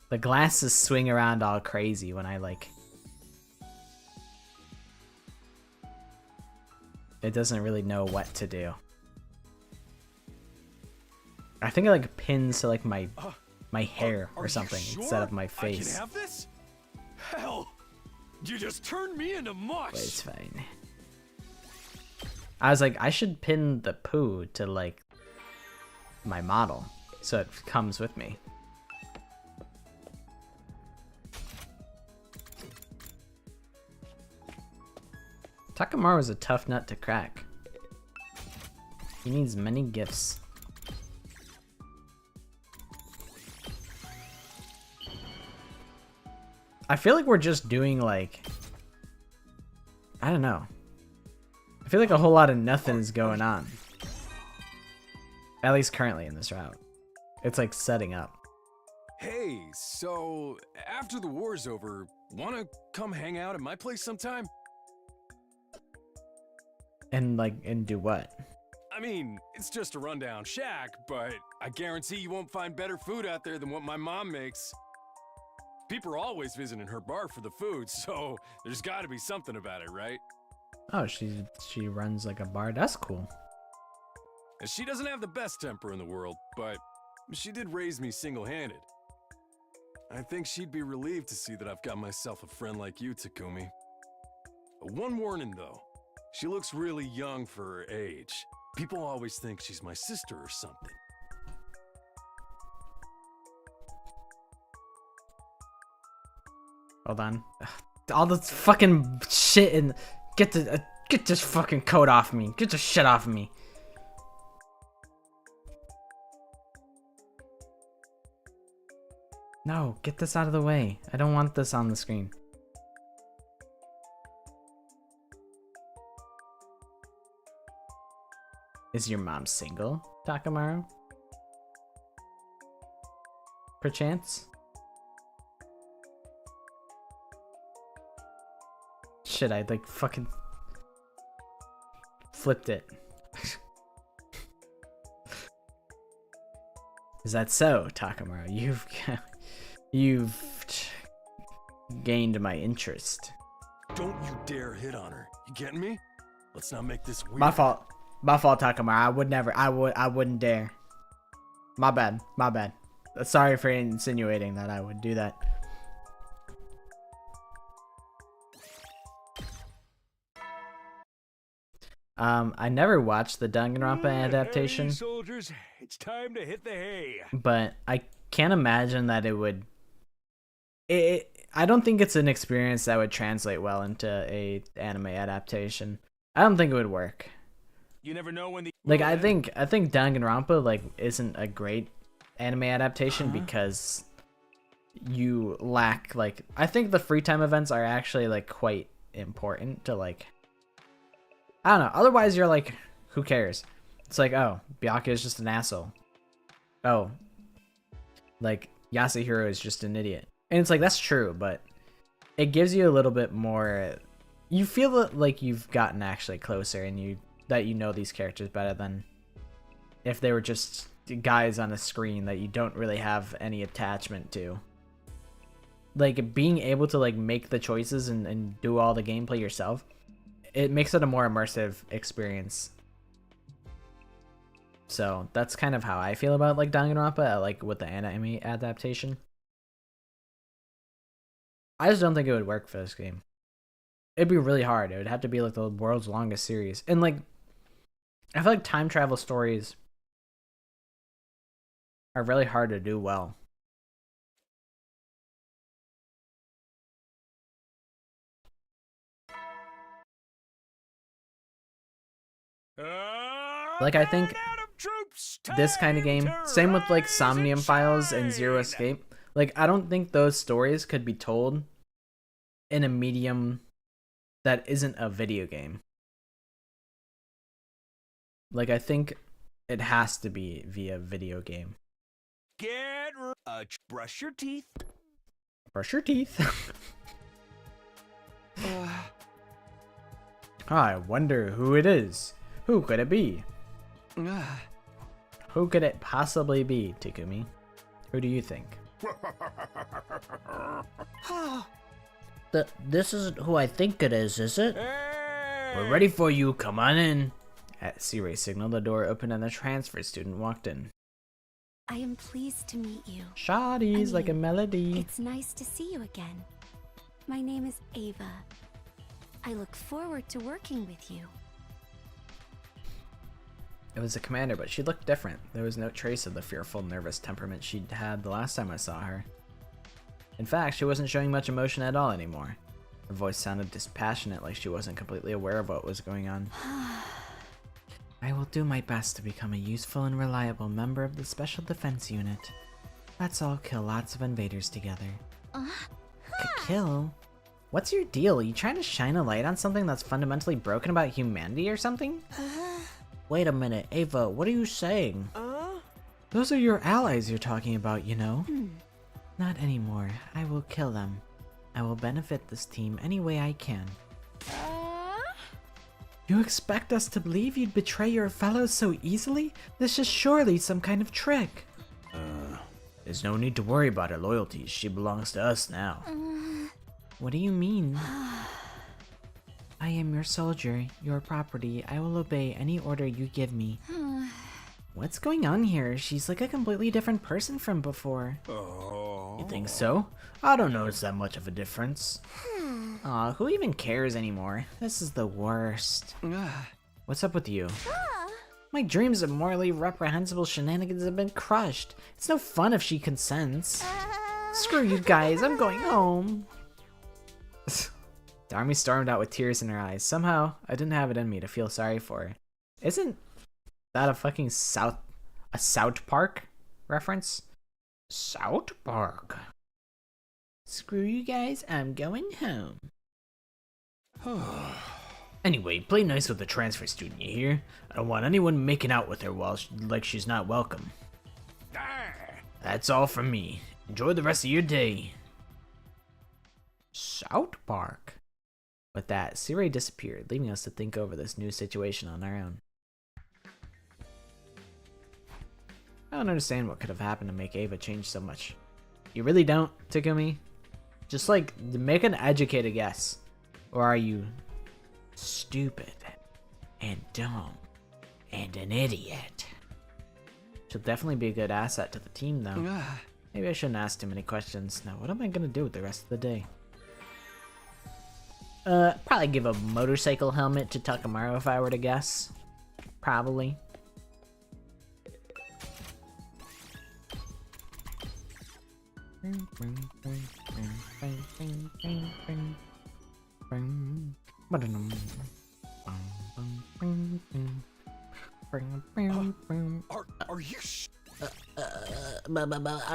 The glasses swing around all crazy when I like... It doesn't really know what to do. I think it like pins to like my hair or something instead of my face. I can have this? Hell, you just turned me into mush. But it's fine. I was like, I should pin the poo to like my model so it comes with me. Takamaru is a tough nut to crack. He needs many gifts. I feel like we're just doing like... I don't know. I feel like a whole lot of nothing is going on. At least currently in this route. It's like setting up. Hey, so after the war's over, wanna come hang out at my place sometime? And do what? I mean, it's just a rundown shack, but I guarantee you won't find better food out there than what my mom makes. People are always visiting her bar for the food, so there's gotta be something about it, right? Oh, she runs like a bar. That's cool. And she doesn't have the best temper in the world, but she did raise me single-handed. I think she'd be relieved to see that I've got myself a friend like you, Takumi. One warning, though. She looks really young for her age. People always think she's my sister or something. Hold on. All this fucking shit and get this fucking coat off me. Get this shit off me. No, get this out of the way. I don't want this on the screen. Is your mom single, Takamaru? Perchance? Shit, I like fucking flipped it. Is that so, Takamaru? You've gained my interest. Don't you dare hit on her. You getting me? Let's not make this weird. My fault. My fault, Takamaru. I wouldn't dare. My bad. My bad. Sorry for insinuating that I would do that. I never watched the Danganronpa adaptation. Hey, soldiers, it's time to hit the hay. But I can't imagine that it would... I don't think it's an experience that would translate well into a anime adaptation. I don't think it would work. You never know when the... Like, I think Danganronpa, like, isn't a great anime adaptation because you lack, like... I think the free time events are actually, like, quite important to, like... I don't know. Otherwise, you're like, who cares? It's like, oh, Byakuya is just an asshole. Oh, like, Yasuhiro is just an idiot. And it's like, that's true, but it gives you a little bit more... You feel like you've gotten actually closer and that you know these characters better than if they were just guys on a screen that you don't really have any attachment to. Like, being able to like make the choices and do all the gameplay yourself, it makes it a more immersive experience. So that's kind of how I feel about like Danganronpa, like with the anime adaptation. I just don't think it would work for this game. It'd be really hard. It would have to be like the world's longest series. And like, I feel like time travel stories are really hard to do well. Like, I think this kind of game, same with like Somnium Files and Zero Escape, like I don't think those stories could be told in a medium that isn't a video game. Like, I think it has to be via video game. Brush your teeth. Brush your teeth. I wonder who it is. Who could it be? Who could it possibly be, Takumi? Who do you think? This isn't who I think it is it? Hey! We're ready for you, come on in. At Siray's signal, the door opened and the transfer student walked in. I am pleased to meet you. Shawty's like a melody. It's nice to see you again. My name is Ava. I look forward to working with you. It was the commander, but she looked different. There was no trace of the fearful, nervous temperament she'd had the last time I saw her. In fact, she wasn't showing much emotion at all anymore. Her voice sounded dispassionate, like she wasn't completely aware of what was going on. I will do my best to become a useful and reliable member of the Special Defense Unit. Let's all kill lots of invaders together. Kill? What's your deal? Are you trying to shine a light on something that's fundamentally broken about humanity or something? Wait a minute, Ava, what are you saying? Those are your allies you're talking about, you know? Not anymore. I will kill them. I will benefit this team any way I can. You expect us to believe you'd betray your fellows so easily? This is surely some kind of trick. There's no need to worry about her loyalty. She belongs to us now. What do you mean? I am your soldier, your property. I will obey any order you give me. What's going on here? She's like a completely different person from before. You think so? I don't notice that much of a difference. Aw, who even cares anymore? This is the worst. What's up with you? My dreams of morally reprehensible shenanigans have been crushed. It's no fun if she consents. Screw you guys, I'm going home. Darmi stormed out with tears in her eyes. Somehow, I didn't have it in me to feel sorry for her. Isn't that a fucking South Park reference? South Park. Screw you guys, I'm going home. Anyway, play nice with the transfer student, you hear? I don't want anyone making out with her while like she's not welcome. That's all from me. Enjoy the rest of your day. South Park. With that, Siray disappeared, leaving us to think over this new situation on our own. I don't understand what could have happened to make Ava change so much. You really don't, Takumi? Just like, make an educated guess. Or are you stupid and dumb and an idiot? She'll definitely be a good asset to the team though. Maybe I shouldn't ask too many questions. Now what am I gonna do with the rest of the day? Probably give a motorcycle helmet to Takamaru if I were to guess. Probably. Are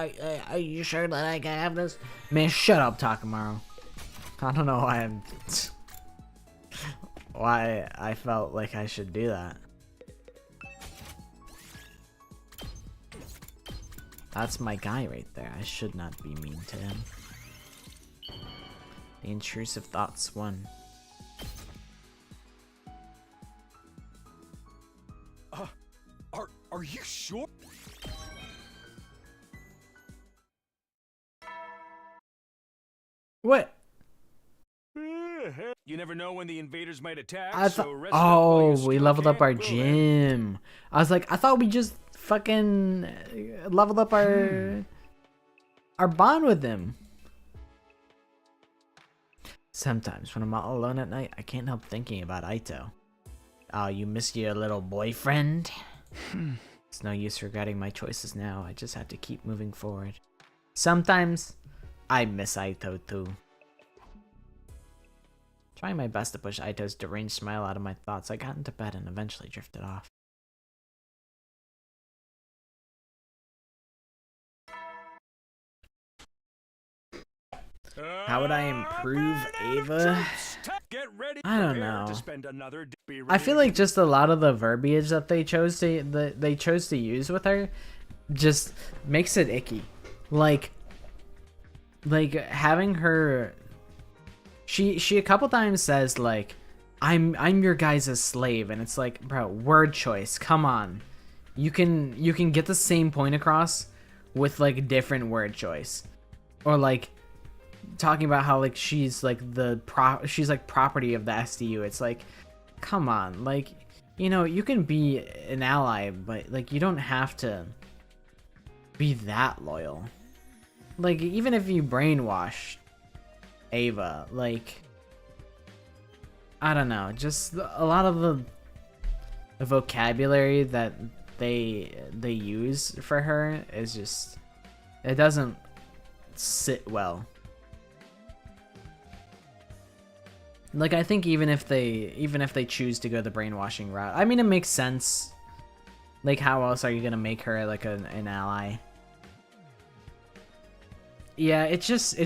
you are you sure that I can have this? Man, shut up, Takamaru. I don't know why I felt like I should do that. That's my guy right there. I should not be mean to him. The intrusive thoughts won. Are you sure? What? You never know when the invaders might attack, I so thought. rest up while you Oh, we still leveled up can. our Well, then. gym. I was like, I thought we just fucking leveled up our bond with them. Sometimes when I'm all alone at night, I can't help thinking about Aito. Oh, you miss your little boyfriend? It's no use regretting my choices now. I just have to keep moving forward. Sometimes I miss Aito too. Trying my best to push Aito's deranged smile out of my thoughts, I got into bed and eventually drifted off. How would I improve Ava? Get ready, I don't prepare know. to spend another day. Be I ready feel to like just a lot of the verbiage that they chose to use with her just makes it icky. Like having her she a couple times says like I'm your guys' slave, and it's like, bro, word choice. Come on. You can get the same point across with like different word choice. Or like talking about how like she's like she's like property of the SDU. It's like, come on, like, you know, you can be an ally, but like you don't have to be that loyal. Like, even if you brainwash Ava, like, I don't know, just a lot of the vocabulary that they use for her is just, it doesn't sit well. Like, I think even if they choose to go the brainwashing route, I mean, it makes sense. Like, how else are you gonna make her like an ally? Yeah, it's just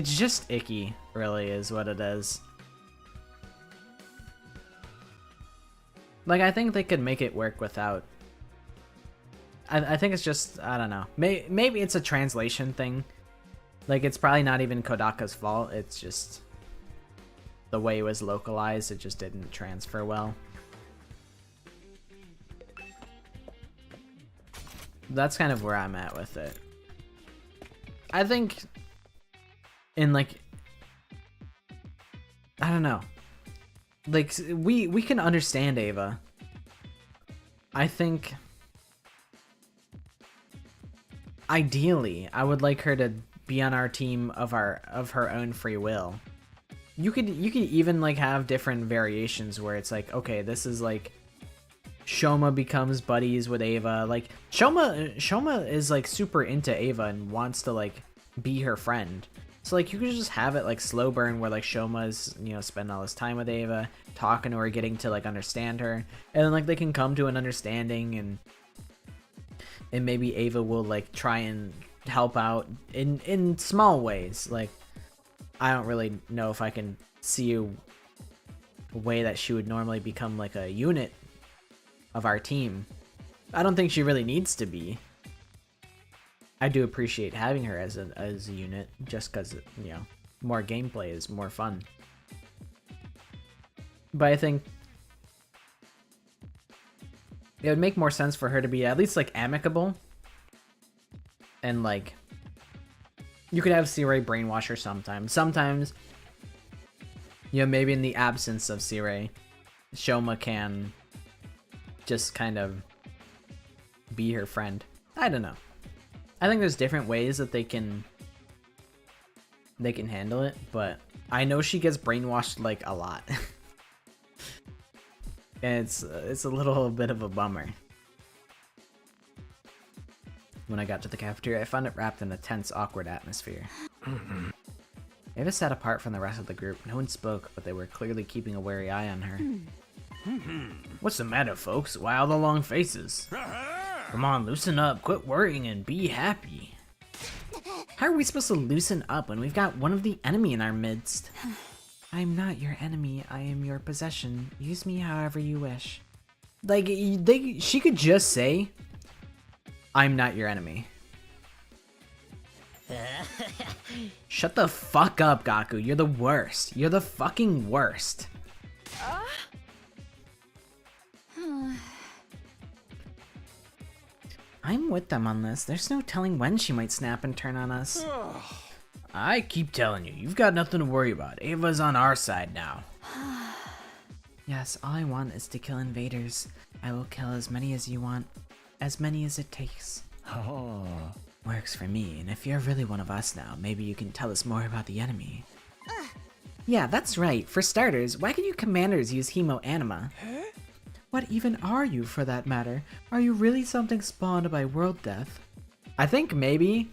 icky, really, is what it is. Like, I think they could make it work without. I think it's just, I don't know. Maybe it's a translation thing. Like, it's probably not even Kodaka's fault. It's just the way it was localized. It just didn't transfer well. That's kind of where I'm at with it. I think in like, I don't know. Like, we can understand Ava. I think ideally I would like her to be on our team of her own free will. You could even like have different variations where it's like, okay, this is like Shoma becomes buddies with Ava. Like Shoma is like super into Ava and wants to like be her friend. So like you could just have it like slow burn where like Shoma's, you know, spending all this time with Ava, talking to her, getting to like understand her, and then like they can come to an understanding, and maybe Ava will like try and help out in small ways. Like, I don't really know if I can see a way that she would normally become like a unit of our team. I don't think she really needs to be. I do appreciate having her as a unit, just because, you know, more gameplay is more fun. But I think it would make more sense for her to be at least like amicable, and like you could have Sirei brainwash her sometimes. Sometimes, you know, maybe in the absence of Sirei, Shoma can just kind of be her friend. I don't know. I think there's different ways that they can handle it, but I know she gets brainwashed like a lot. And it's a little bit of a bummer. When I got to the cafeteria, I found it wrapped in a tense, awkward atmosphere. Ava sat apart from the rest of the group. No one spoke, but they were clearly keeping a wary eye on her. What's the matter, folks? Why all the long faces? Come on, loosen up, quit worrying, and be happy. How are we supposed to loosen up when we've got one of the enemy in our midst? I'm not your enemy, I am your possession. Use me however you wish. Like, she could just say, I'm not your enemy. Shut the fuck up, Gaku. You're the worst. You're the fucking worst. I'm with them on this. There's no telling when she might snap and turn on us. I keep telling you, you've got nothing to worry about. Ava's on our side now. Yes, all I want is to kill invaders. I will kill as many as you want. As many as it takes. Oh. Works for me, and if you're really one of us now, maybe you can tell us more about the enemy. Yeah, that's right. For starters, why can you commanders use hemo anima? What even are you, for that matter? Are you really something spawned by world death? I think maybe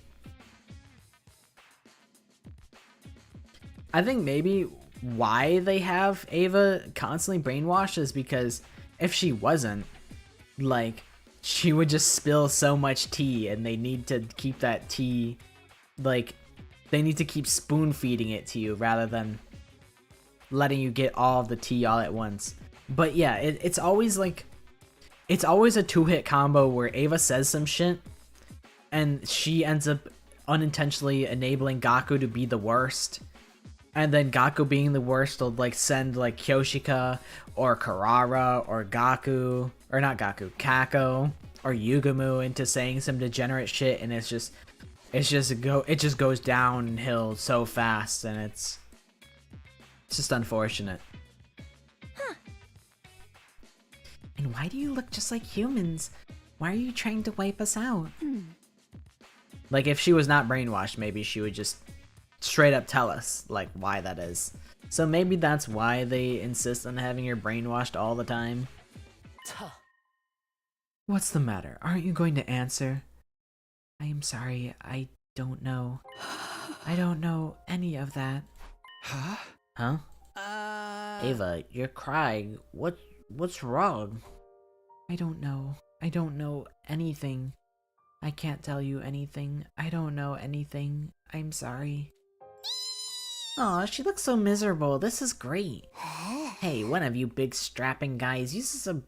why they have Ava constantly brainwashed is because if she wasn't, like, she would just spill so much tea, and they need to keep that tea, like, they need to keep spoon feeding it to you rather than letting you get all of the tea all at once. But yeah, it's always like, it's always a two-hit combo where Ava says some shit and she ends up unintentionally enabling Gaku to be the worst, and then Gaku being the worst will like send like Kyoshika or Karara or Gaku, or not Gaku, Kako or Yugumu into saying some degenerate shit, and it just goes downhill so fast, and it's just unfortunate. And why do you look just like humans? Why are you trying to wipe us out? Like, if she was not brainwashed, maybe she would just straight up tell us, like, why that is. So maybe that's why they insist on having her brainwashed all the time. What's the matter? Aren't you going to answer? I am sorry, I don't know. I don't know any of that. Huh? Ava, you're crying. What's wrong? I don't know. I don't know anything. I can't tell you anything. I don't know anything. I'm sorry. Aw, she looks so miserable. This is great. Hey, one of you big strapping guys use this as an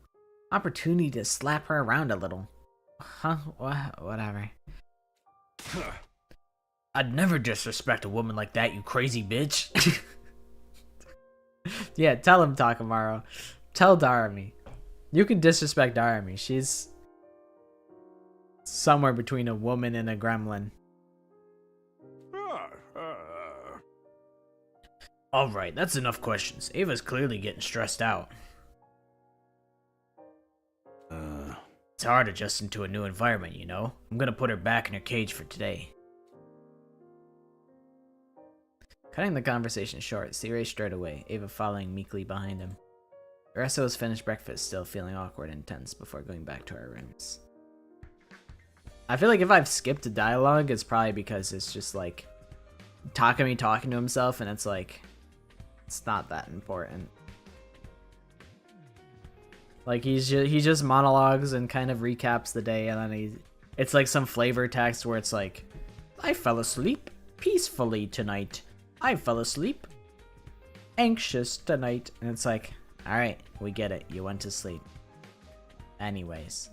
opportunity to slap her around a little. Huh? Whatever. I'd never disrespect a woman like that, you crazy bitch. Yeah, tell him, Takamaru. Tell Darami. You can disrespect Darami. She's somewhere between a woman and a gremlin. Alright, that's enough questions. Ava's clearly getting stressed out. It's hard adjusting to a new environment, you know? I'm gonna put her back in her cage for today. Cutting the conversation short, Sirei strode away, Ava following meekly behind him. The rest of us finished breakfast, still feeling awkward and tense before going back to our rooms. I feel like if I've skipped a dialogue, it's probably because it's just like Takumi talking to himself, and it's like, it's not that important. Like he just monologues and kind of recaps the day, and then it's like some flavor text where it's like, I fell asleep peacefully tonight. I fell asleep anxious tonight. And it's like, alright, we get it. You went to sleep. Anyways.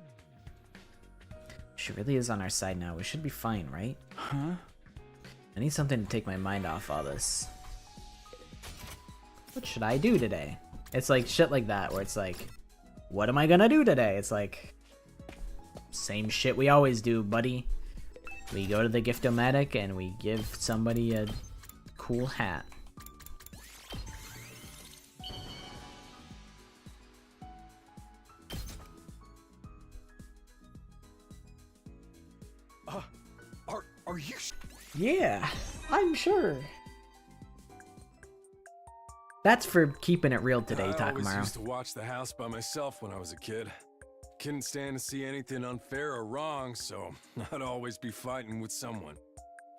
She really is on our side now. We should be fine, right? Huh? I need something to take my mind off all this. What should I do today? It's like shit like that where it's like, what am I gonna do today? It's like, same shit we always do, buddy. We go to the Gift-O-Matic and we give somebody a cool hat. Are you? Yeah, I'm sure. That's for keeping it real today, I always Takamaru. used to watch the house by myself when I was a kid. Couldn't stand to see anything unfair or wrong, so I'd always be fighting with someone.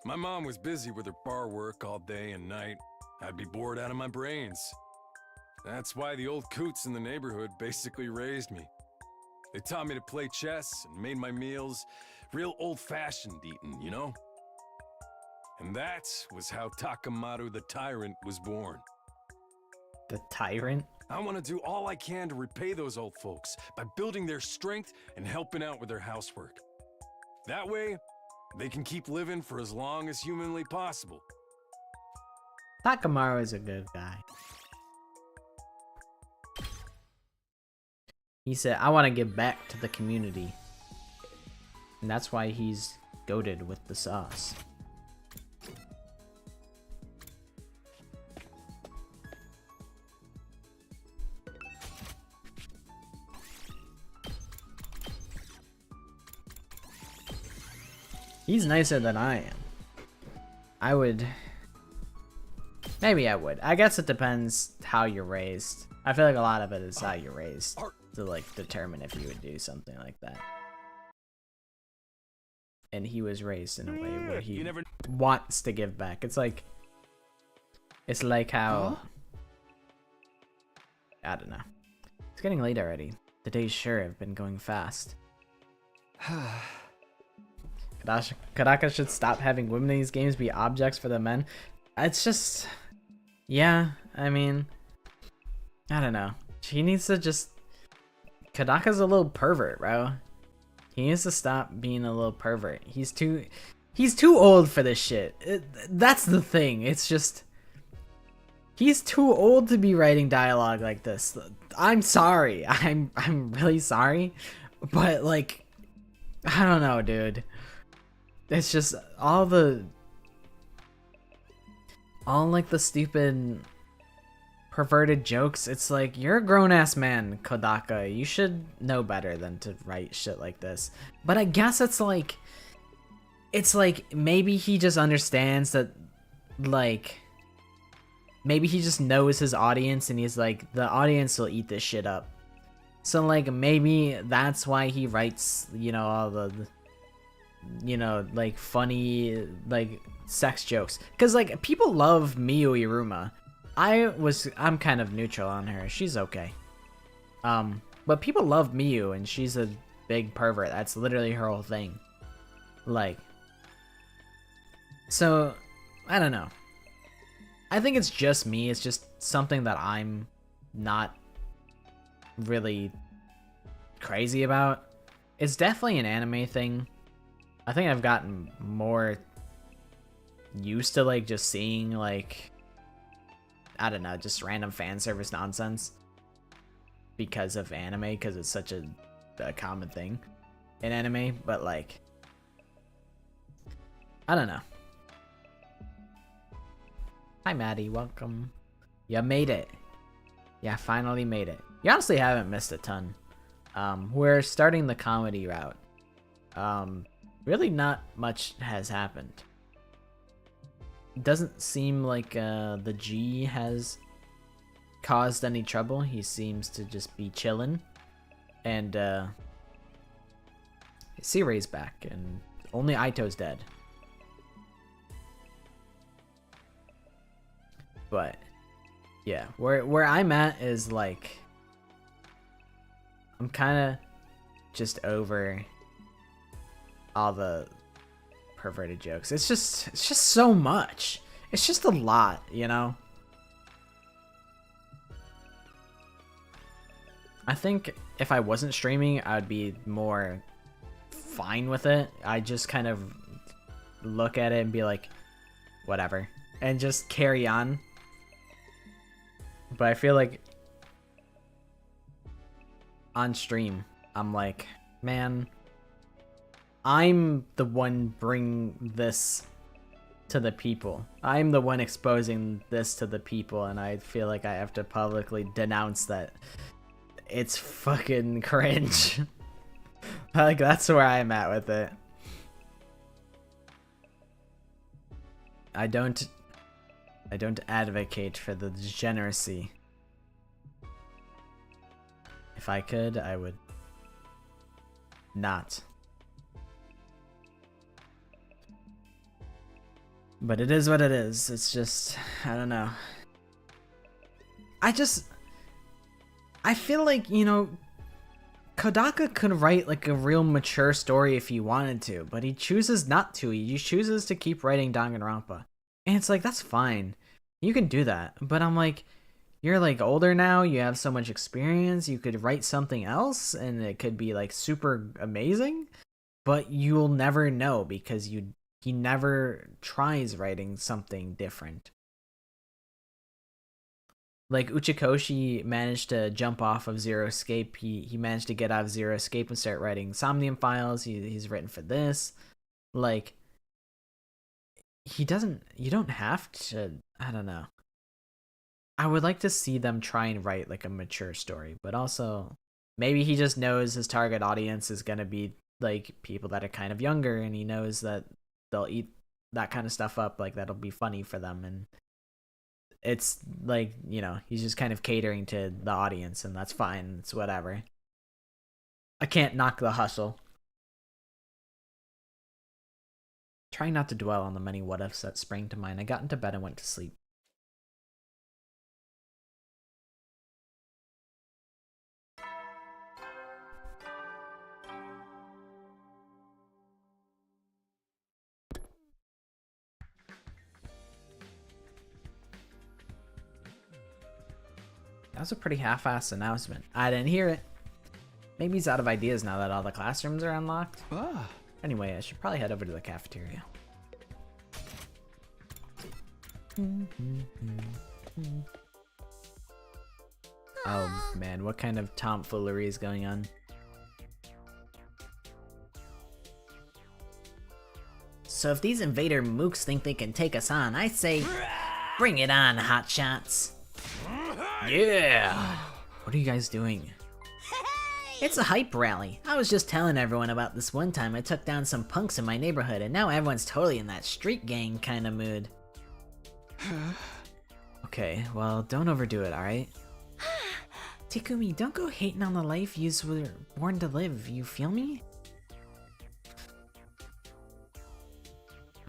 My mom was busy with her bar work all day and night. I'd be bored out of my brains. That's why the old coots in the neighborhood basically raised me. They taught me to play chess and made my meals real old-fashioned eating, you know? And that was how Takamaru the Tyrant was born. The Tyrant? I want to do all I can to repay those old folks by building their strength and helping out with their housework. That way, they can keep living for as long as humanly possible. Takamaru is a good guy. He said, I want to give back to the community. And that's why he's goated with the sauce. He's nicer than I am. I would... Maybe I would. I guess it depends how you're raised. I feel like a lot of it is how you're raised to like determine if you would do something like that. And he was raised in a way where he wants to give back. It's like how... I don't know. It's getting late already. The days sure have been going fast. Kadaka should stop having women in these games be objects for the men. It's just... Yeah, I mean... I don't know. She needs to just... Kadaka's a little pervert, bro. He needs to stop being a little pervert. He's too old for this shit. That's the thing. It's just... He's too old to be writing dialogue like this. I'm sorry. I'm really sorry. But, like... I don't know, dude. It's just all like the stupid perverted jokes. It's like, you're a grown-ass man, Kodaka. You should know better than to write shit like this. But I guess it's like maybe he just understands that, like, maybe he just knows his audience and he's like, the audience will eat this shit up. So like maybe that's why he writes, you know, all the, you know, like funny like sex jokes, because like people love Miyu Iruma. I'm kind of neutral on her. She's okay, but people love Miyu and she's a big pervert. That's literally her whole thing. Like, so I don't know, I think it's just me. It's just something that I'm not really crazy about. It's definitely an anime thing. I think I've gotten more used to like just seeing like, I don't know, just random fan service nonsense because of anime, because it's such a common thing in anime. But like, I don't know. Hi Maddie, welcome. You made it. Yeah, finally made it. You honestly haven't missed a ton. We're starting the comedy route. Really not much has happened. It doesn't seem like the G has caused any trouble. He seems to just be chilling. And C-Ray's back, and only Aito's dead. But yeah, where I'm at is like, I'm kind of just over all the perverted jokes. It's just so much. It's just a lot, you know? I think if I wasn't streaming, I'd be more fine with it. I just kind of look at it and be like, whatever, and just carry on. But I feel like on stream, I'm like, man, I'm the one bringing this to the people. I'm the one exposing this to the people, and I feel like I have to publicly denounce that it's fucking cringe. Like, that's where I'm at with it. I don't advocate for the degeneracy. If I could, I would not. But it is what it is. It's just, I don't know. I feel like, you know, Kodaka could write like a real mature story if he wanted to, but he chooses not to. He chooses to keep writing Danganronpa. And it's like, that's fine. You can do that. But I'm like, you're like older now, you have so much experience, you could write something else and it could be like super amazing, but you'll never know because he never tries writing something different. like Uchikoshi managed to jump off of Zero Escape. He managed to get out of Zero Escape and start writing Somnium Files. He's written for this. Like, you don't have to, I don't know. I would like to see them try and write like a mature story, but also maybe he just knows his target audience is going to be like people that are kind of younger, and he knows that they'll eat that kind of stuff up, like that'll be funny for them, and it's like, you know, he's just kind of catering to the audience, and that's fine. It's whatever. I can't knock the hustle. Trying not to dwell on the many what ifs that sprang to mind, I got into bed and went to sleep. That was a pretty half-assed announcement. I didn't hear it. Maybe he's out of ideas now that all the classrooms are unlocked. Ah. Anyway, I should probably head over to the cafeteria. Oh man, what kind of tomfoolery is going on? So if these invader mooks think they can take us on, I say, bring it on, hotshots. Yeah! What are you guys doing? It's a hype rally. I was just telling everyone about this one time I took down some punks in my neighborhood, and now everyone's totally in that street gang kind of mood. Okay, well, don't overdo it, alright? Takumi, don't go hating on the life yous were born to live, you feel me?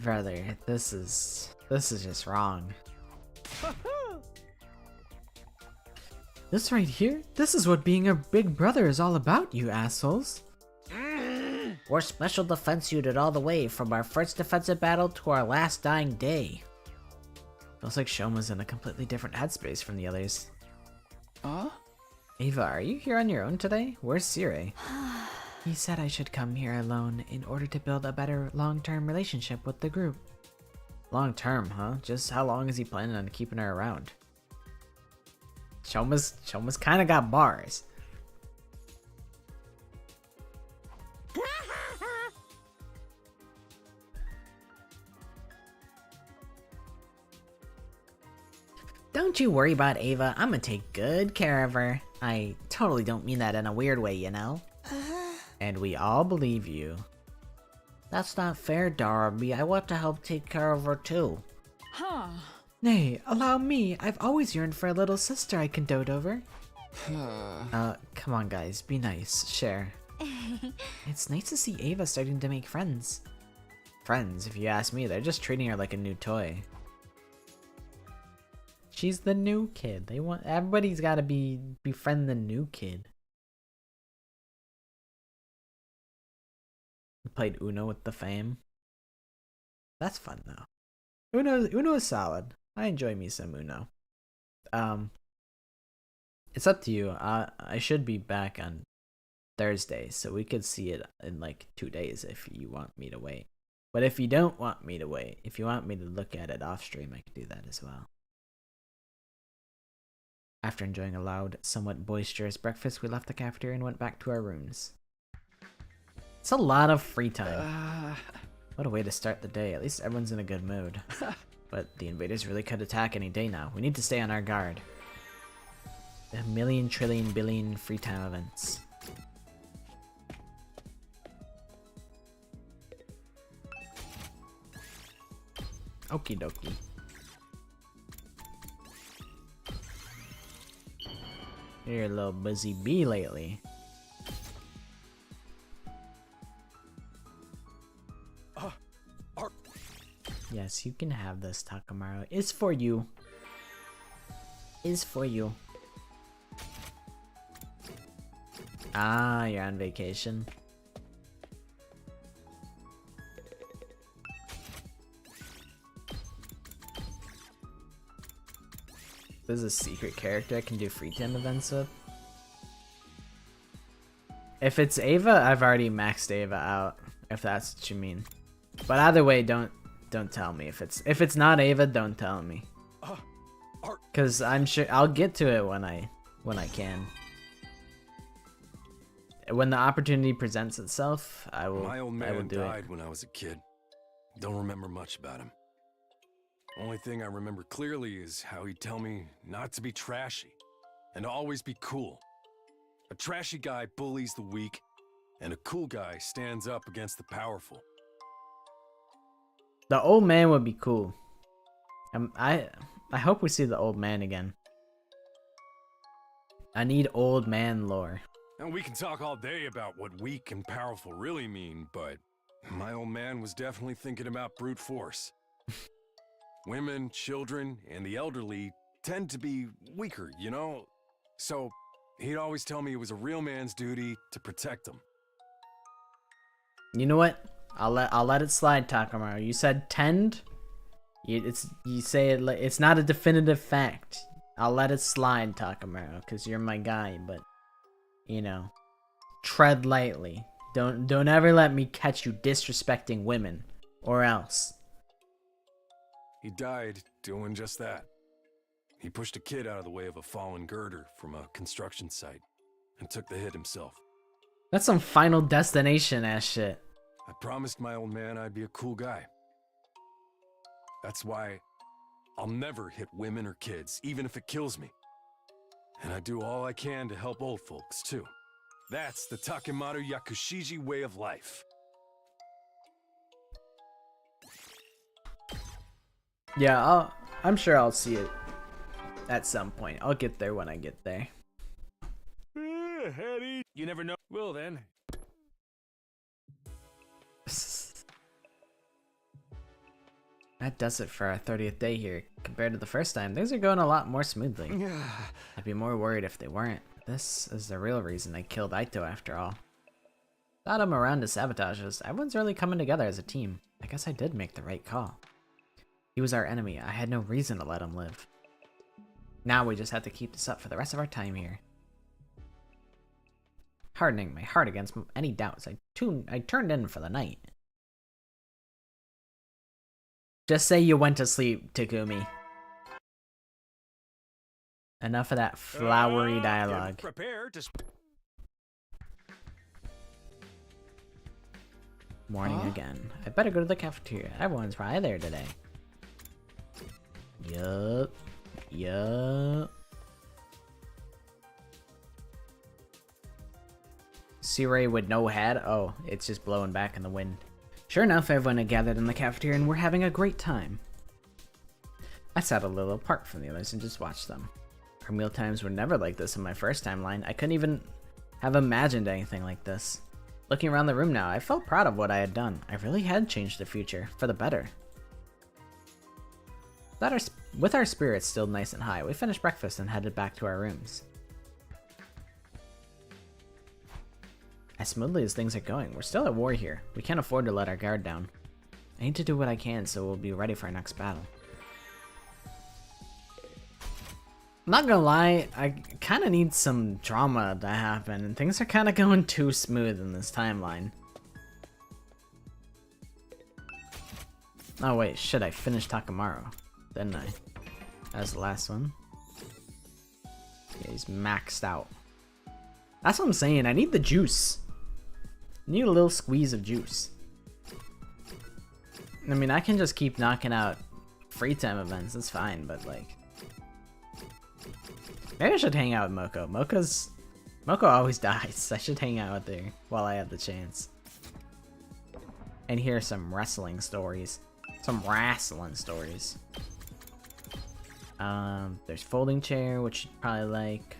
Brother, this is just wrong. This right here? This is what being a big brother is all about, you assholes. We're special defense unit all the way, from our first defensive battle to our last dying day. Feels like Shoma's in a completely different headspace from the others. Ava, are you here on your own today? Where's Sire? He said I should come here alone in order to build a better long-term relationship with the group. Long-term, huh? Just how long is he planning on keeping her around? Shoma's kind of got bars. Don't you worry about Ava, I'm gonna take good care of her. I totally don't mean that in a weird way, you know? And we all believe you. That's not fair, Darby. I want to help take care of her too. Huh. Nay, allow me. I've always yearned for a little sister I can dote over. Come on guys, be nice, share. It's nice to see Ava starting to make friends. Friends, if you ask me, they're just treating her like a new toy. She's the new kid. Everybody's gotta befriend the new kid. I played Uno with the fam. That's fun though. Uno is solid. I enjoy me some Uno. It's up to you. I should be back on Thursday, so we could see it in like 2 days if you want me to wait. But if you don't want me to wait, if you want me to look at it off stream, I can do that as well. After enjoying a loud, somewhat boisterous breakfast, we left the cafeteria and went back to our rooms. It's a lot of free time. What a way to start the day. At least everyone's in a good mood. But the invaders really could attack any day now. We need to stay on our guard. A million, trillion, billion free time events. Okie dokie. You're a little busy bee lately. Yes, you can have this, Takamaru. It's for you. Is for you. Ah, you're on vacation. This is a secret character I can do free time events with. If it's Ava, I've already maxed Ava out, if that's what you mean. But either way, don't tell me. If it's not Ava, don't tell me. Art. Cause I'm sure I'll get to it when I can. When the opportunity presents itself, I will. My old I will man do died it. when I was a kid. Don't remember much about him. Only thing I remember clearly is how he'd tell me not to be trashy and to always be cool. A trashy guy bullies the weak, and a cool guy stands up against the powerful. The old man would be cool. I hope we see the old man again. I need old man lore. And we can talk all day about what weak and powerful really mean, but my old man was definitely thinking about brute force. Women, children, and the elderly tend to be weaker, you know? So he'd always tell me it was a real man's duty to protect them. You know what? I'll let it slide, Takamaru. You said tend. You say it like it's not a definitive fact. I'll let it slide, Takamaru, because you're my guy. But you know, tread lightly. Don't ever let me catch you disrespecting women, or else. He died doing just that. He pushed a kid out of the way of a fallen girder from a construction site and took the hit himself. That's some Final Destination ass shit. I promised my old man I'd be a cool guy. That's why I'll never hit women or kids, even if it kills me. And I do all I can to help old folks, too. That's the Takemaru Yakushiji way of life. Yeah, I'm sure I'll see it at some point. I'll get there when I get there. Hetty, you never know. Well then. That does it for our 30th day here. Compared to the first time, things are going a lot more smoothly. I'd be more worried if they weren't. This is the real reason I killed Aito after all. Without him around to sabotage us, everyone's really coming together as a team. I guess I did make the right call. He was our enemy. I had no reason to let him live. Now we just have to keep this up for the rest of our time here. Hardening my heart against any doubts, I turned in for the night. Just say you went to sleep, Takumi. Enough of that flowery dialogue. Prepare to. Morning again. I better go to the cafeteria. Everyone's probably there today. Yup. Yup. Sirei with no hat? Oh, it's just blowing back in the wind. Sure enough, everyone had gathered in the cafeteria and we're having a great time. I sat a little apart from the others and just watched them. Our meal times were never like this in my first timeline. I couldn't even have imagined anything like this. Looking around the room now, I felt proud of what I had done. I really had changed the future, for the better. With our spirits still nice and high, we finished breakfast and headed back to our rooms. As smoothly as things are going, we're still at war here. We can't afford to let our guard down. I need to do what I can so we'll be ready for our next battle. I'm not gonna lie, I kind of need some drama to happen, and things are kind of going too smooth in this timeline. Oh wait, shit, I finished Takamaru, didn't I? That was the last one. Yeah, he's maxed out. That's what I'm saying, I need the juice. I need a little squeeze of juice. I mean, I can just keep knocking out free time events, that's fine, but like... Maybe I should hang out with Moko. Moko always dies. I should hang out with her while I have the chance. And hear some wrestling stories. Some wrestling stories. There's folding chair, which you'd probably like.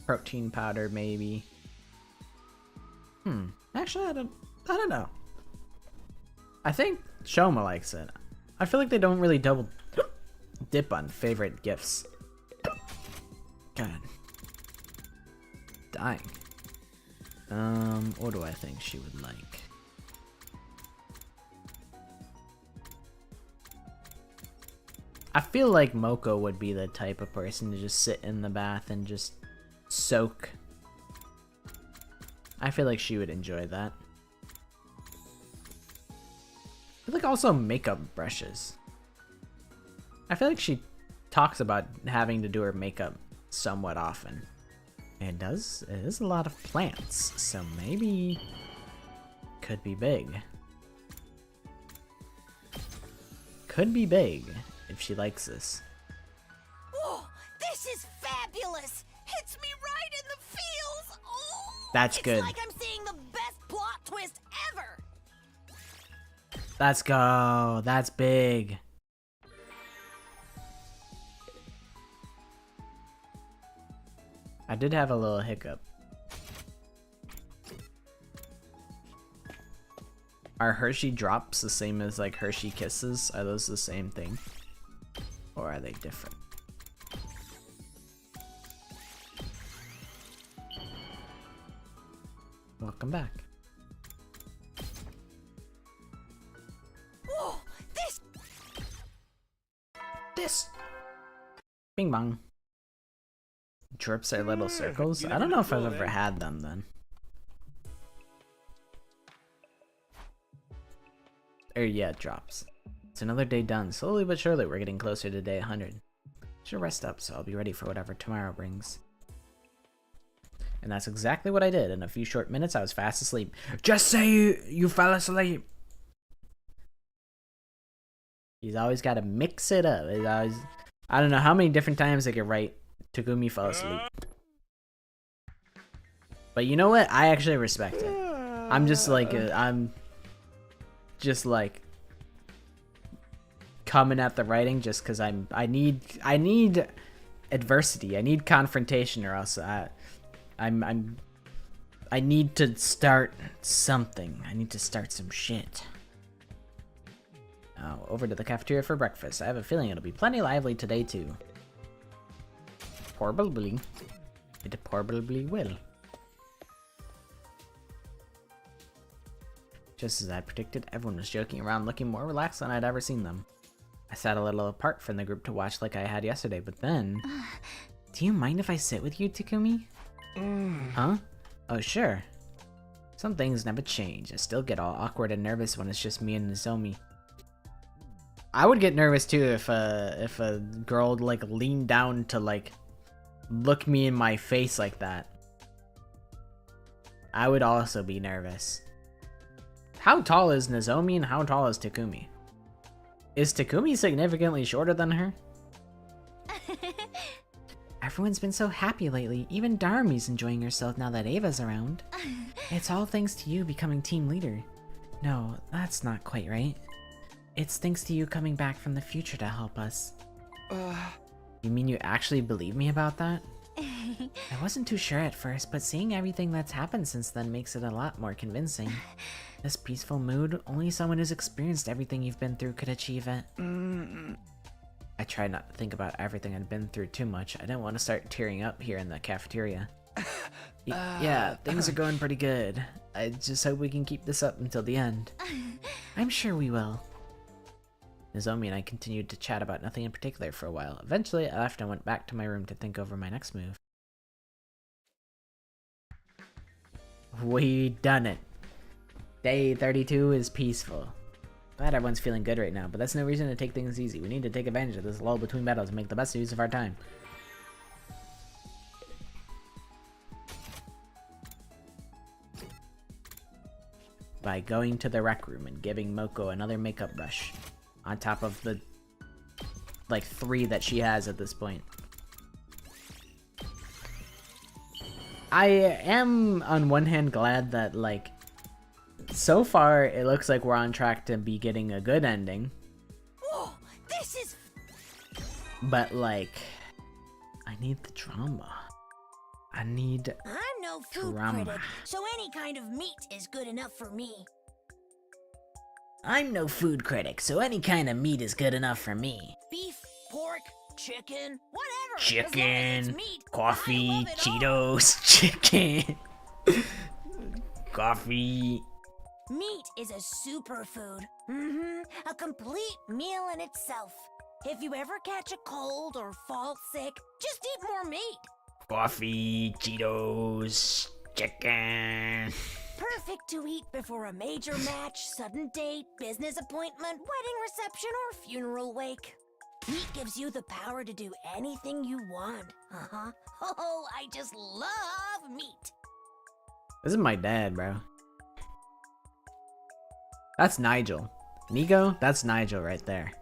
Protein powder, maybe. Actually, I don't know. I think Shoma likes it. I feel like they don't really double dip on favorite gifts. God. Dying. What do I think she would like? I feel like Moko would be the type of person to just sit in the bath and just soak. I feel like she would enjoy that. I like also makeup brushes. I feel like she talks about having to do her makeup somewhat often. It is a lot of plants, so maybe could be big. Could be big if she likes this. Oh, this is fabulous! Hits me right in the feels! Oh, That's good. It's like I'm seeing the best plot twist ever! Let's go. That's big. I did have a little hiccup. Are Hershey drops the same as like Hershey kisses? Are those the same thing? Or are they different? Welcome back. Whoa, This! Bing bong. Drips are little circles? I don't know if I've ever had them then. Yeah, drops. It's another day done. Slowly but surely we're getting closer to day 100. Should rest up so I'll be ready for whatever tomorrow brings. And that's exactly what I did. In a few short minutes I was fast asleep. Just say you fell asleep! He's always got to mix it up. He's always, I don't know how many different times I could write Takumi fell asleep. But you know what? I actually respect it. I'm just like coming at the writing just because I need adversity. I need confrontation, or else I need to start something. I need to start some shit. Oh, over to the cafeteria for breakfast. I have a feeling it'll be plenty lively today too. Probably. It probably will. Just as I predicted, everyone was joking around, looking more relaxed than I'd ever seen them. I sat a little apart from the group to watch like I had yesterday, but then... Do you mind if I sit with you, Takumi? Huh? Oh, sure. Some things never change. I still get all awkward and nervous when it's just me and Nozomi. I would get nervous too if a girl like leaned down to like look me in my face like that. I would also be nervous. How tall is Nozomi and how tall is Takumi? Is Takumi significantly shorter than her? Everyone's been so happy lately. Even Darumi's enjoying herself now that Ava's around. It's all thanks to you becoming team leader. No, that's not quite right. It's thanks to you coming back from the future to help us. You mean you actually believe me about that? I wasn't too sure at first, but seeing everything that's happened since then makes it a lot more convincing. This peaceful mood, only someone who's experienced everything you've been through could achieve it. I tried not to think about everything I'd been through too much. I didn't want to start tearing up here in the cafeteria. Yeah, things are going pretty good. I just hope we can keep this up until the end. I'm sure we will. Nozomi and I continued to chat about nothing in particular for a while. Eventually, I left and went back to my room to think over my next move. We done it. Day 32 is peaceful. Glad everyone's feeling good right now, but that's no reason to take things easy. We need to take advantage of this lull between battles and make the best use of our time. By going to the rec room and giving Moko another makeup brush. On top of the, like, 3 that she has at this point. I am, on one hand, glad that, like, so far it looks like we're on track to be getting a good ending. Whoa, this is... But, like, I need the drama. I need I'm no food drama. critic, so any kind of meat is good enough for me. I'm no food critic, so any kind of meat is good enough for me. Beef, pork, chicken, whatever. Chicken, coffee, Cheetos, chicken, coffee. Meat is a superfood. A complete meal in itself. If you ever catch a cold or fall sick, just eat more meat. Coffee, Cheetos, chicken. Perfect to eat before a major match, sudden date, business appointment, wedding reception, or funeral wake. Meat gives you the power to do anything you want. Uh-huh. Oh, I just love meat. This is my dad, bro. That's Nigel. Nico, that's Nigel right there.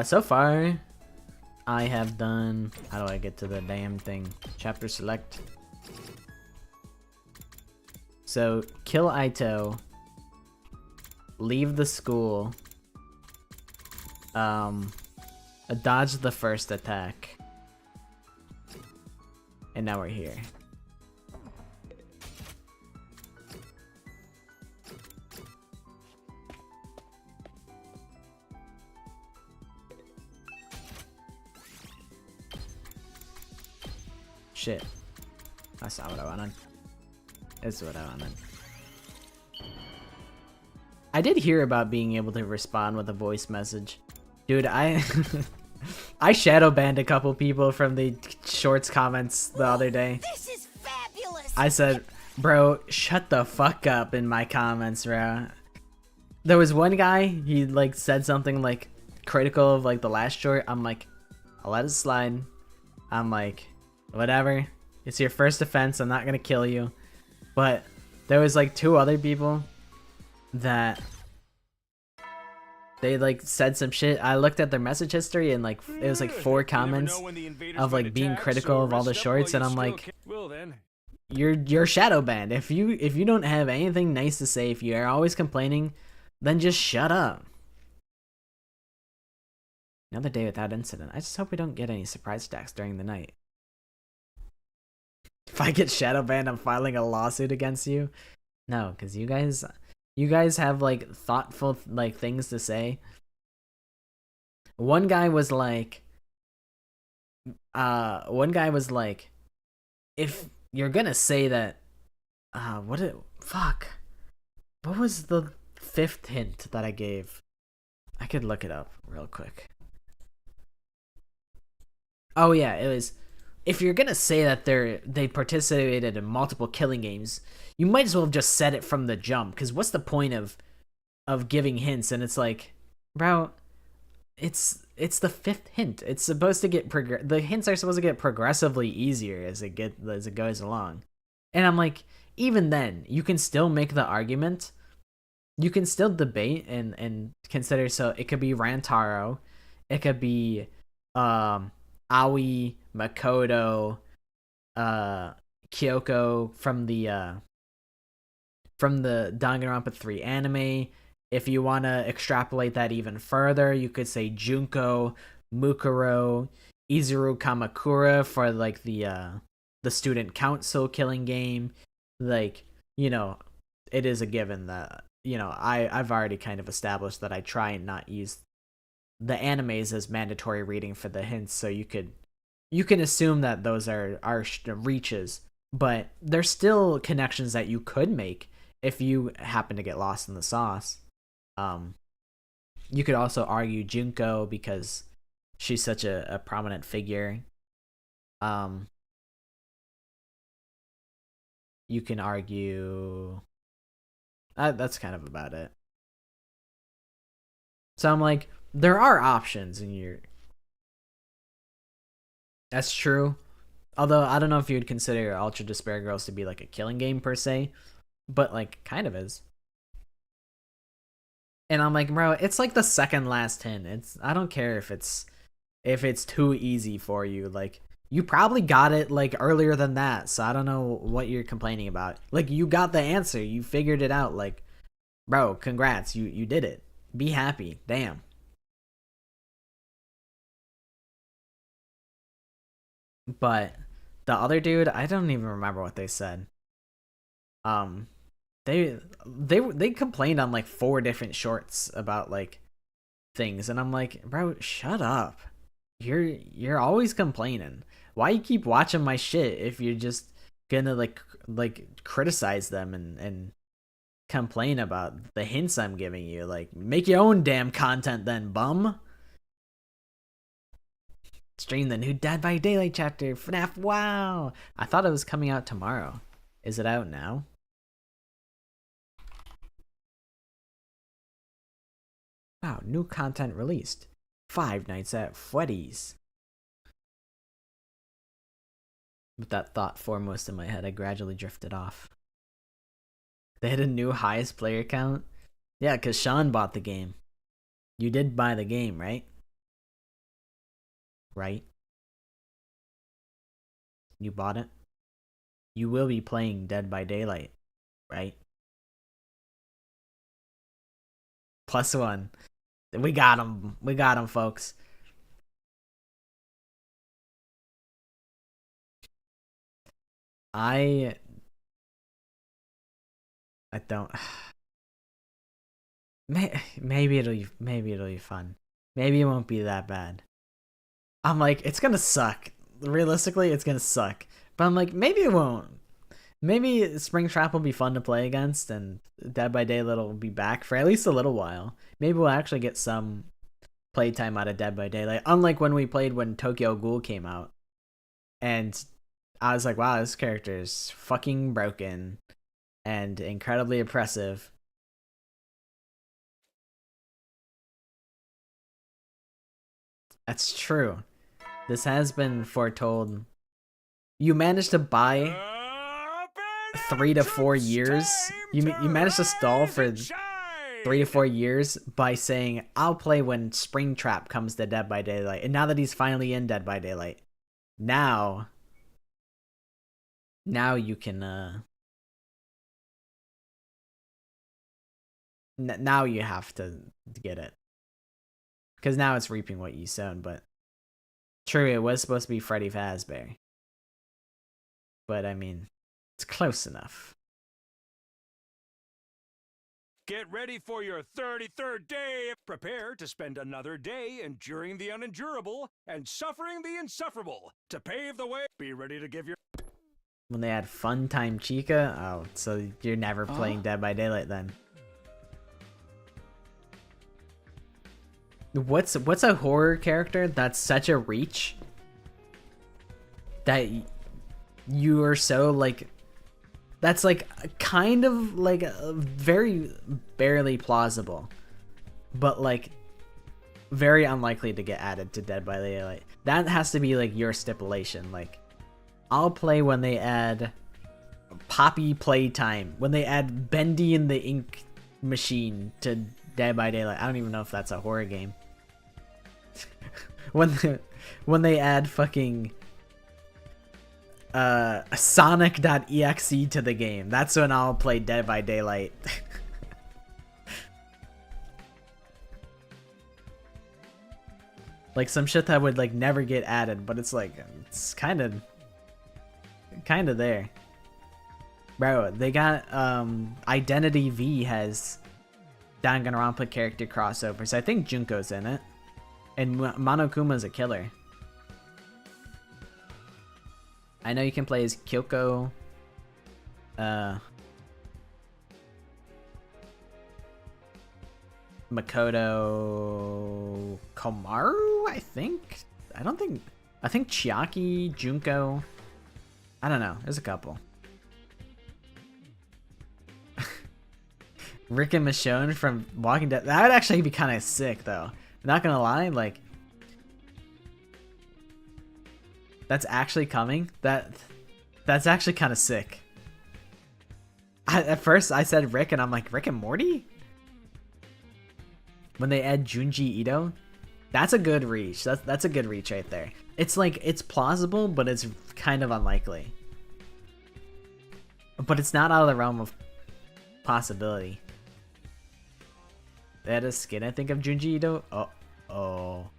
So far, I have done... How do I get to the damn thing? Chapter select. So, kill Aito. Leave the school. Dodge the first attack. And now we're here. Shit. That's not what I wanted. That's what I wanted. I did hear about being able to respond with a voice message. Dude, I shadow banned a couple people from the shorts comments the other day. This is fabulous. I said, bro, shut the fuck up in my comments, bro. There was one guy, he like said something like critical of like the last short. I'm like, I'll let it slide. I'm like, whatever. It's your first offense. I'm not gonna kill you. But there was like 2 other people that they like said some shit. I looked at their message history and like it was like 4 comments of like being critical of all the shorts, and I'm like, you're shadow banned. If you don't have anything nice to say, if you're always complaining, then just shut up. Another day without incident. I just hope we don't get any surprise attacks during the night. If I get shadow banned, I'm filing a lawsuit against you. No, because you guys have like thoughtful like things to say. One guy was like, if you're gonna say that, what was the 5th hint that I gave? I could look it up real quick. Oh yeah, it was, if you're gonna say that they participated in multiple killing games, you might as well have just said it from the jump, because what's the point of giving hints? And it's like, bro, it's the 5th hint. It's supposed to get the hints are supposed to get progressively easier as it goes along. And I'm like, even then, you can still make the argument. You can still debate and consider, so it could be Rantaro, it could be Aoi, Makoto, Kyoko from the Danganronpa 3 anime. If you want to extrapolate that even further, you could say Junko, Mukuro, Izuru Kamakura for like the student council killing game. Like, you know, it is a given that, you know, I've already kind of established that I try and not use the animes as mandatory reading for the hints, so you can assume that those are reaches, but there's still connections that you could make if you happen to get lost in the sauce. You could also argue Junko because she's such a prominent figure. You can argue that's kind of about it. So I'm like, there are options in your... That's true. Although, I don't know if you would consider Ultra Despair Girls to be like a killing game per se, but like, kind of is. And I'm like, bro, it's like the second last hint. I don't care if it's too easy for you. Like, you probably got it like earlier than that, so I don't know what you're complaining about. Like, you got the answer. You figured it out. Like, bro, congrats. You did it. Be happy. Damn. But the other dude, I don't even remember what they said. They complained on like 4 different shorts about like things, and I'm like, bro, shut up. You're always complaining. Why you keep watching my shit if you're just gonna like criticize them and complain about the hints I'm giving you? Like, make your own damn content then, bum. stream the new Dead by Daylight chapter, FNAF, wow! I thought it was coming out tomorrow. Is it out now? Wow, new content released. Five Nights at Freddy's. With that thought foremost in my head, I gradually drifted off. They had a new highest player count? Yeah, because Sean bought the game. You did buy the game, right? Right? You bought it? You will be playing Dead by Daylight, right? +1. We got him. We got him, folks. I don't. Maybe it'll be fun. Maybe it won't be that bad. I'm like, it's gonna suck. Realistically, it's gonna suck. But I'm like, maybe it won't. Maybe Springtrap will be fun to play against, and Dead by Daylight will be back for at least a little while. Maybe we'll actually get some playtime out of Dead by Daylight. Unlike when we played when Tokyo Ghoul came out. And I was like, wow, this character is fucking broken and incredibly oppressive. That's true. This has been foretold. You managed to buy 3 to 4 years. You managed to stall for 3 to 4 years by saying, I'll play when Springtrap comes to Dead by Daylight. And now that he's finally in Dead by Daylight, now you can now you have to get it, because now it's reaping what you sowed. But true, it was supposed to be Freddy Fazbear, but I mean, it's close enough. Get ready for your 33rd day. Prepare to spend another day enduring the unendurable and suffering the insufferable. To pave the way, be ready to give your... When they add Fun Time Chica? Oh, so you're never playing Dead by Daylight then. What's a horror character that's such a reach that you are so like... That's like kind of like very barely plausible, but like very unlikely to get added to Dead by Daylight. That has to be like your stipulation. Like, I'll play when they add Poppy Playtime, when they add Bendy and the Ink Machine to Dead by Daylight. I don't even know if that's a horror game. when they add fucking Sonic.exe to the game, that's when I'll play Dead by Daylight. Like some shit that would like never get added, but it's like it's kind of there. Bro, they got Identity V has Danganronpa character crossovers. I think Junko's in it, and Monokuma's a killer. I know you can play as Kyoko, Makoto Komaru, I think? I think Chiaki, Junko. I don't know, there's a couple. Rick and Michonne from Walking Dead. That would actually be kind of sick, though. I'm not gonna lie, like... That's actually coming? That's actually kind of sick. At first, I said Rick, and I'm like, Rick and Morty? When they add Junji Ito? That's a good reach. That's a good reach right there. It's like, it's plausible, but it's kind of unlikely. But it's not out of the realm of possibility. They had a skin, I think, of Junji Ito. Oh.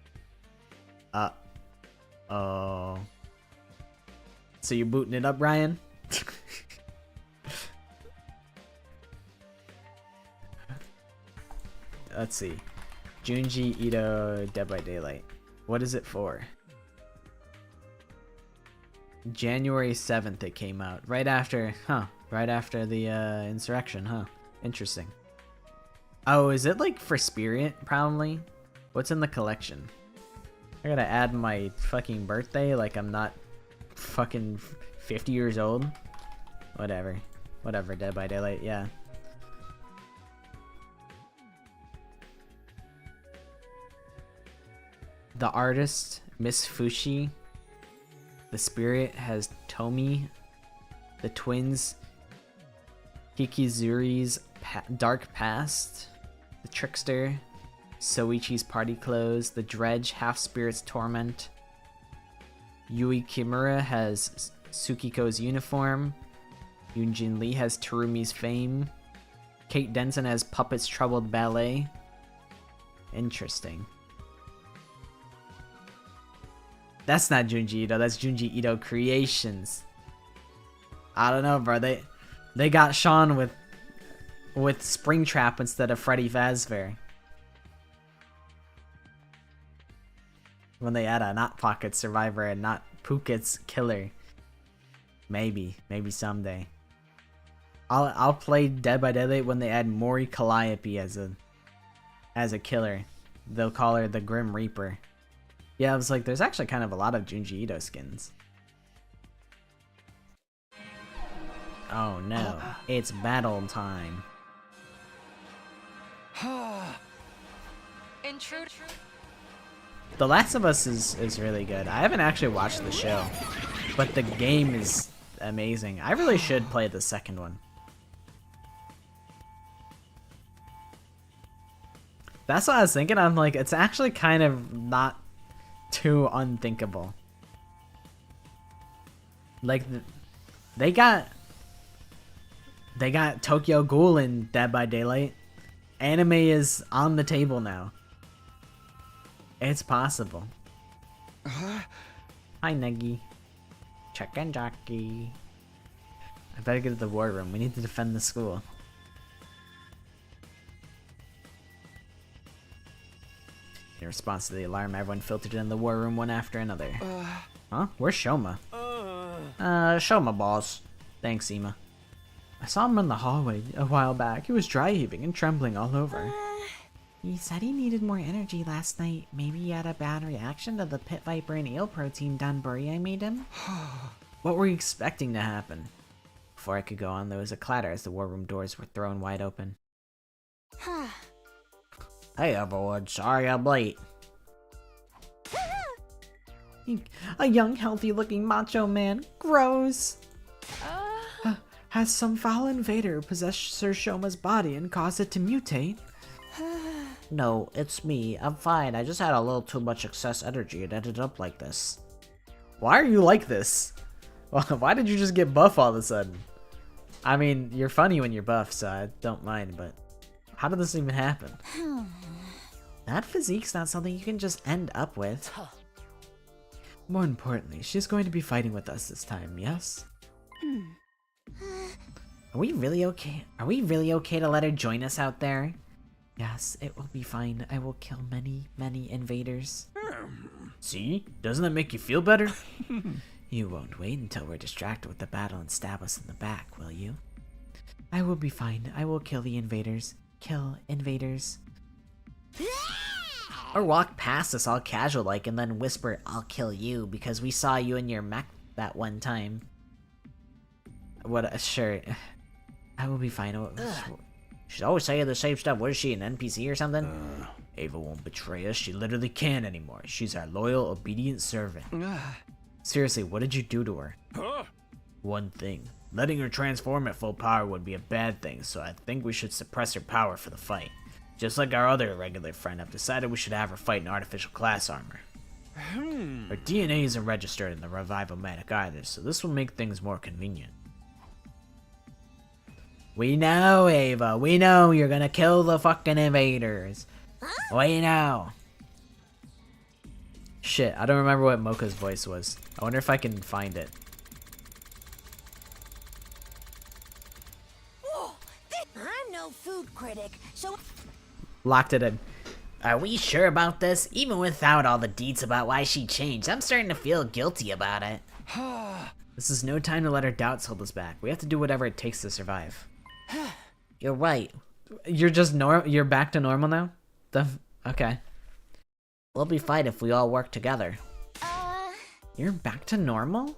So you're booting it up, Ryan? Let's see. Junji Ito Dead by Daylight. What is it for? January 7th it came out. Right after the insurrection, huh? Interesting. Oh, is it like for Spirit, probably? What's in the collection? I gotta add my fucking birthday like I'm not fucking 50 years old. Whatever. Whatever, Dead by Daylight, yeah. The artist, Miss Fushi. The spirit has Tomi. The twins, Hikizuri's dark past. The trickster, Soichi's party clothes. The dredge, half spirit's torment. Yui Kimura has Tsukiko's uniform. Yoonjin Lee has Terumi's fame. Kate Denson has Puppet's troubled ballet. Interesting. That's not Junji Ito, that's Junji Ito Creations. I don't know, bro. They got Sean with Springtrap instead of Freddy Fazbear. When they add a Not Pocket Survivor and not Puket's Killer. Maybe someday. I'll play Dead by Daylight when they add Mori Calliope as a killer. They'll call her the Grim Reaper. Yeah, I was like, there's actually kind of a lot of Junji Ito skins. Oh no, it's battle time. Intruder. The Last of Us is really good. I haven't actually watched the show, but the game is amazing. I really should play the second one. That's what I was thinking. I'm like, it's actually kind of not too unthinkable. Like, they got Tokyo Ghoul in Dead by Daylight. Anime is on the table now. It's possible. Hi, Negi. Chicken jockey. I better get to the war room. We need to defend the school. In response to the alarm, everyone filtered in the war room one after another. Huh? Where's Shoma? Shoma, boss. Thanks, Ema. I saw him in the hallway a while back. He was dry heaving and trembling all over. He said he needed more energy last night. Maybe he had a bad reaction to the pit viper and eel protein donburi I made him. What were you expecting to happen? Before I could go on, there was a clatter as the war room doors were thrown wide open. Hey everyone, sorry I'm late. A young, healthy-looking macho man. Gross. Has some foul invader possessed Sir Shoma's body and caused it to mutate? No, it's me. I'm fine. I just had a little too much excess energy and ended up like this. Why are you like this? Why did you just get buff all of a sudden? I mean, you're funny when you're buff, so I don't mind, but how did this even happen? That physique's not something you can just end up with. More importantly, she's going to be fighting with us this time, yes? Are we really okay? Are we really okay to let her join us out there? Yes, it will be fine. I will kill many, many invaders. See? Doesn't that make you feel better? You won't wait until we're distracted with the battle and stab us in the back, will you? I will be fine. I will kill the invaders. Kill invaders. Or walk past us all casual like and then whisper, I'll kill you because we saw you in your mech that one time. What? Sure. I will be fine. She's always saying the same stuff. What is she, an NPC or something? Ava won't betray us. She literally can't anymore. She's our loyal, obedient servant. Seriously, what did you do to her? One thing. Letting her transform at full power would be a bad thing, so I think we should suppress her power for the fight. Just like our other irregular friend, I've decided we should have her fight in artificial class armor. Her DNA isn't registered in the Revival-Matic either, so this will make things more convenient. We know, Ava. We know you're gonna kill the fucking invaders. We know. Shit, I don't remember what Mocha's voice was. I wonder if I can find it. I'm no food critic, so... Locked it in. Are we sure about this? Even without all the deets about why she changed, I'm starting to feel guilty about it. This is no time to let our doubts hold us back. We have to do whatever it takes to survive. You're right. You're just you're back to normal now? Okay. We'll be fine if we all work together. Uh, You're back to normal?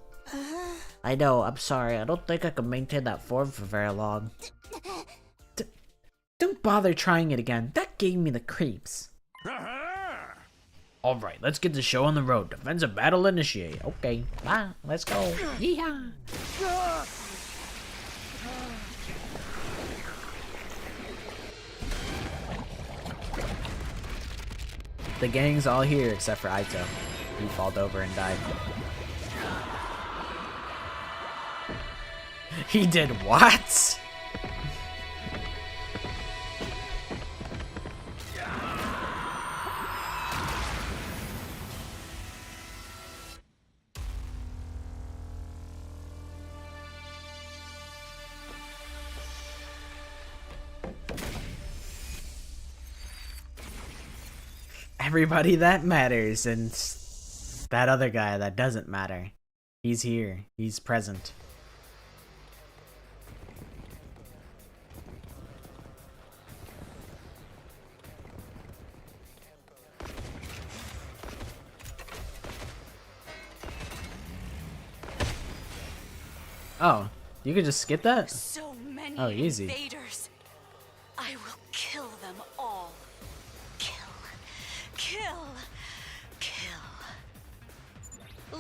I know, I'm sorry. I don't think I can maintain that form for very long. Don't bother trying it again. That gave me the creeps. Alright, let's get the show on the road. Defensive battle initiate. Okay, bye. Let's go. Yeehaw. The gang's all here except for Aito. He falled over and died. He did what? Everybody that matters and that other guy that doesn't matter. He's here. He's present. Oh, you could just skip that? So many easy. invaders. I will kill them all. Kill. Kill.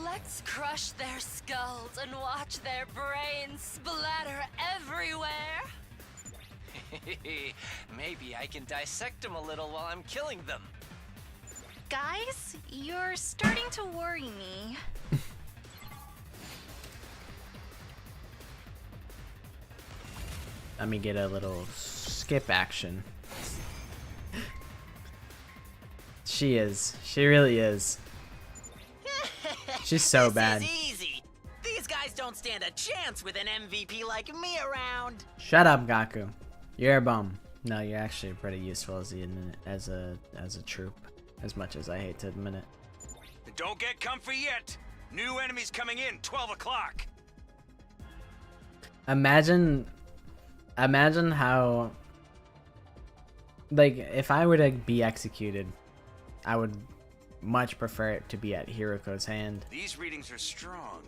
Let's crush their skulls and watch their brains splatter everywhere. Maybe I can dissect them a little while I'm killing them. Guys, you're starting to worry me. Let me get a little skip action. She is. She really is. She's so bad. This is easy. These guys don't stand a chance with an MVP like me around. Shut up, Gaku. You're a bum. No, you're actually pretty useful as a troop. As much as I hate to admit it. Don't get comfy yet. New enemies coming in, 12 o'clock. Imagine how, like, if I were to be executed, I would much prefer it to be at Hiroko's hand. These readings are strong.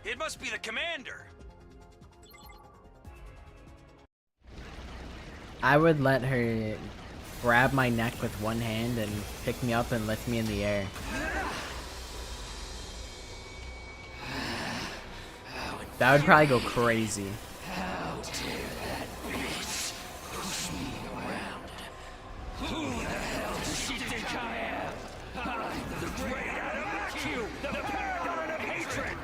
It must be the commander. I would let her grab my neck with one hand and pick me up and lift me in the air. That would probably go crazy. How dare that bitch push me around? Who the hell does she think I am? I'm the great Adamakyu, the paragon of hatred!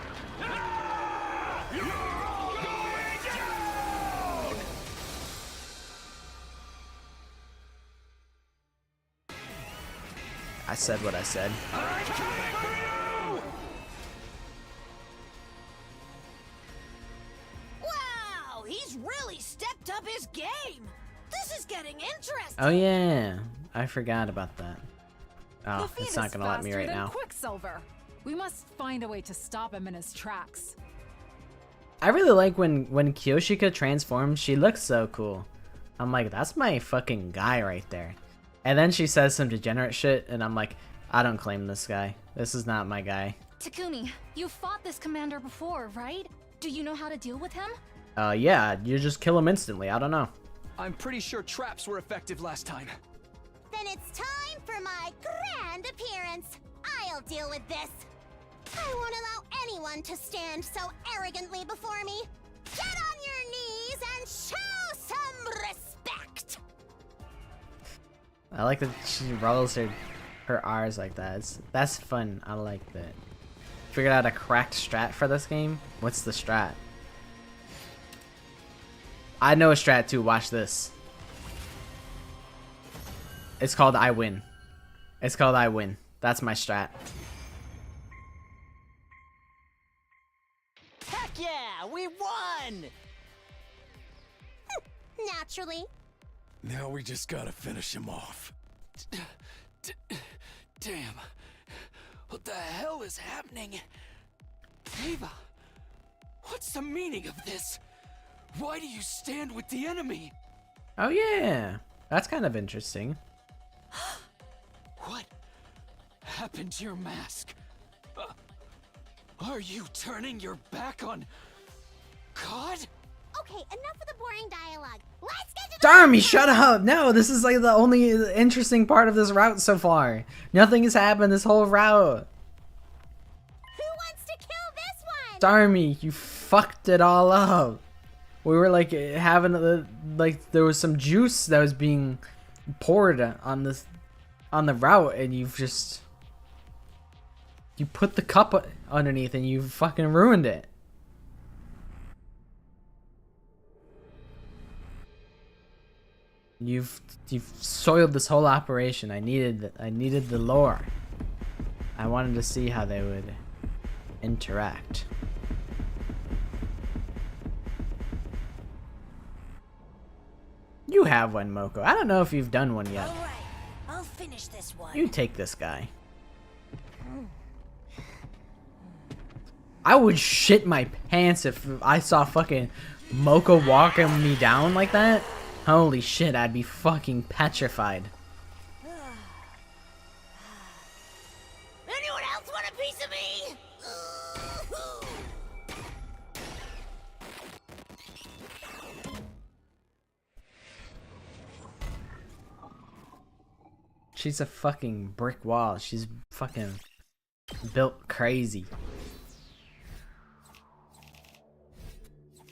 You're all going down! I said what I said. I'm coming for you! Wow, he's really stepped up his game. This is getting interesting. Oh yeah, I forgot about that. Oh, The feed it's not is gonna let me faster right than now. Quicksilver. We must find a way to stop him in his tracks. I really like when Kyoshika transforms, she looks so cool. I'm like, that's my fucking guy right there. And then she says some degenerate shit, and I'm like, I don't claim this guy. This is not my guy. Takumi, you fought this commander before, right? Do you know how to deal with him? Yeah, you just kill him instantly. I don't know. I'm pretty sure traps were effective last time. Then it's time for my grand appearance. I'll deal with this. I won't allow anyone to stand so arrogantly before me. Get on your knees and show some respect. I like that she rolls her R's like that. That's fun. I like that. Figured out a cracked strat for this game. What's the strat? I know a strat too. Watch this. It's called I win. It's called I win. That's my strat. Heck yeah, we won! Naturally. Now we just gotta finish him off. Damn. What the hell is happening? Ava, what's the meaning of this? Why do you stand with the enemy? Oh yeah, that's kind of interesting. What happened to your mask? Are you turning your back on God? Okay, enough of the boring dialogue. Let's get to Darmy, shut up! No, this is like the only interesting part of this route so far. Nothing has happened this whole route. Who wants to kill this one? Darmy, you fucked it all up. We were like having like there was some juice that was being poured on the route, and you put the cup underneath and you fucking ruined it. You've soiled this whole operation. I needed the lore. I wanted to see how they would interact. You have one, Moko. I don't know if you've done one yet. Alright, I'll finish this one. You take this guy. I would shit my pants if I saw fucking Moko walking me down like that. Holy shit, I'd be fucking petrified. Anyone else want a piece of me? She's a fucking brick wall. She's fucking built crazy.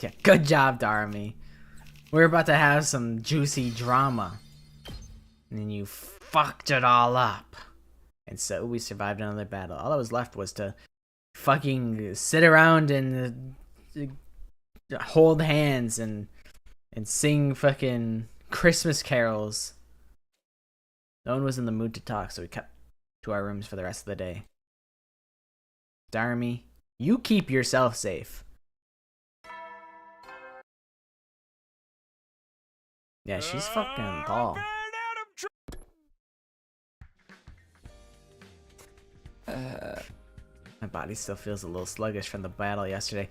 Yeah, good job, Darmy. We're about to have some juicy drama. And then you fucked it all up. And so we survived another battle. All that was left was to fucking sit around and hold hands and sing fucking Christmas carols. No one was in the mood to talk, so we kept to our rooms for the rest of the day. Darmy, you keep yourself safe. Yeah, she's fucking tall. My body still feels a little sluggish from the battle yesterday.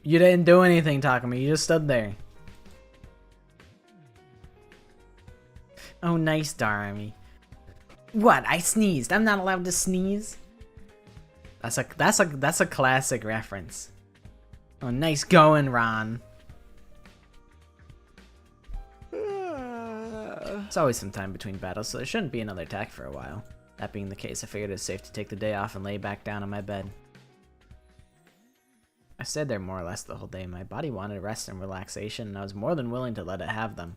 You didn't do anything, Takumi. You just stood there. Oh, nice, Darmy. What? I sneezed. I'm not allowed to sneeze. That's a classic reference. Oh, nice going, Ron. It's always some time between battles, so there shouldn't be another attack for a while. That being the case, I figured it was safe to take the day off and lay back down on my bed. I stayed there more or less the whole day. My body wanted rest and relaxation, and I was more than willing to let it have them.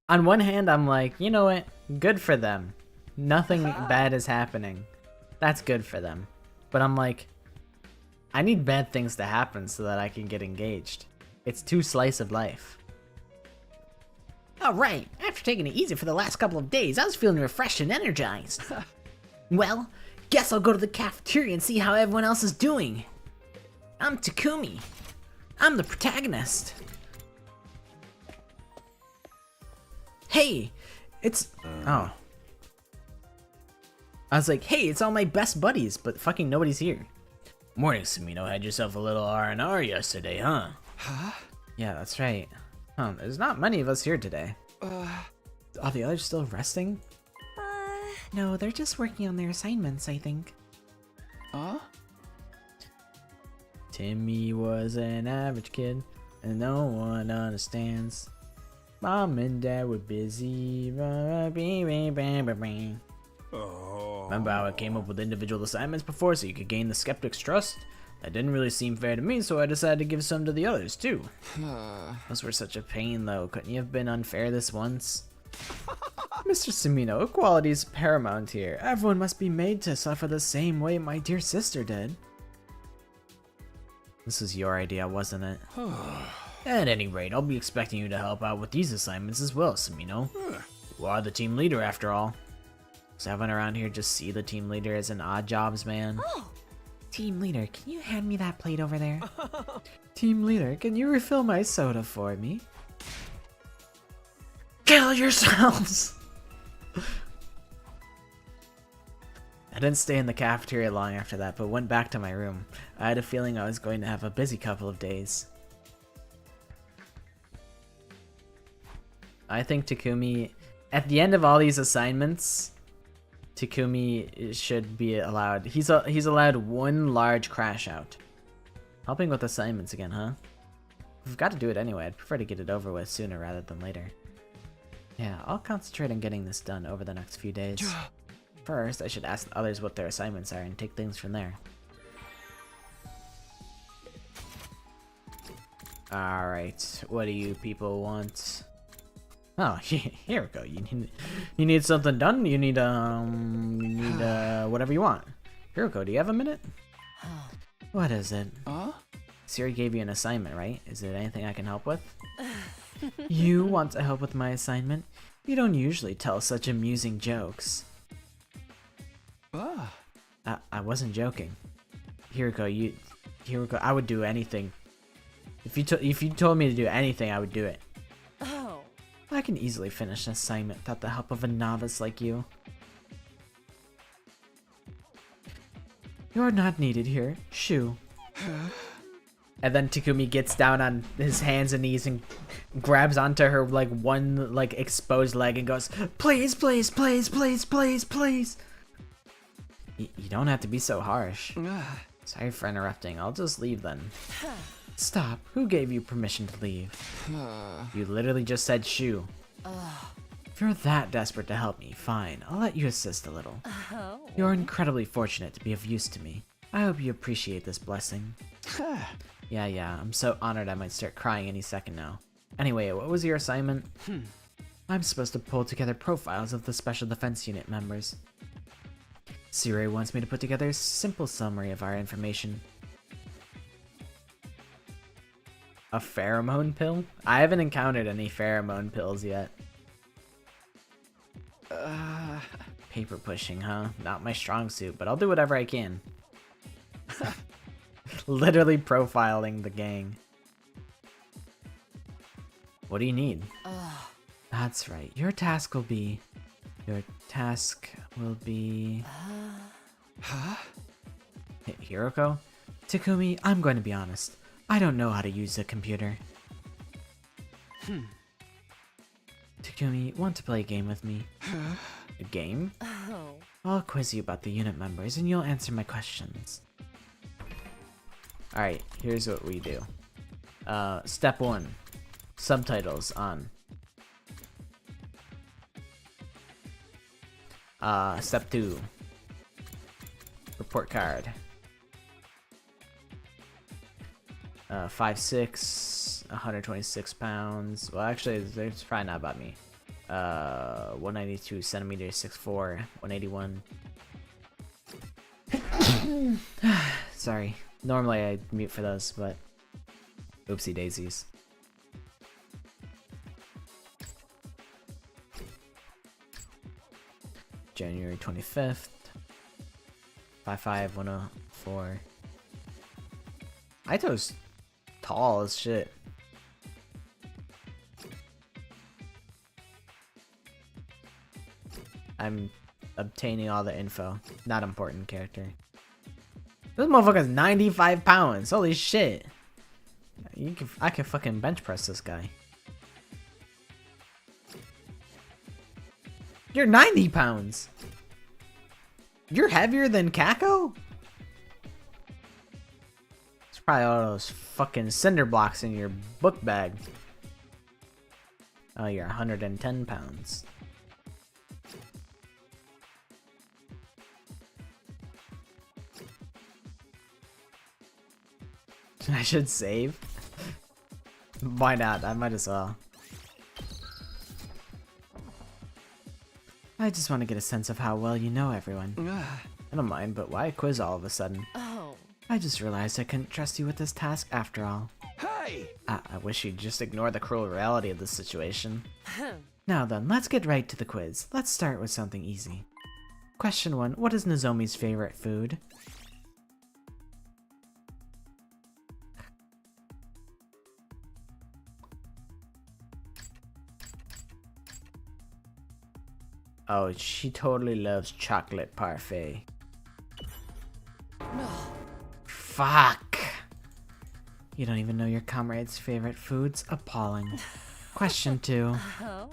On one hand, I'm like, you know what? Good for them. Nothing bad is happening. That's good for them. But I'm like, I need bad things to happen so that I can get engaged. It's too slice of life. Alright, after taking it easy for the last couple of days, I was feeling refreshed and energized. Well, guess I'll go to the cafeteria and see how everyone else is doing. I'm Takumi. I'm the protagonist. Hey, it's... Oh. I was like, hey, it's all my best buddies, but fucking nobody's here. Morning, Sumino. Had yourself a little R&R yesterday, huh? Huh? Yeah, that's right. There's not many of us here today. Are the others still resting? No, they're just working on their assignments, I think. Huh? Timmy was an average kid, and no one understands. Mom and Dad were busy. Remember how I came up with individual assignments before so you could gain the skeptic's trust? That didn't really seem fair to me, so I decided to give some to the others, too. Those were such a pain, though. Couldn't you have been unfair this once? Mr. Sumino, equality is paramount here. Everyone must be made to suffer the same way my dear sister did. This was your idea, wasn't it? At any rate, I'll be expecting you to help out with these assignments as well, Sumino. You are the team leader, after all. So everyone around here just see the team leader as an odd jobs man. Oh! Team leader, can you hand me that plate over there? Team leader, can you refill my soda for me? Kill yourselves! I didn't stay in the cafeteria long after that, but went back to my room. I had a feeling I was going to have a busy couple of days. I think Takumi, at the end of all these assignments, Takumi should be allowed. He's allowed one large crash out. Helping with assignments again, huh? We've got to do it anyway. I'd prefer to get it over with sooner rather than later. Yeah, I'll concentrate on getting this done over the next few days. First, I should ask others what their assignments are and take things from there. Alright, what do you people want? Oh, here we go. You need something done? You need whatever you want. Here we go. Do you have a minute? What is it? Siri gave you an assignment, right? Is it anything I can help with? You want to help with my assignment? You don't usually tell such amusing jokes. I wasn't joking. Here we go. Here we go. I would do anything. If you told me to do anything, I would do it. Oh. I can easily finish an assignment without the help of a novice like you. You're not needed here. Shoo. And then Takumi gets down on his hands and knees and grabs onto her like one like exposed leg and goes, please, please, please, please, please, please. You don't have to be so harsh. Sorry for interrupting. I'll just leave then. Stop. Who gave you permission to leave? You literally just said shoo. If you're that desperate to help me, fine. I'll let you assist a little. You're incredibly fortunate to be of use to me. I hope you appreciate this blessing. Yeah, I'm so honored I might start crying any second now. Anyway, what was your assignment? I'm supposed to pull together profiles of the Special Defense Unit members. Siri wants me to put together a simple summary of our information. A pheromone pill? I haven't encountered any pheromone pills yet. Paper pushing, huh? Not my strong suit, but I'll do whatever I can. Literally profiling the gang. What do you need? That's right. Your task will be... Hiroko? Takumi, I'm going to be honest. I don't know how to use a computer. Takumi, want to play a game with me? A game? I'll quiz you about the unit members and you'll answer my questions. Alright, here's what we do. Step 1. Subtitles on. Step 2. Report card. 5'6", 126 pounds. Well, actually, it's probably not about me. 192 centimeters, 6'4", 181. Sorry. Normally I mute for those, but oopsie daisies. January 25th. 5'5", 104. Aito's tall as shit. I'm obtaining all the info. Not important character. This motherfucker's 95 pounds. Holy shit. I can fucking bench press this guy. You're 90 pounds. You're heavier than Kako? It's probably all those fucking cinder blocks in your book bag. Oh, you're 110 pounds. I should save. Why not? I might as well. I just want to get a sense of how well you know everyone. I don't mind, but why a quiz all of a sudden? I just realized I couldn't trust you with this task after all. Hey! I wish you'd just ignore the cruel reality of the situation. Now then, let's get right to the quiz. Let's start with something easy. Question 1. What is Nozomi's favorite food? Oh, she totally loves chocolate parfait. Fuck! You don't even know your comrade's favorite foods? Appalling. Question 2.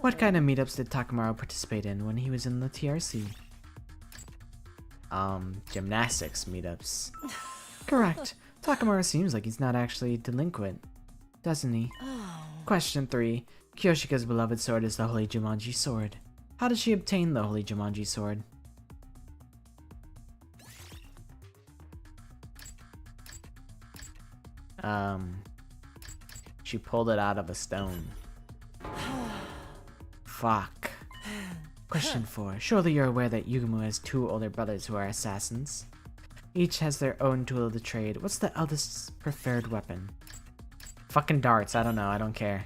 What kind of meetups did Takamaru participate in when he was in the TRC? Gymnastics meetups. Correct. Takamaru seems like he's not actually delinquent, doesn't he? Question 3. Kyoshika's beloved sword is the Holy Jumanji sword. How did she obtain the Holy Jumanji sword? She pulled it out of a stone. Fuck. Question 4. Surely you're aware that Yugumu has 2 older brothers who are assassins. Each has their own tool of the trade. What's the eldest's preferred weapon? Fucking darts. I don't know. I don't care.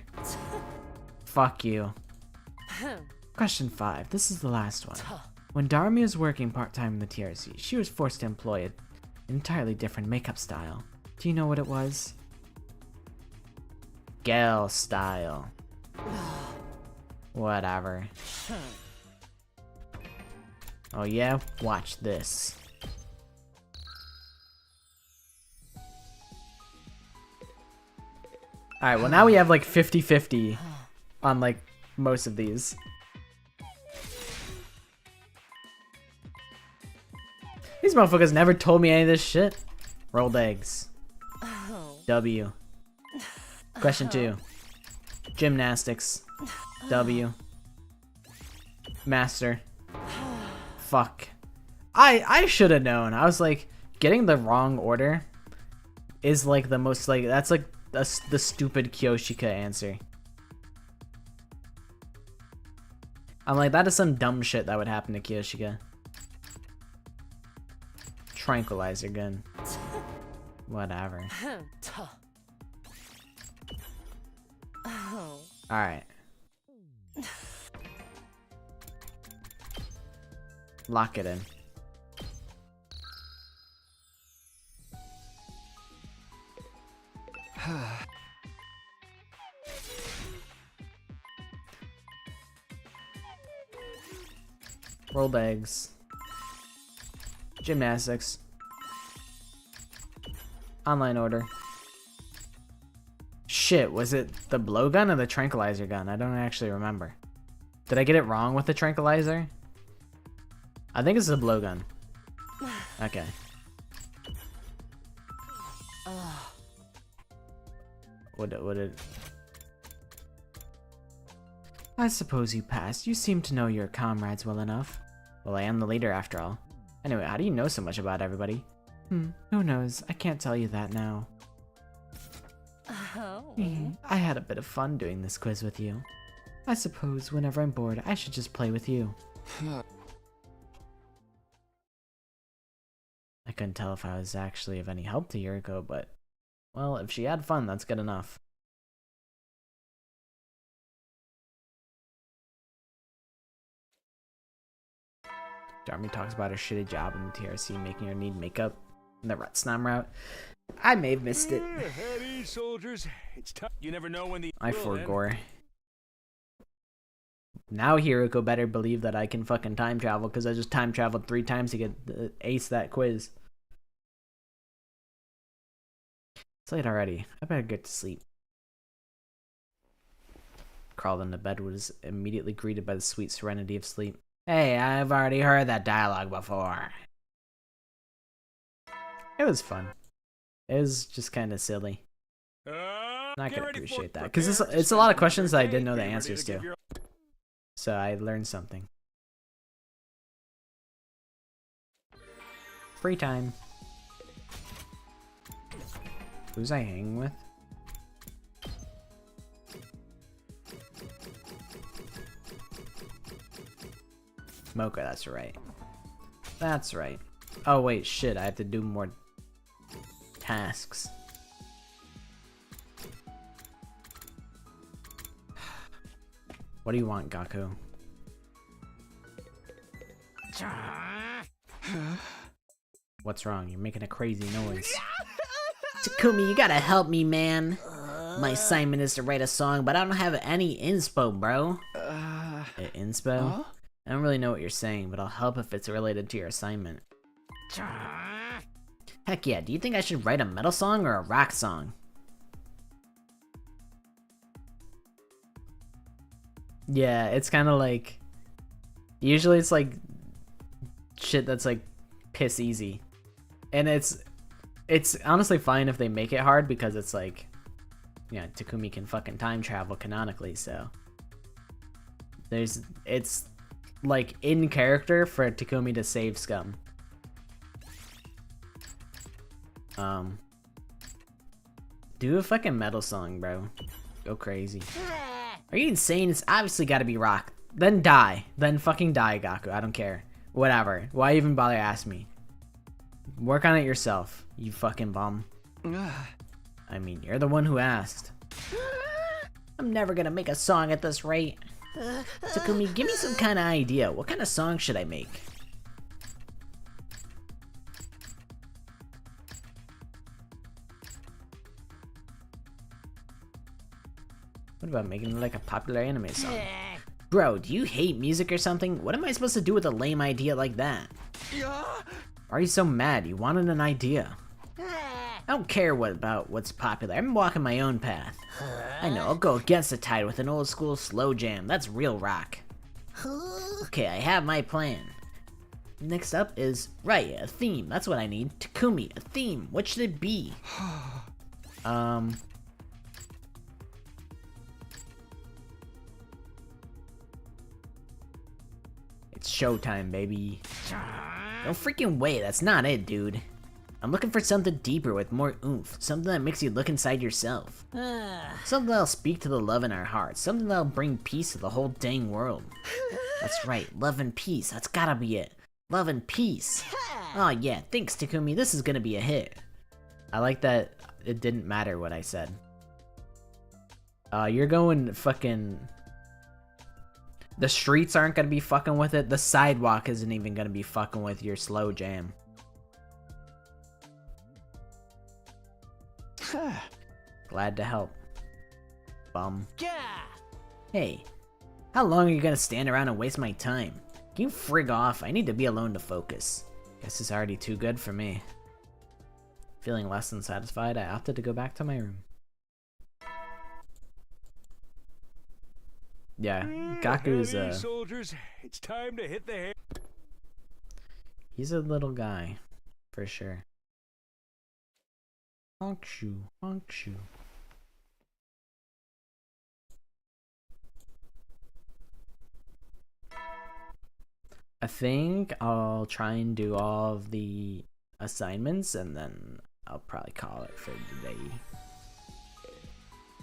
Fuck you. Question 5. This is the last one. When Darumi was working part-time in the TRC, she was forced to employ an entirely different makeup style. Do you know what it was? Gel style. Whatever. Oh yeah? Watch this. Alright, well now we have like 50-50 on like most of these. These motherfuckers never told me any of this shit. Rolled eggs. W. Question 2. Gymnastics. W. Master. Fuck. I should have known. I was like, getting the wrong order is like the most like, that's like the stupid Kyoshika answer. I'm like, that is some dumb shit that would happen to Kyoshika. Tranquilizer gun. Whatever. Alright. Lock it in. Rolled eggs. Gymnastics. Online order. Shit, was it the blowgun or the tranquilizer gun? I don't actually remember. Did I get it wrong with the tranquilizer? I think it's the blowgun. Okay. Would it? I suppose you passed. You seem to know your comrades well enough. Well, I am the leader after all. Anyway, how do you know so much about everybody? Who knows? I can't tell you that now. I had a bit of fun doing this quiz with you. I suppose whenever I'm bored, I should just play with you. I couldn't tell if I was actually of any help to Yuriko, but, well, if she had fun, that's good enough. Darumi talks about her shitty job in the TRC, making her need makeup in the Retsnam route. I may have missed it. Heavy soldiers, it's tough. You never know when the I forgore. Now Hiroko better believe that I can fucking time travel, because I just time traveled 3 times to get ace that quiz. It's late already. I better get to sleep. Crawled into bed, was immediately greeted by the sweet serenity of sleep. Hey, I've already heard that dialogue before. It was fun. It was just kind of silly. Not gonna appreciate that, because it's a lot of questions that I didn't know the answers to. So I learned something. Free time. Who's I hanging with? Mocha, that's right. That's right. Oh wait, shit, I have to do more tasks. What do you want, Gaku? What's wrong? You're making a crazy noise. Takumi, you gotta help me, man. My assignment is to write a song, but I don't have any inspo, bro. Inspo? Huh? I don't really know what you're saying, but I'll help if it's related to your assignment. Heck yeah, do you think I should write a metal song or a rock song? Yeah, it's kind of like, usually it's like shit that's like piss easy, and it's honestly fine if they make it hard because it's like, yeah, Takumi can fucking time travel canonically, so it's like in character for Takumi to save Scum. Do a fucking metal song, bro. Go crazy. Are you insane? It's obviously gotta be rock. Then die. Then fucking die, Gaku. I don't care. Whatever. Why even bother asking me? Work on it yourself, you fucking bum. I mean, you're the one who asked. I'm never gonna make a song at this rate. Takumi, give me some kind of idea. What kind of song should I make? What about making it like a popular anime song? Bro, do you hate music or something? What am I supposed to do with a lame idea like that? Why are you so mad? You wanted an idea. I don't care about what's popular. I'm walking my own path. I know, I'll go against the tide with an old school slow jam. That's real rock. Okay, I have my plan. Next up is, right, a theme. That's what I need. Takumi, a theme. What should it be? It's showtime, baby. No freaking way, that's not it, dude. I'm looking for something deeper with more oomph. Something that makes you look inside yourself. Something that'll speak to the love in our hearts. Something that'll bring peace to the whole dang world. That's right, love and peace. That's gotta be it. Love and peace. Oh yeah, thanks Takumi, this is gonna be a hit. I like that it didn't matter what I said. You're going fucking... The streets aren't gonna be fucking with it. The sidewalk isn't even gonna be fucking with your slow jam. Glad to help. Bum. Hey, how long are you gonna stand around and waste my time? Can you frig off? I need to be alone to focus. Guess it's already too good for me. Feeling less than satisfied, I opted to go back to my room. Yeah, Gaku's soldiers, it's time to hit the he's a little guy, for sure. Honk shoe, honk shoe. I think I'll try and do all of the assignments and then I'll probably call it for today.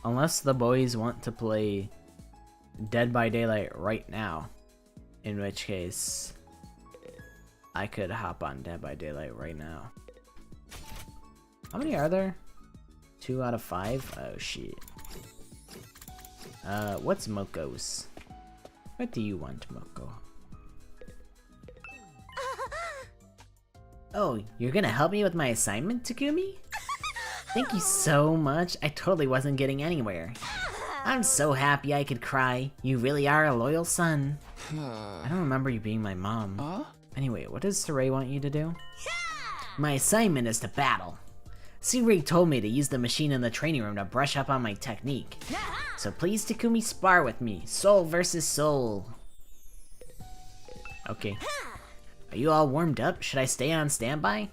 Unless the boys want to play Dead by Daylight right now, in which case I could hop on Dead by Daylight right now. How many are there? 2 out of 5? Oh shit. What's Moko's? What do you want, Moko? Oh, you're gonna help me with my assignment, Takumi? Thank you so much. I totally wasn't getting anywhere. I'm so happy I could cry. You really are a loyal son. I don't remember you being my mom. Anyway, what does Saray want you to do? My assignment is to battle. Saray told me to use the machine in the training room to brush up on my technique. So please, Takumi, spar with me. Soul versus soul. Okay. Are you all warmed up? Should I stay on standby?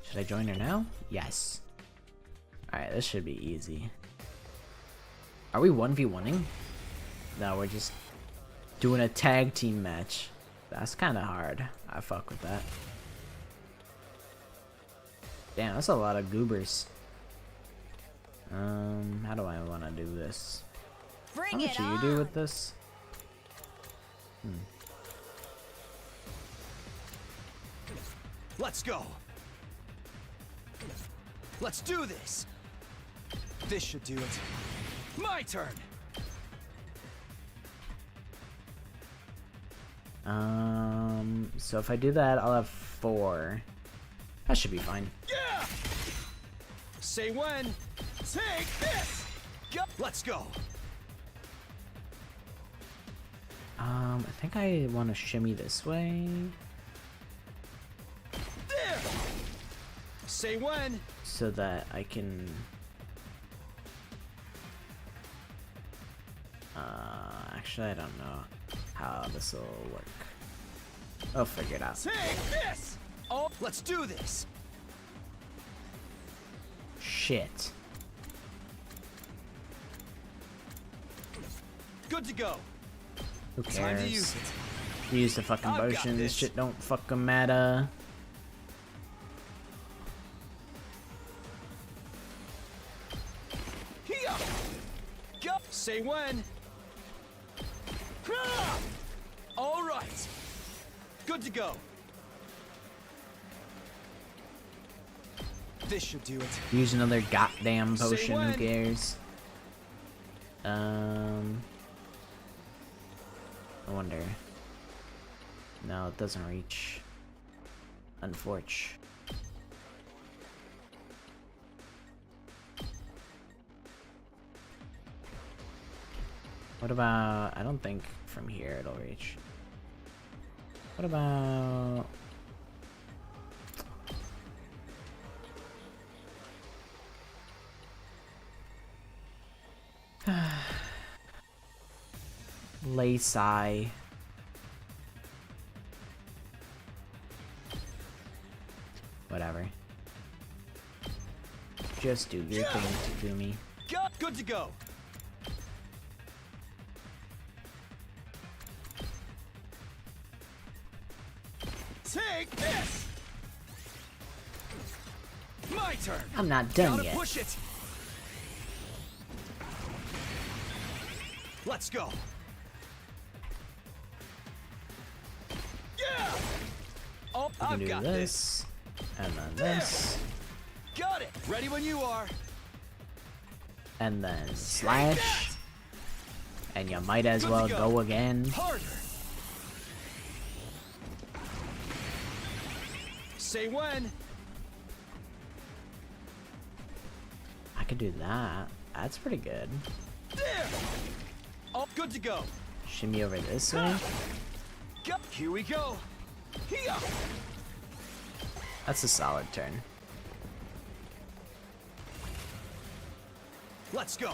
Should I join her now? Yes. Alright, this should be easy. Are we 1v1ing? No, we're just doing a tag team match. That's kind of hard. I fuck with that. Damn, that's a lot of goobers. How do I want to do this? How much do you do with this? Let's go. Let's do this. This should do it. My turn. So if I do that, I'll have 4. That should be fine. Yeah. Say when. Take this. Go. Let's go. I think I want to shimmy this way. There. Say when. So that I can... Actually, I don't know how this will work. I'll figure it out. Take this! Oh, let's do this! Shit. Good to go. Who Time to use cares? it. Use the fucking I've got potion. This this. shit don't fucking matter. Here! Go! Say when. Ah! All right. Good to go. This should do it. Use another goddamn Say potion. Who when. cares? I wonder. No, it doesn't reach. Unfortunate. What about... I don't think from here it'll reach. What about... Lacy. Whatever. Just do your thing, Takumi. Good to go. Take this. My turn. I'm not done Gotta yet. push it. Let's go. Yeah. Oh, We can I've do got this, and then this, Got it. Ready when you are. and then slash. And you might as Good to well go. go again. Harder. Say when. I could do that. That's pretty good. There. Oh, good to go. Shimmy over this way. Go. Here we go. Here. That's a solid turn. Let's go.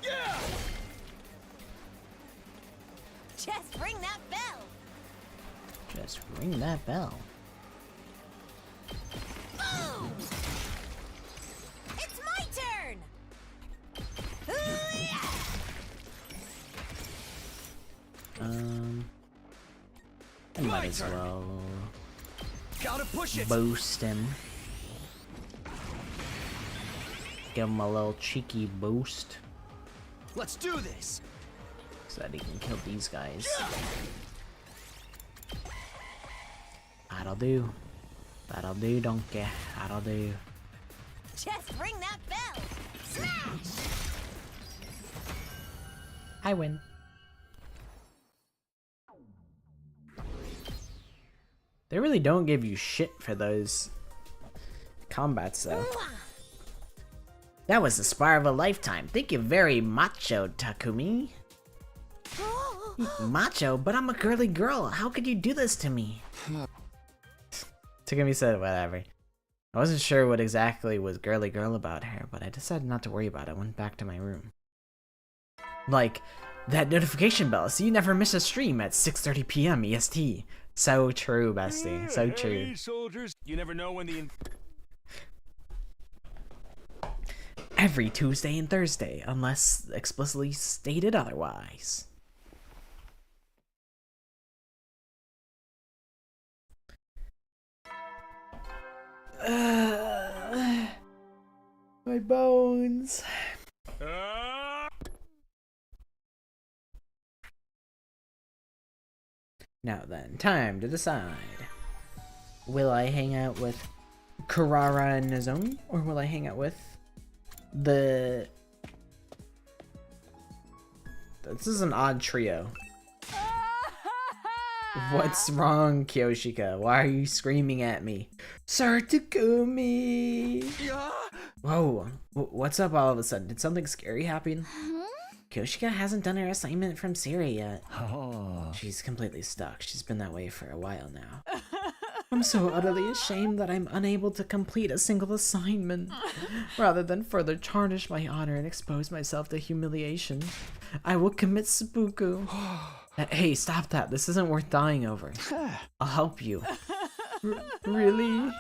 Yeah. Just ring that bell. Just ring that bell. Boom! It's my turn. Hoo-yah! I might as well Gotta push it. boost him. Give him a little cheeky boost Let's do this. so that he can kill these guys. That'll do. That'll do, donkey. That'll do. Just ring that bell. Smash! I win. They really don't give you shit for those combats, though. That was the spar of a lifetime. Thank you very macho, Takumi. Macho? But I'm a girly girl. How could you do this to me? Takumi said whatever. I wasn't sure what exactly was girly girl about her, but I decided not to worry about it. I went back to my room. Like, that notification bell, so you never miss a stream at 6:30 p.m. EST. So true, bestie. So true. Hey, soldiers, you never know when the Every Tuesday and Thursday, unless explicitly stated otherwise. My bones. Now then, time to decide. Will I hang out with Karara and Nozomi, or will I hang out with the... This is an odd trio. What's wrong, Kyoshika? Why are you screaming at me? Sir Takumi! Whoa, what's up all of a sudden? Did something scary happen? Kyoshika hasn't done her assignment from Syria yet. Oh. She's completely stuck. She's been that way for a while now. I'm so utterly ashamed that I'm unable to complete a single assignment. Rather than further tarnish my honor and expose myself to humiliation, I will commit seppuku. Hey, stop that. This isn't worth dying over. I'll help you. Really?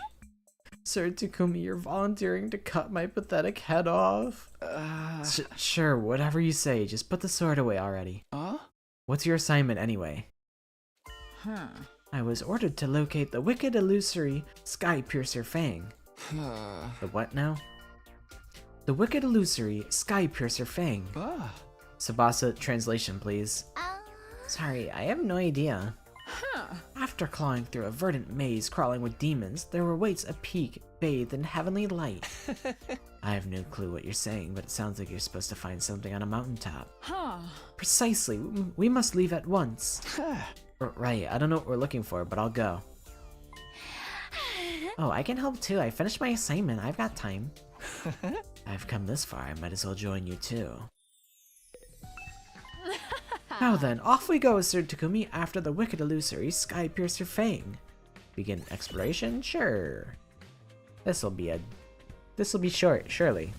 Sir Takumi, you're volunteering to cut my pathetic head off? Sure, whatever you say. Just put the sword away already. What's your assignment anyway? I was ordered to locate the wicked illusory Sky Piercer Fang. The what now? The wicked illusory Sky Piercer Fang. Sabasa, translation please. Sorry, I have no idea. After clawing through a verdant maze crawling with demons, there awaits a peak bathed in heavenly light. I have no clue what you're saying, but it sounds like you're supposed to find something on a mountaintop. Precisely, we must leave at once. Right, I don't know what we're looking for, but I'll go. Oh, I can help too. I finished my assignment. I've got time. I've come this far, I might as well join you too. Now then, off we go, Sir Takumi, after the wicked illusory Sky Piercer Fang. Begin exploration? Sure. This'll be short, surely.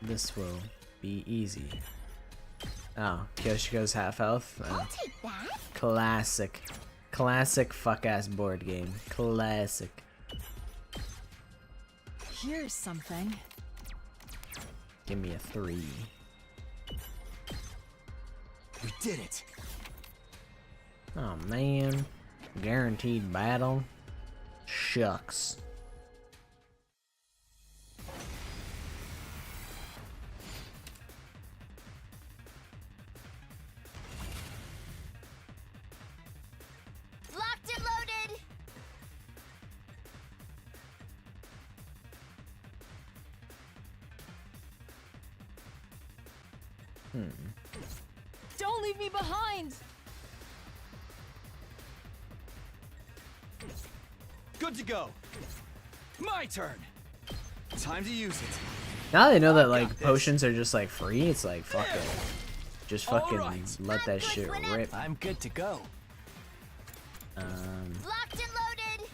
This will be easy. Oh, Kyoshiko's half health. I'll take that. Classic. Classic fuck-ass board game. Classic. Here's something. Give me a 3. We did it. Oh man. Guaranteed battle. Shucks. Locked and loaded. Don't leave me behind! Good to go. My turn. Time to use it. Now they know that like potions are just like free, it's like fuck it. Just fucking let that shit rip. I'm good to go. Locked and loaded.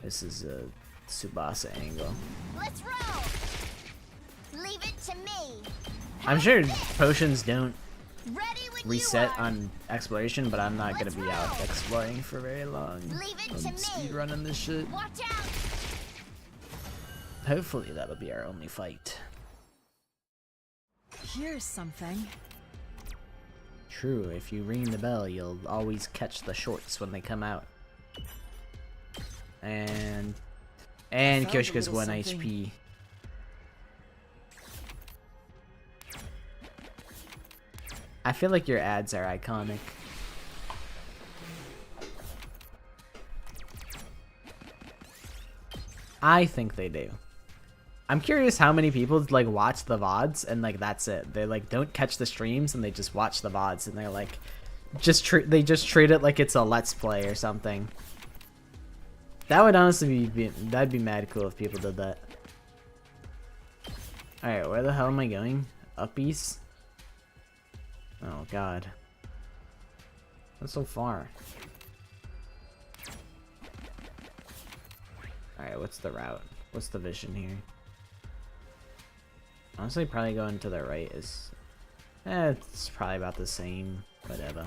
This is a Tsubasa angle. Let's roll. Leave it to me. I'm sure potions don't Ready when reset you are. on exploration, but I'm not gonna be out exploring for very long. Leave it I'm to me. speed running this shit. Watch out. Hopefully that'll be our only fight. Here's something. True, if you ring the bell, you'll always catch the shorts when they come out. And Kyoshika's 1 HP. I feel like your ads are iconic. I think they do. I'm curious how many people like watch the VODs and like that's it. They like don't catch the streams and they just watch the VODs and they're like they just treat it like it's a let's play or something. That would honestly that'd be mad cool if people did that. Alright, where the hell am I going? Up east? Oh god. That's so far. Alright, what's the route? What's the vision here? Honestly, probably going to the right is... it's probably about the same. Whatever.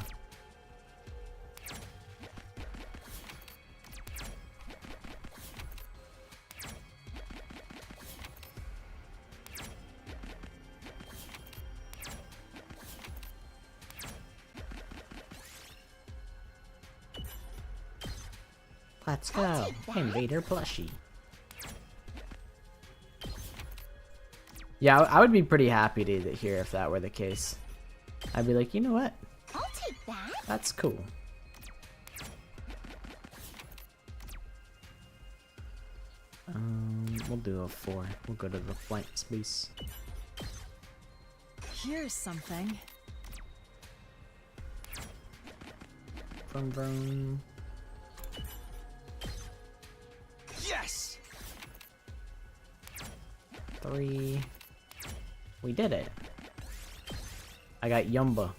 Let's go! Invader plushie. Yeah, I would be pretty happy to hear if that were the case. I'd be like, you know what? I'll take that. That's cool. We'll do a 4. We'll go to the flank space. Here's something. Vroom vroom. Yes! 3. We did it. I got Yumba.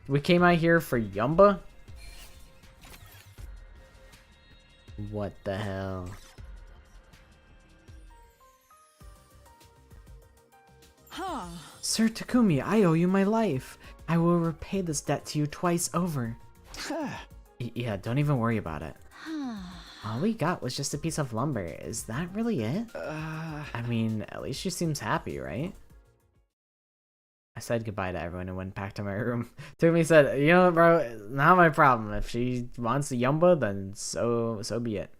We came out here for Yumba? What the hell? Huh. Sir Takumi, I owe you my life. I will repay this debt to you twice over. Yeah, don't even worry about it. All we got was just a piece of lumber. Is that really it? I mean, at least she seems happy, right? I said goodbye to everyone and went back to my room. Takumi said, you know what, bro? Not my problem. If she wants the Yumba, then so be it.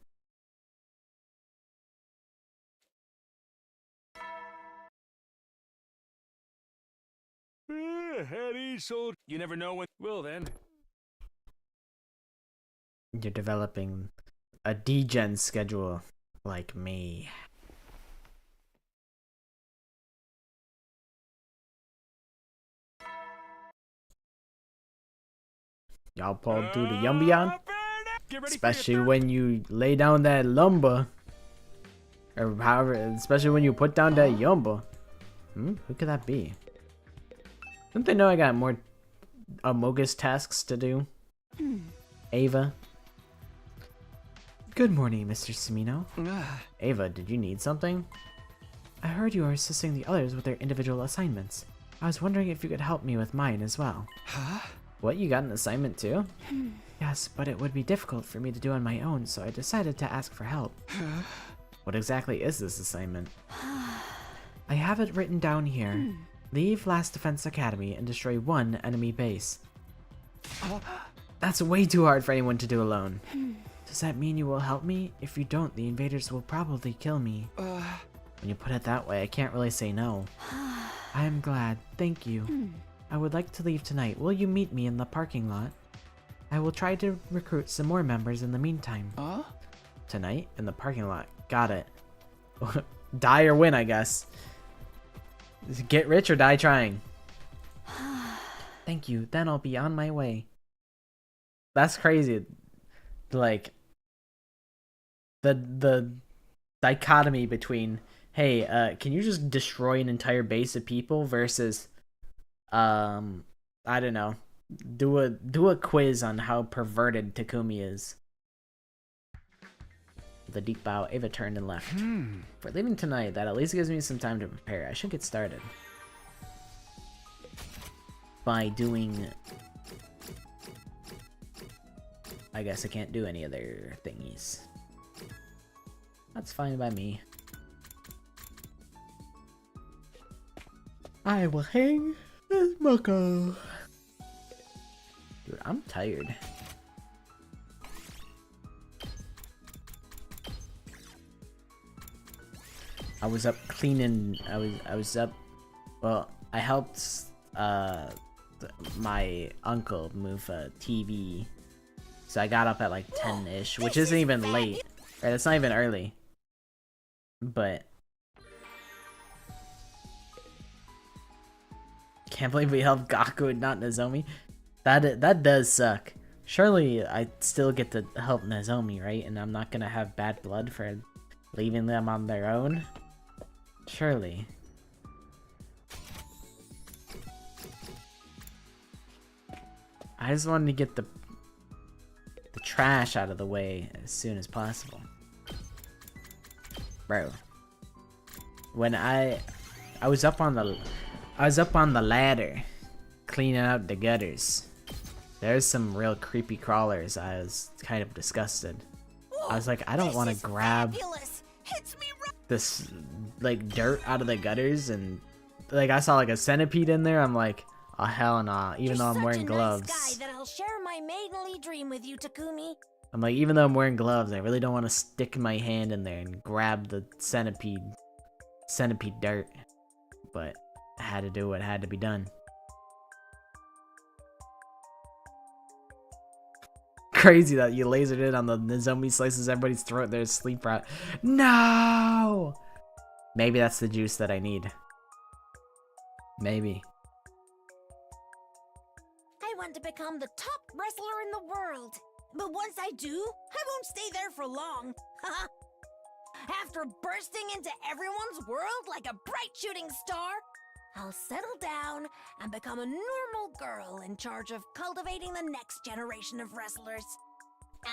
Heady, so you never know when. Well then. You're developing a degen schedule like me. Y'all pulled through the Yumbion? Especially when you lay down that lumber. Or however, especially when you put down that Yumba. Who could that be? Don't they know I got more Amogus tasks to do? Ava? Good morning, Mr. Sumino. Ava, did you need something? I heard you are assisting the others with their individual assignments. I was wondering if you could help me with mine as well. Huh? What, you got an assignment too? Yes, but it would be difficult for me to do on my own, so I decided to ask for help. What exactly is this assignment? I have it written down here. Leave Last Defense Academy and destroy one enemy base. That's way too hard for anyone to do alone. Does that mean you will help me? If you don't, the invaders will probably kill me. When you put it that way, I can't really say no. I am glad. Thank you. I would like to leave tonight. Will you meet me in the parking lot? I will try to recruit some more members in the meantime. Tonight? In the parking lot. Got it. Die or win, I guess. Get rich or die trying. Thank you. Then I'll be on my way. That's crazy. Like, the dichotomy between, hey, can you just destroy an entire base of people versus, I don't know, do a quiz on how perverted Takumi is. With a deep bow, Ava turned and left. For leaving tonight, that at least gives me some time to prepare. I should get started by doing, I guess I can't do any other thingies. That's fine by me. I will hang this Mako. Dude, I'm tired. I was up cleaning. I was up. Well, I helped my uncle move a TV, so I got up at like 10-ish, which isn't even late. Right, it's not even early. But can't believe we helped Gaku and not Nozomi. That does suck. Surely I still get to help Nozomi, right? And I'm not gonna have bad blood for leaving them on their own. Surely. I just wanted to get the trash out of the way as soon as possible. Bro. When I was up on the ladder cleaning out the gutters. There's some real creepy crawlers. I was kind of disgusted. I was like, I don't want to grab this like dirt out of the gutters, and like I saw like a centipede in there. I'm like, oh hell nah, even though I'm wearing gloves. Nice guy that I'll share my maidenly dream with you, Takumi. I'm like, even though I'm wearing gloves, I really don't want to stick my hand in there and grab the centipede dirt. But I had to do what had to be done. Crazy that you lasered it on the zombie slices everybody's throat. There's sleep rot. No! Maybe that's the juice that I need. Maybe. I want to become the top wrestler in the world. But once I do, I won't stay there for long. After bursting into everyone's world like a bright shooting star, I'll settle down and become a normal girl in charge of cultivating the next generation of wrestlers.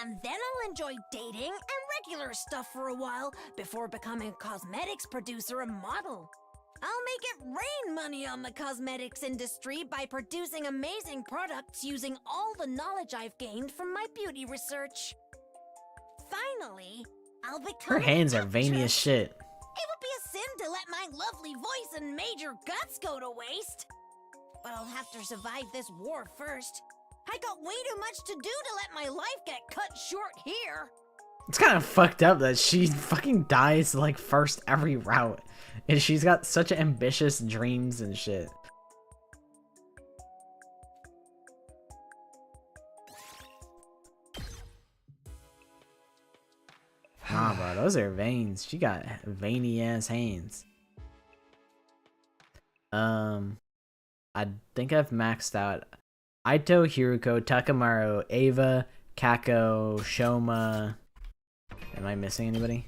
And then I'll enjoy dating and regular stuff for a while before becoming a cosmetics producer and model. I'll make it rain money on the cosmetics industry by producing amazing products using all the knowledge I've gained from my beauty research. Finally, I'll become Her hands are veiny as shit. It would be a sin to let my lovely voice and major guts go to waste. But I'll have to survive this war first. I got way too much to do to let my life get cut short here. It's kind of fucked up that she fucking dies like first every route. And she's got such ambitious dreams and shit. Nah, bro, those are veins. She got veiny ass hands. I think I've maxed out Aito, Hiruko, Takamaru, Ava, Kako, Shoma. Am I missing anybody?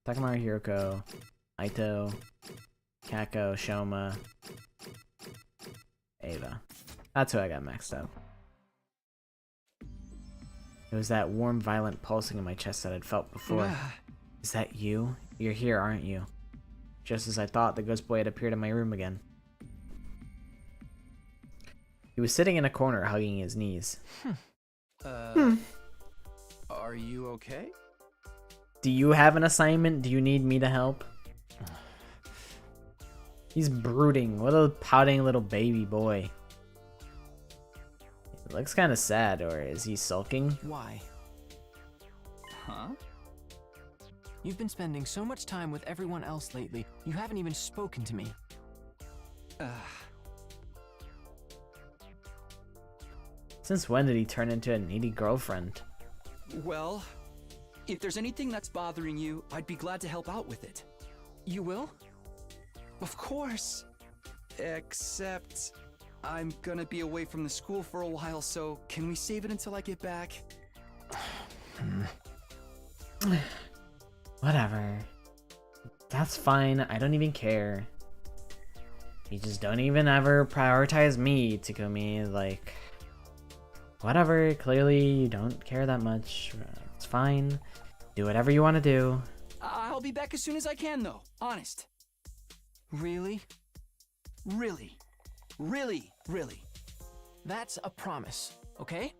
Takamaru, Hiruko, Aito, Kako, Shoma, Ava. That's who I got maxed out. It was that warm, violent pulsing in my chest that I'd felt before. Is that you? You're here, aren't you? Just as I thought, the ghost boy had appeared in my room again. He was sitting in a corner, hugging his knees. Are you okay? Do you have an assignment? Do you need me to help? He's brooding. What a pouting little baby boy. It looks kind of sad, or is he sulking? Why? Huh? You've been spending so much time with everyone else lately, you haven't even spoken to me. Since when did he turn into a needy girlfriend? Well, if there's anything that's bothering you, I'd be glad to help out with it. You will? Of course. Except I'm gonna be away from the school for a while, so can we save it until I get back? Whatever. That's fine. I don't even care. You just don't even ever prioritize me, Takumi. Like, whatever. Clearly, you don't care that much. It's fine. Do whatever you want to do. I'll be back as soon as I can, though. Honest. Really? Really. Really, really. That's a promise, okay?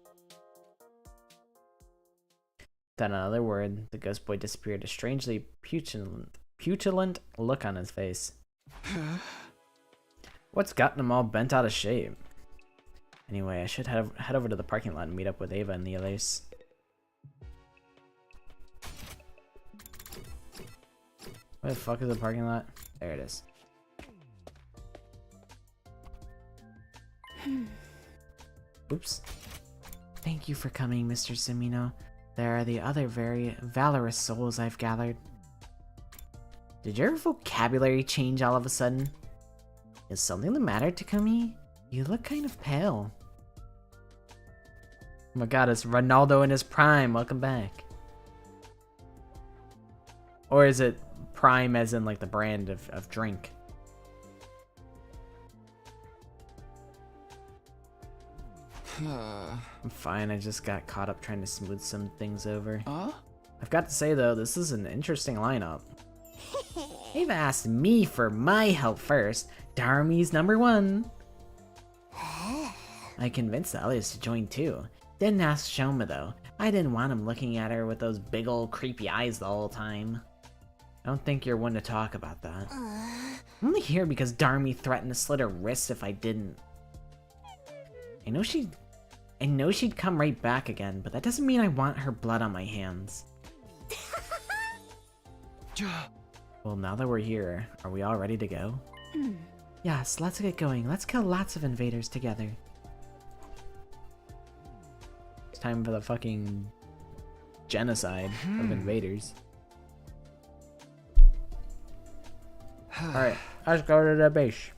Without another word, the ghost boy disappeared, a strangely petulant look on his face. What's gotten him all bent out of shape? Anyway, I should head over to the parking lot and meet up with Ava and the others. Where the fuck is the parking lot? There it is. Oops. Thank you for coming, Mr. Semino. There are the other very valorous souls I've gathered. Did your vocabulary change all of a sudden? Is something the matter, Takumi? You look kind of pale. Oh my god, it's Ronaldo in his prime. Welcome back. Or is it prime as in like the brand of drink? I'm fine, I just got caught up trying to smooth some things over. I've got to say though, this is an interesting lineup. They've asked me for my help first. Darmi's #1. I convinced the others to join too. Didn't ask Shoma though. I didn't want him looking at her with those big old creepy eyes the whole time. I don't think you're one to talk about that. I'm only here because Darmi threatened to slit her wrists if I didn't. I know she'd come right back again, but that doesn't mean I want her blood on my hands. Well, now that we're here, are we all ready to go? Yes, let's get going. Let's kill lots of invaders together. It's time for the fucking genocide of invaders. Alright, let's go to the base.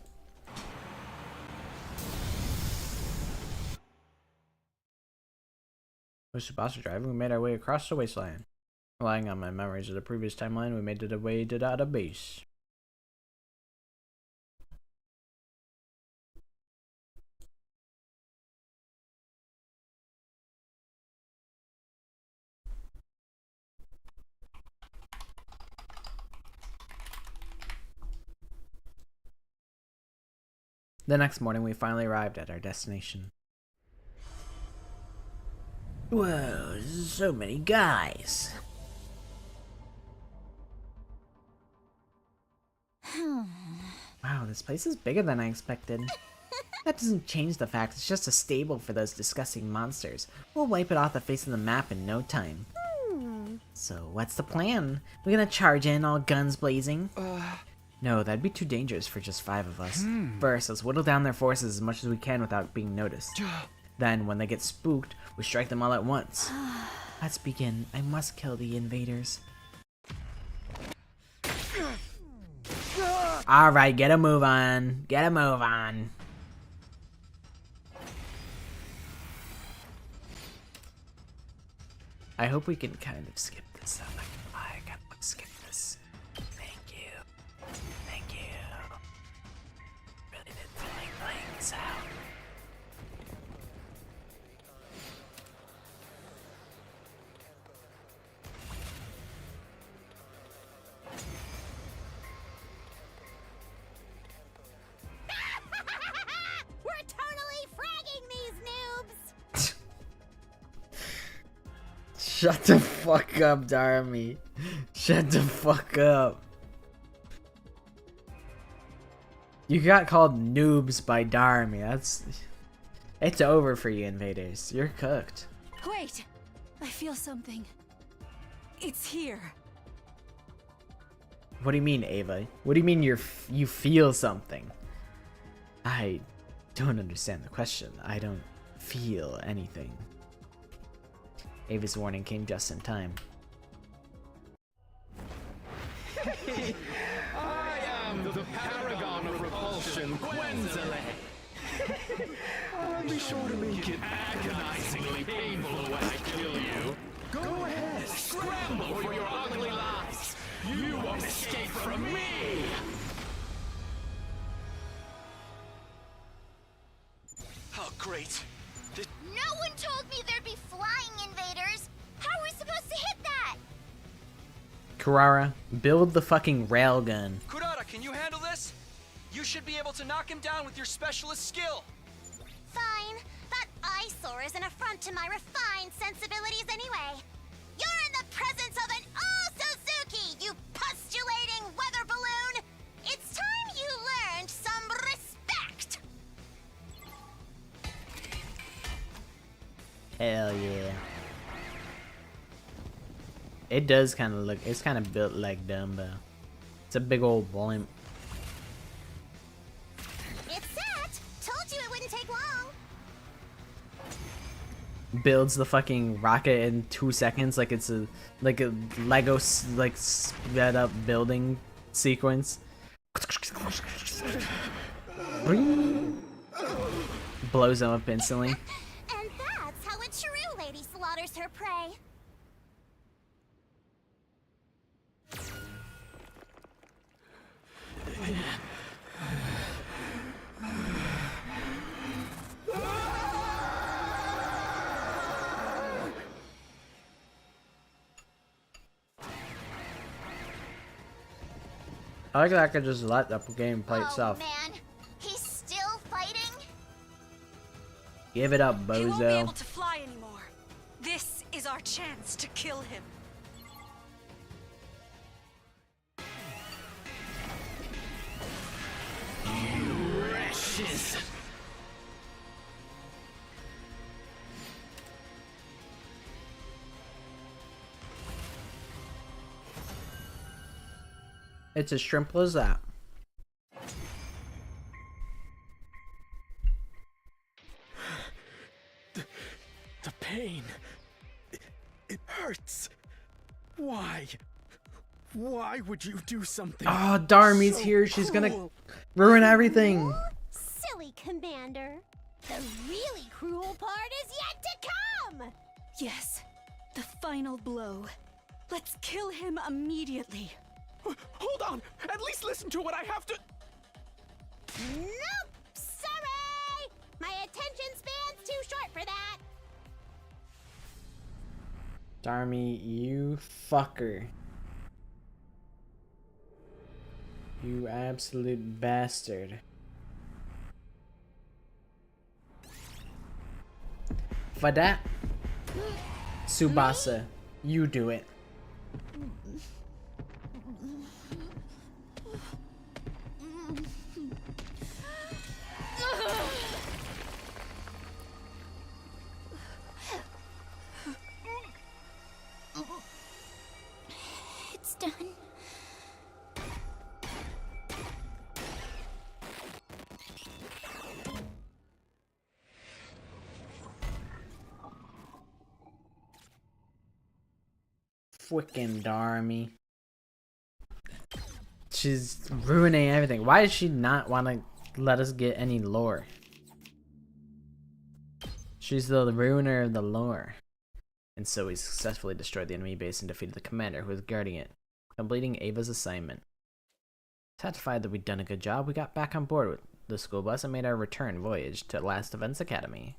With Tsubasa driving, we made our way across the wasteland. Relying on my memories of the previous timeline, we made it away to the other base. The next morning, we finally arrived at our destination. Whoa, so many guys. Wow, this place is bigger than I expected. That doesn't change the fact it's just a stable for those disgusting monsters. We'll wipe it off the face of the map in no time. So, what's the plan? We gonna charge in all guns blazing? No, that'd be too dangerous for just 5 of us. First, let's whittle down their forces as much as we can without being noticed. Then, when they get spooked, we strike them all at once. Let's begin. I must kill the invaders. Alright, get a move on. Get a move on. I hope we can kind of skip this. I can skip this. Thank you. Thank you. Really didn't feel like playing this out. We're totally fragging these noobs! Shut the fuck up, Darmy. Shut the fuck up. You got called noobs by Darmy. It's over for you invaders. You're cooked. Wait! I feel something. It's here. What do you mean, Ava? What do you mean you feel something? I don't understand the question. I don't feel anything. Ava's warning came just in time. I am the paragon of repulsion, Gwenzile. I'll be sure to make it agonizingly painful when I kill you. Go ahead, scramble for your ugly lives. You won't escape from me. Oh, great. No one told me there'd be flying invaders! How are we supposed to hit that? Karara, build the fucking railgun. Kurara, can you handle this? You should be able to knock him down with your specialist skill. Fine. That eyesore is an affront to my refined sensibilities anyway. You're in the presence of an Suzuki, you postulating weather balloon! It's time you learned some respect! Hell yeah. It does kind of look, it's kind of built like Dumbo. It's a big old blimp. It's set! Told you it wouldn't take long! Builds the fucking rocket in 2 seconds like it's a Lego like sped up building sequence. Blows them up instantly. And that's how a true lady slaughters her prey. I like that I could just let the game play itself. Man, he's still fighting? Give it up, He won't be bozo. able to fly anymore. This is our chance to kill him. Wretches. It's as simple as that. The pain. It hurts. Why? Why would you do something? Oh, Darmy's here. She's gonna ruin everything. Silly Commander. The really cruel part is yet to come! Yes, the final blow. Let's kill him immediately. Hold on! At least listen to what I have to. Nope! Sorry! My attention span's too short for that. Darmy, you fucker. You absolute bastard. For that, Tsubasa, you do it. It's done. Frickin' Darmy. She's ruining everything. Why does she not want to let us get any lore? She's the ruiner of the lore. And so we successfully destroyed the enemy base and defeated the commander who was guarding it, completing Ava's assignment. Satisfied that we'd done a good job, we got back on board with the school bus and made our return voyage to Last Defense Academy.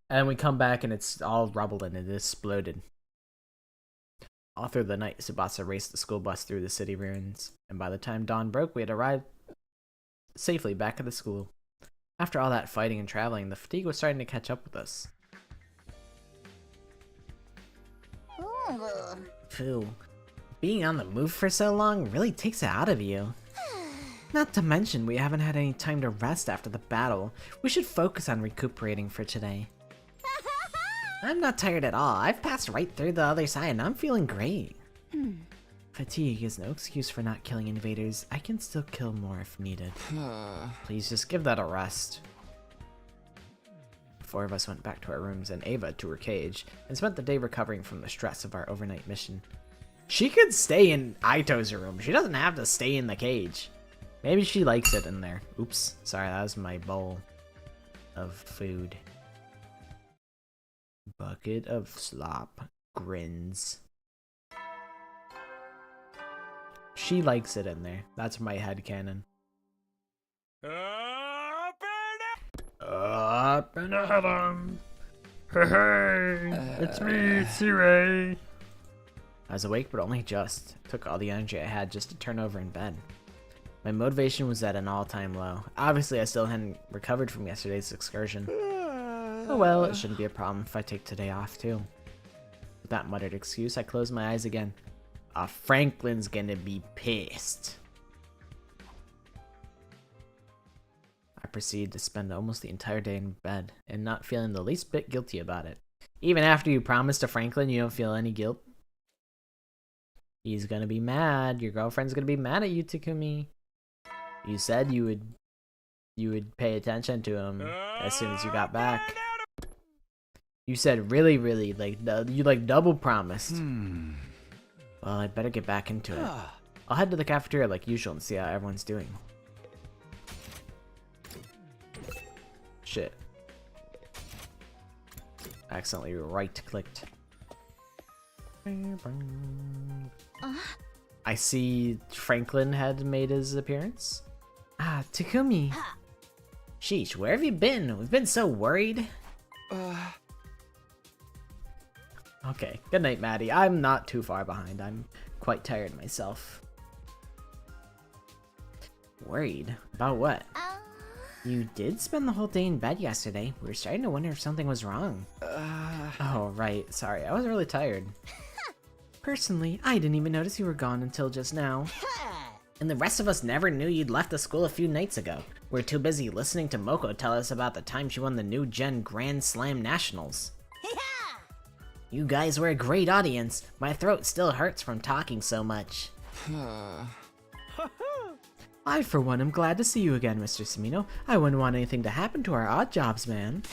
And we come back and it's all rubble and it exploded. All through the night, Tsubasa raced the school bus through the city ruins, and by the time dawn broke, we had arrived safely back at the school. After all that fighting and traveling, the fatigue was starting to catch up with us. Phew. Being on the move for so long really takes it out of you. Not to mention, we haven't had any time to rest after the battle. We should focus on recuperating for today. I'm not tired at all. I've passed right through the other side and I'm feeling great. Fatigue is no excuse for not killing invaders. I can still kill more if needed. Please just give that a rest. The 4 of us went back to our rooms and Ava to her cage and spent the day recovering from the stress of our overnight mission. She could stay in Aito's room. She doesn't have to stay in the cage. Maybe she likes it in there. Oops. Sorry, that was my bowl of food. Bucket of slop. Grins. She likes it in there. That's my headcanon. Up and at 'em. Hey, it's me, C-Ray. I was awake, but only just. It took all the energy I had just to turn over in bed. My motivation was at an all-time low. Obviously, I still hadn't recovered from yesterday's excursion. Oh well, it shouldn't be a problem if I take today off too. With that muttered excuse, I closed my eyes again. Franklin's gonna be pissed. I proceeded to spend almost the entire day in bed, and not feeling the least bit guilty about it. Even after you promised to Franklin you don't feel any guilt? He's gonna be mad. Your girlfriend's gonna be mad at you, Takumi. You said you would pay attention to him as soon as you got back. You said really, you double promised. Well, I better get back into it. I'll head to the cafeteria like usual and see how everyone's doing. Shit. Accidentally right-clicked. I see Franklin had made his appearance. Ah, Takumi. Sheesh, where have you been? We've been so worried. Okay, good night, Maddie. I'm not too far behind. I'm quite tired myself. Worried? About what? You did spend the whole day in bed yesterday. We were starting to wonder if something was wrong. Oh, right. Sorry, I was really tired. Personally, I didn't even notice you were gone until just now. And the rest of us never knew you'd left the school a few nights ago. We're too busy listening to Moko tell us about the time she won the New Gen Grand Slam Nationals. You guys were a great audience. My throat still hurts from talking so much. I, for one, am glad to see you again, Mr. Samino. I wouldn't want anything to happen to our odd jobs, man.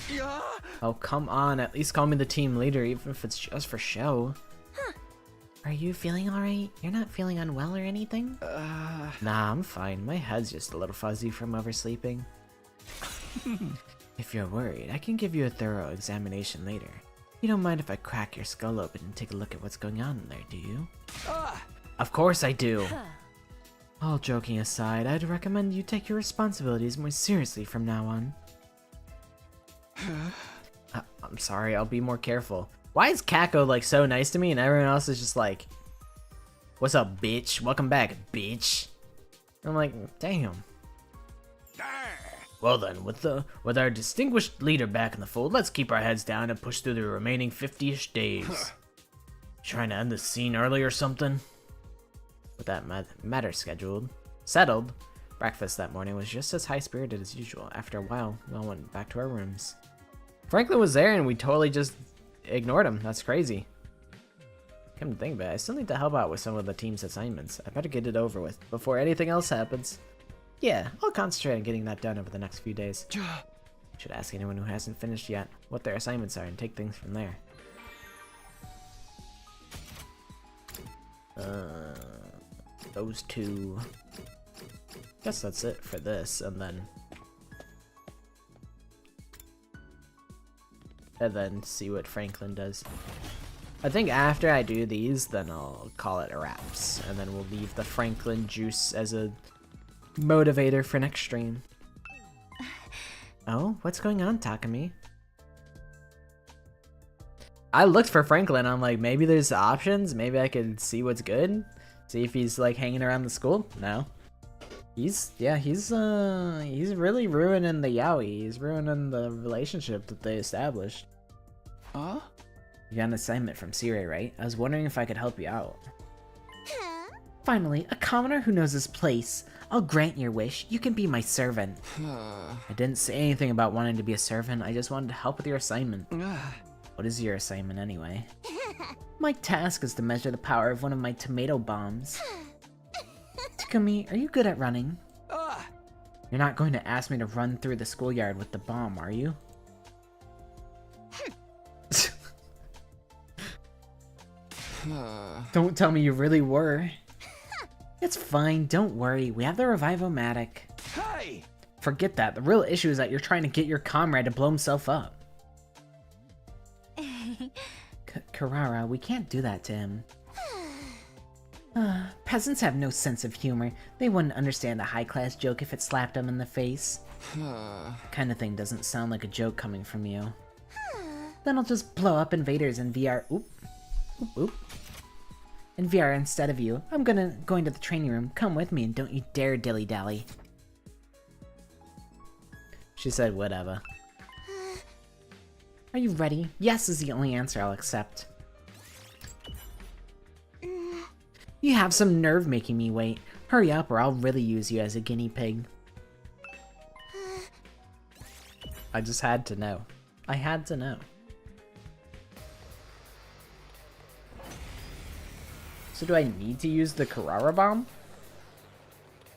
Oh, come on. At least call me the team leader, even if it's just for show. Are you feeling alright? You're not feeling unwell or anything? Nah, I'm fine. My head's just a little fuzzy from oversleeping. If you're worried, I can give you a thorough examination later. You don't mind if I crack your skull open and take a look at what's going on in there, do you? Ah! Of course I do. All joking aside, I'd recommend you take your responsibilities more seriously from now on. I'm sorry, I'll be more careful. Why is Kako like so nice to me and everyone else is just like, what's up, bitch? Welcome back, bitch. I'm like, damn. Well then, with our distinguished leader back in the fold, let's keep our heads down and push through the remaining 50-ish days. Trying to end the scene early or something? With that matter settled, breakfast that morning was just as high-spirited as usual. After a while, we all went back to our rooms. Franklin was there and we totally just ignored him. That's crazy. Come to think of it, I still need to help out with some of the team's assignments. I better get it over with before anything else happens. Yeah, I'll concentrate on getting that done over the next few days. Should ask anyone who hasn't finished yet what their assignments are and take things from there. Those two. Guess that's it for this, and then see what Franklin does. I think after I do these, then I'll call it wraps, and then we'll leave the Franklin juice as a motivator for next stream. Oh, what's going on, Takumi? I looked for Franklin. I'm like, maybe there's options. Maybe I could see what's good. See if he's like hanging around the school. No. He's really ruining the yaoi. He's ruining the relationship that they established. Huh? You got an assignment from Sire, right? I was wondering if I could help you out. Finally, a commoner who knows his place. I'll grant your wish. You can be my servant. I didn't say anything about wanting to be a servant. I just wanted to help with your assignment. What is your assignment anyway? My task is to measure the power of one of my tomato bombs. Takumi, are you good at running? You're not going to ask me to run through the schoolyard with the bomb, are you? Don't tell me you really were. It's fine, don't worry. We have the Revive-O-Matic. Hey! Forget that. The real issue is that you're trying to get your comrade to blow himself up. Karara, we can't do that to him. Peasants have no sense of humor. They wouldn't understand a high-class joke if it slapped them in the face. Kind of thing doesn't sound like a joke coming from you. Then I'll just blow up invaders in VR. Oop. Oop, oop. In VR instead of you. I'm going to the training room. Come with me and don't you dare dilly-dally. She said whatever. Are you ready? Yes is the only answer I'll accept. You have some nerve making me wait. Hurry up or I'll really use you as a guinea pig. I just had to know. I had to know. So do I need to use the Karara bomb?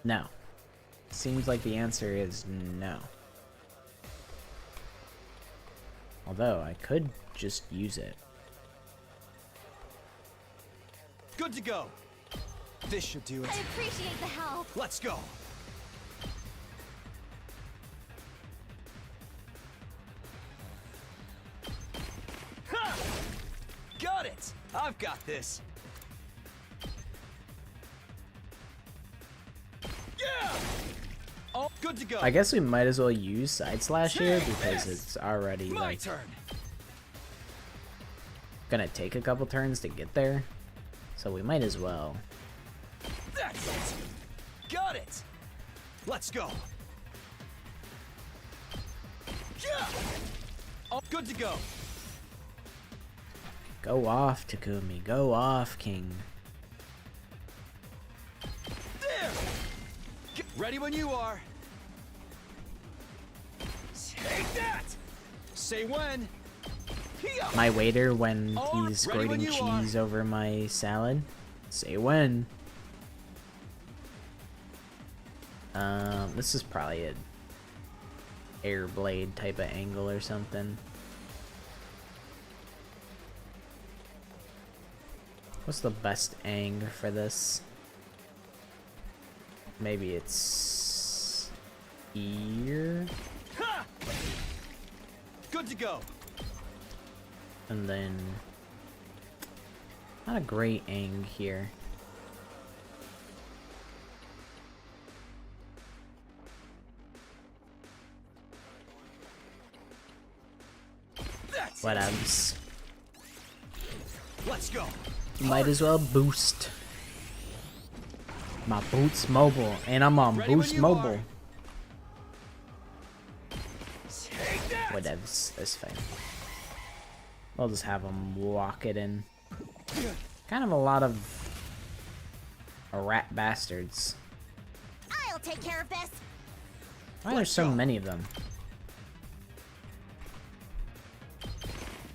No. Seems like the answer is no. Although I could just use it. Good to go. This should do it. I appreciate the help. Let's go. Ha! Got it. I've got this. Yeah. Oh, good to go. I guess we might as well use Side Slash here because it's already My like turn. gonna take a couple turns to get there. So we might as well. That's it. Got it. Let's go. Yeah. Oh, good to go. Go off, Takumi. Go off, King. There. Get ready when you are. Take that. Say when. Here. My waiter when Oh, he's ready when grating you are. cheese over my salad. Say when. This is probably an air blade type of angle or something. What's the best angle for this? Maybe it's ear. Ha! Good to go. And then... Not a great ang here. Whatevs. Let's go. Might as well boost my Boost Mobile, and I'm on Boost Mobile. Whatevs, that's fine. I'll just have them walk it in. Kind of a lot of rat bastards. I'll take care of this. Why are there so many of them?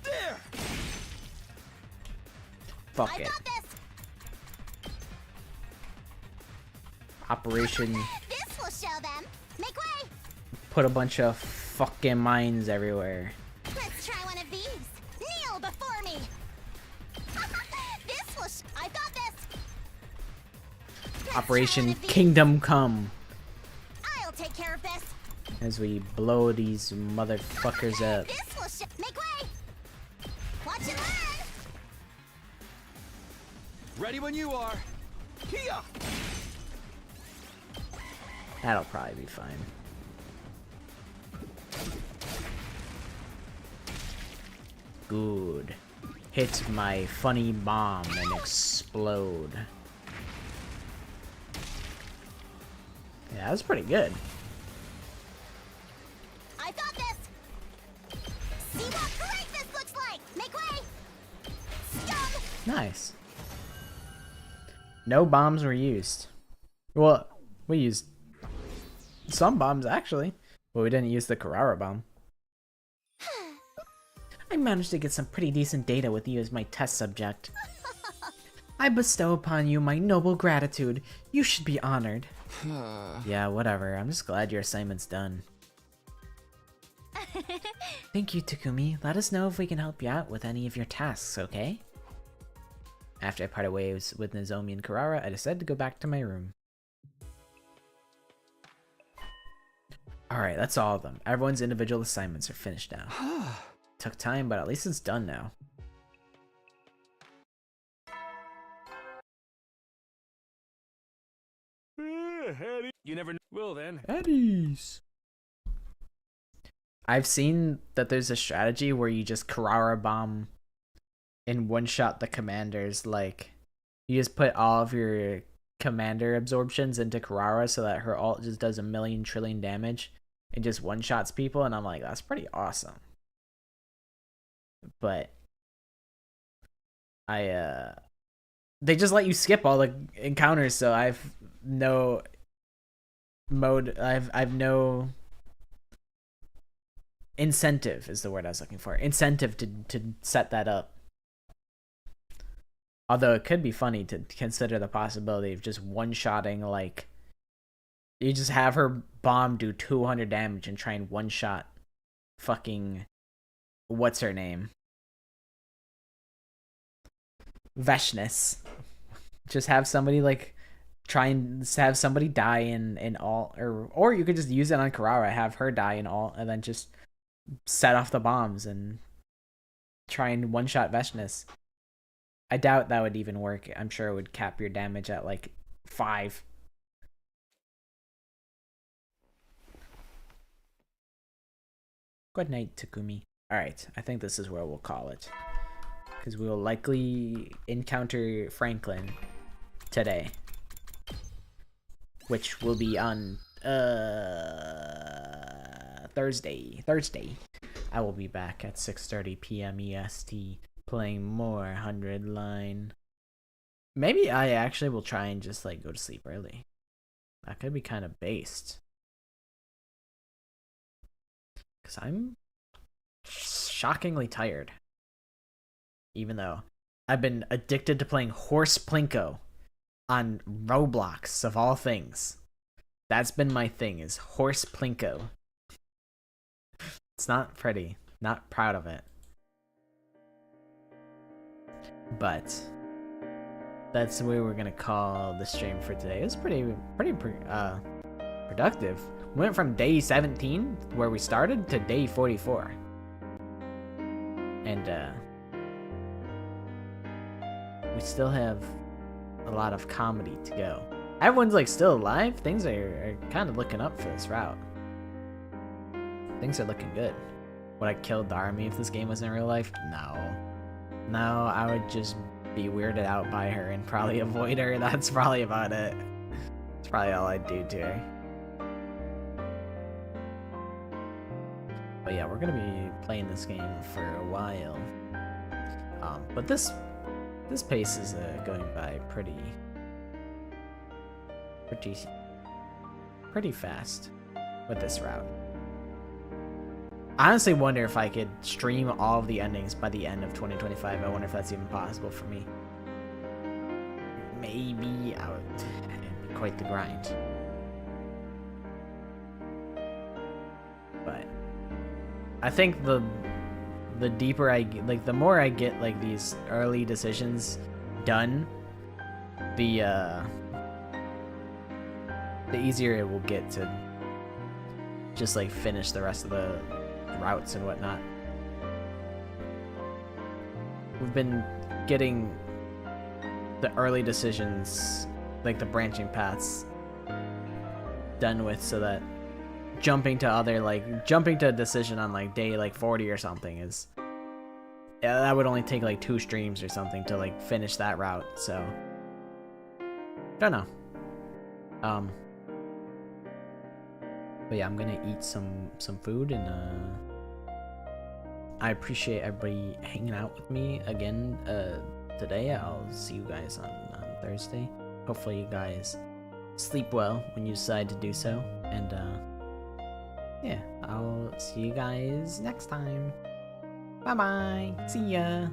There. Fuck it. Operation. This will show them. Make way. Put a bunch of fucking mines everywhere. Let's try one of these. Kneel before me. This will. I got this. Operation Kingdom Come. I'll take care of this. As we blow these motherfuckers up. This will make way. Watch and learn. Ready when you are. Here. That'll probably be fine. Good. Hit my funny bomb and explode. Yeah, that's pretty good. I got this. See what great this looks like. Make way. Stun. Nice. No bombs were used. Well, we used some bombs actually, but we didn't use the Carrara bomb. I managed to get some pretty decent data with you as my test subject. I bestow upon you my noble gratitude. You should be honored. Yeah, whatever. I'm just glad your assignment's done. Thank you, Takumi. Let us know if we can help you out with any of your tasks, okay? After I parted ways with Nozomi and Carrara, I decided to go back to my room. Alright, that's all of them. Everyone's individual assignments are finished now. Took time, but at least it's done now. You never know. Well then. Eddies. I've seen that there's a strategy where you just Carrara bomb and one-shot the commanders. Like, you just put all of your commander absorptions into Carrara so that her ult just does 1,000,000 trillion damage and just one-shots people, and I'm like, that's pretty awesome. But they just let you skip all the encounters, so I've no incentive is the word I was looking for. Incentive to set that up. Although it could be funny to consider the possibility of just one-shotting, like, you just have her bomb do 200 damage and try and one-shot fucking, what's her name? Veshness. Just have somebody, like, try and have somebody die in all, or you could just use it on Carrara, have her die in all, and then just set off the bombs and try and one-shot Veshness. I doubt that would even work. I'm sure it would cap your damage at like 5. Good night, Takumi. Alright, I think this is where we'll call it. Because we will likely encounter Franklin today. Which will be on Thursday. I will be back at 6:30 p.m. EST playing more 100 Line. Maybe I actually will try and just like go to sleep early. That could be kind of based. Because I'm shockingly tired. Even though I've been addicted to playing Horse Plinko on Roblox, of all things. That's been my thing, is Horse Plinko. It's not pretty. Not proud of it. But that's the way we're gonna call the stream for today. It was pretty productive. We went from day 17, where we started, to day 44. And we still have a lot of comedy to go. Everyone's like still alive. Things are kind of looking up for this route. Things are looking good. Would I kill the army if this game was in real life? No. No, I would just be weirded out by her and probably avoid her. That's probably about it. That's probably all I'd do to her. But yeah, we're gonna be playing this game for a while. But this pace is going by pretty fast with this route. I honestly wonder if I could stream all of the endings by the end of 2025. I wonder if that's even possible for me. Maybe it'd be quite the grind. But I think the deeper I get, like the more I get like these early decisions done, the easier it will get to just like finish the rest of the routes and whatnot. We've been getting the early decisions, like the branching paths, done with, so that jumping to a decision on like day like 40 or something is, yeah, that would only take like 2 streams or something to like finish that route. So don't know. But yeah, I'm gonna eat some food, and I appreciate everybody hanging out with me again today. I'll see you guys on Thursday. Hopefully you guys sleep well when you decide to do so, and yeah, I'll see you guys next time. Bye bye. See ya.